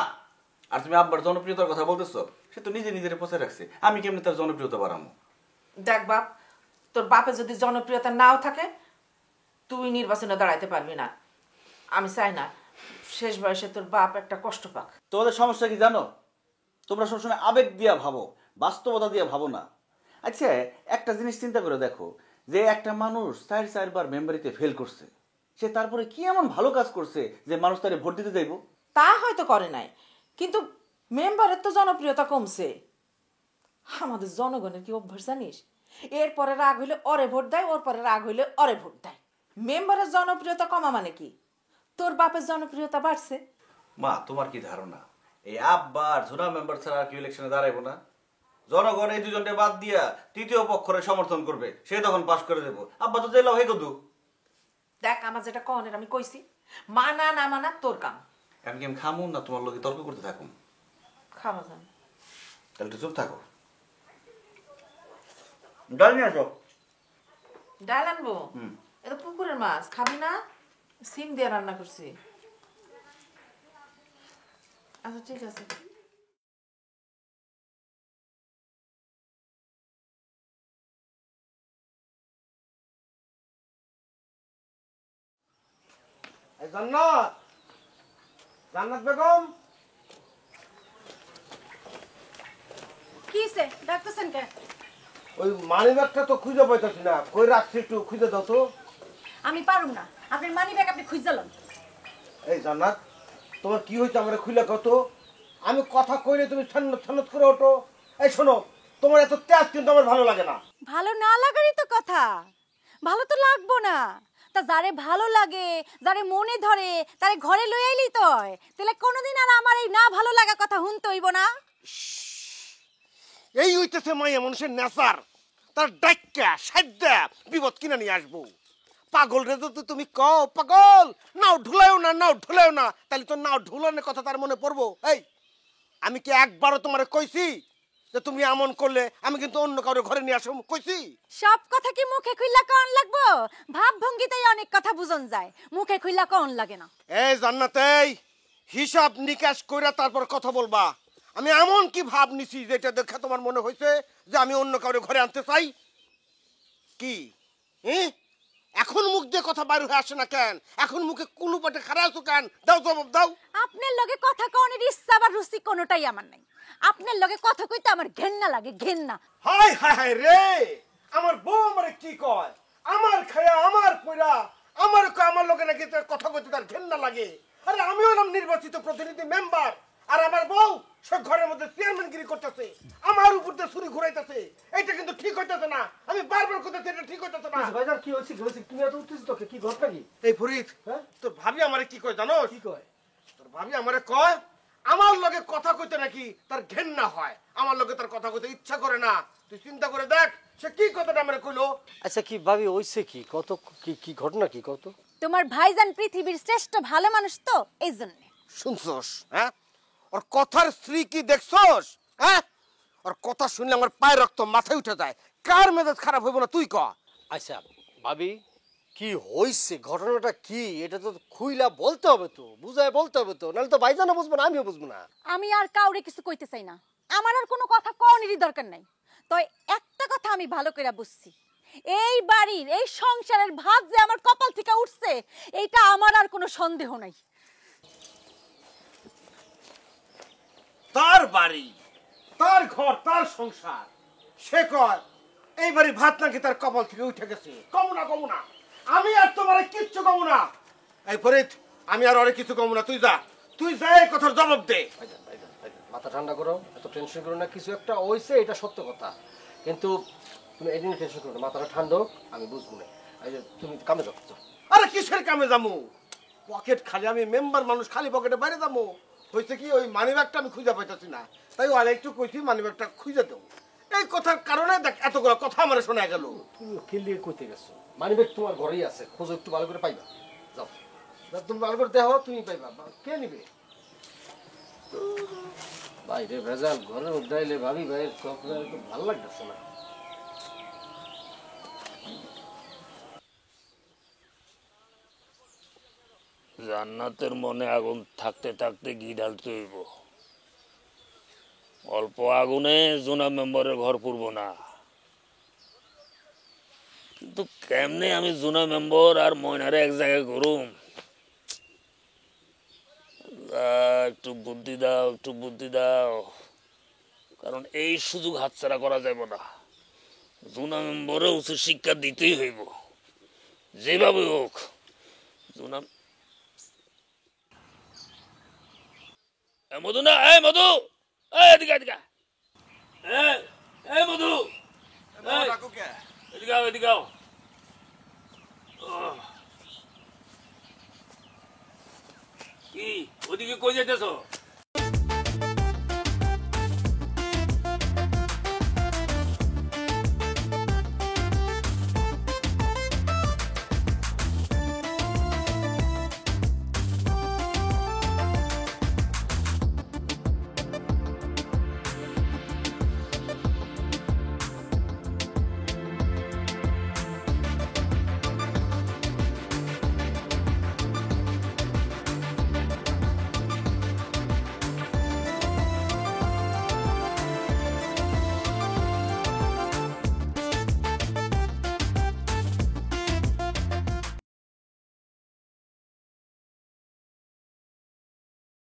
আর তুমি আব্বার জনপ্রিয়তার কথা বলতেছো, সে তো নিজে নিজের পচে রাখছে, আমি কেমনে তার জনপ্রিয়তা বাড়াবো? দেখ বাপ, তোর বাপের যদি জনপ্রিয়তা নাও থাকে তুই নির্বাচনে দাঁড়াইতে পারবি না। আমি চাই না শেষ বয়সে তোর বাপ একটা কষ্ট পাক। তোমাদের সমস্যা কি জানো? তোমরা সবসময় আবেগ দিয়া ভাবো, বাস্তবতা দিয়া ভাবো না। আচ্ছা একটা জিনিস চিন্তা করে দেখো, যে একটা মানুষ 4 বার মেম্বারিতে ফেল করছে, সে তারপরে কি এমন ভালো কাজ করছে যে মানুষ তারে ভোট দিতে যাইব? তা হয়তো করে নাই, কিন্তু মেম্বারের তো জনপ্রিয়তা কমছে। আমাদের জনগণের কি অভ্যাস জানিস? এরপরে রাগ হইলে অরে ভোট দেয়, ওর পরে রাগ হইলে অরে ভোট দেয়। মেম্বারের জনপ্রিয়তা কমা মানে কি? তোর বাপের জনপ্রিয়তা বাড়ছে। মা তোমার কি ধারণা এই আব্বা আর ঝুনা মেম্বার ছাড়া কি ইলেকশনে দাঁড়াইবো না? জনগণ এই দুজনকে বাদ দিয়া তৃতীয় পক্ষরে সমর্থন করবে, সে তখন পাস করে দেবো। আব্বা তো জেলা হয়ে কদু। দেখ আমার যেটা কনের আমি কইছি, মানা না মানা তোর কাম। আমি কি আমি খামুন না তোমার লোকে তর্ক করতে থাকুন? খাওয়া যান, তাহলে তো চুপ থাকো। ডাল নিয়ে আসো। ডাল আনবো? এটা পুকুরের মাছ, খাবি না? সিম দিয়ে রান্না করছি। আচ্ছা ঠিক আছে। জান্নাত, জান্নাত বেগম, কিসে ডাকতেছেন কে? ওই মানিব্যাগটা তো খুঁজে পাইতেছি না, কই রাখছি একটু খুঁজে দাও তো। আমি পারুম না, আপনার মানি ব্যাগ আপনি খুঁজলেন। এই জান্নাত, তোমার কি হয়েছে আমার খুলে কত? আমি কথা কইলে তুমি ছান্নত ছান্নত করে ওঠো। এই শোনো, তোমার এত তেজ কিন্তু আমার ভালো লাগে না। ভালো না লাগারই তো কথা, ভালো তো লাগবো না। তা যারে ভালো লাগে, যারে মনে ধরে, তারে ঘরে লই আইলি তয়, তাহলে কোনোদিন আর আমার এই না ভালো লাগা কথা শুনতে হইব না। এই হইতেছে মাইয়া মানুষের নেশার, তার ডাক্কা সাদ্যা বিপদ কিনে নিয়ে আসবো। পাগল রে তো তুমি কও পাগল, নাও ঢুলায়ও না, নাও ঢুলায়ও না, তাহলে তো নাও ঢুলানোর কথা তার মনে পড়বো। এই আমি কি একবারও তোমারে কইছি যে তুমি এমন করলে আমি কিন্তু অন্য কারো ঘরে নিয়ে আসবো? কইছি? সব কথা কি মুখে খুইলা কোন লাগবো? ভাব ভঙ্গিতেই অনেক কথা বুঝন যায়, মুখে খুইলা কোন লাগে না। এই জান্নাত, এই হিসাব নিকাশ কইরা তারপর কথা বলবা। আমি এমন কি ভাব নিছি যেটা দেখে তোমার মনে হয়েছে যে আমি অন্য কারো ঘরে আনতে চাই? কি এখন মুখ দিয়ে কথা বাইরে হয়ে আসে না কেন? এখন মুখে কোনো পাটে খারাপ আছো কেন? দাও জবাব দাও। আপনার লগে কথা কওনের ইচ্ছা বা রুচি কোনোটাই আমার নাই। আপনার লগে কথা কইতে আমার ঘেন্না লাগে, ঘেন্না। হাই হাই হাই রে, আমার বউ আমারে কি কয়? আমার খায়া আমার কইরা আমার কয় আমার লগে নাকি তার কথা কইতে তার ঘেন্না লাগে। আরে আমি হলাম নির্বাচিত প্রতিনিধি মেম্বার, আর আমার বউ সে ঘরের মধ্যে চেয়ারম্যানগিরি করতেছে, আমার উপর দিয়ে ছুরি ঘুরাইতেছে। এটা কিন্তু ঠিক হইতেছে না, আমি বারবার কইতেছি এটা ঠিক হইতেছে না। ভাইজান কি হইছে? তুমি এত উত্তেজিত কি ঘটনা কি? এই ফরিদ, তোর ভাবি আমারে কি কয় জানো? কি কয়? তোর ভাবি আমারে কয় আমার লগে কথা কইতে নাকি তার ঘেন্না হয়, আমার লগে তার কথা কইতে ইচ্ছা করে না। তুই চিন্তা করে দেখ সে কি কথাটা আমারে কইলো। আচ্ছা কি ভাবি হইছে কি? কত কি ঘটনা কি কত? তোমার ভাইজান পৃথিবীর শ্রেষ্ঠ ভালো মানুষ তো, এই জন্য। শুনছস? হ্যাঁ, ওর কথার স্ত্রী কি দেখছস? হ্যাঁ, ওর কথা শুনলে আমার পায়ের রক্ত মাথায় উঠে যায়। কার মেজাজ খারাপ হইব না তুই ক? আচ্ছা ভাবি কি হইছে, ঘটনাটা কি? এটা তো খুইলা বলতে হবে, তো বুঝায় বলতে হবে, তো নাহলে তো ভাইজানও বুঝবো না, আমিও বুঝবো না। আমি আর কাউরে কিছু কইতে চাই না, আমার আর কোনো কথা কওনেরই দরকার নাই। তো একটা কথা আমি ভালো করে বুঝছি, এই বাড়ির এই সংসারের ভাগ যে আমার কপাল থেকে উঠছে, এইটা আমার আর কোনো সন্দেহ নাই। তার বাড়ি, তার ঘর, তার সংসার, সে কয় এই বাড়ির ভাত নাকি তার কপাল থেকে উঠে গেছে। কমু না, কমু না, আমি আর তোমার কিচ্ছু কমু না। এই ফরিদ, আমি আর ওরে কিছু কমু না, তুই যা, তুই যা এই কথার জবাব দে। মাথা ঠান্ডা করো, এত টেনশন করো না। কিছু একটা হইছে, এটা সত্য কথা, কিন্তু তুমি এই নিয়ে টেনশন করো না, মাথাটা ঠান্ডা হোক, আমি বুঝবো না। এই যে তুমি কামে যাও। আরে কিসের কামে যাবো? পকেট খালি, আমি মেম্বার মানুষ, খালি পকেটে বাইরে যাবো? হয়েছে কি, ওই মানিব্যাগটা আমি খুঁজে পাইতেছি না, তাই আর একটু কইছি মানিব্যাগটা খুঁজে দেবো। এই কথার কারণে দেখ এতগুলো কথা আমার শোনা গেল। তুমি কিলিয়ে কইতে গেছো, মানিব্যাগ তোমার ঘরেই আছে, খোঁজো একটু ভালো করে পাইবা। যাও, তুমি ভালো করে দেখো, তুমি পাইবা। কে নিবে? বাইরে ভেজাল, ঘরের মধ্যে আইলে ভাবি ভাইয়ের ভালো লাগতেছে না। জান্নাতের মনে আগুন থাকতে থাকতে ঘি ঢালতে হইব। অল্প আগুনে জোনা মেম্বারের ঘর পুরব না। কিন্তু কেমনে আমি জোনা মেম্বার আর ময়নারে এক জায়গায় করুম? একটু বুদ্ধি দাও, একটু বুদ্ধি দাও, কারণ এই সুযোগ হাতছাড়া করা যাবে না। জোনা মেম্বারে উচিত শিক্ষা দিতেই হইব, যেভাবে হোক। জোনা মধু না, এই মধু, এদিকে এদিকে, এই মধু, এদিকে এদিকে। কি ওদিকে কই যেতেছ?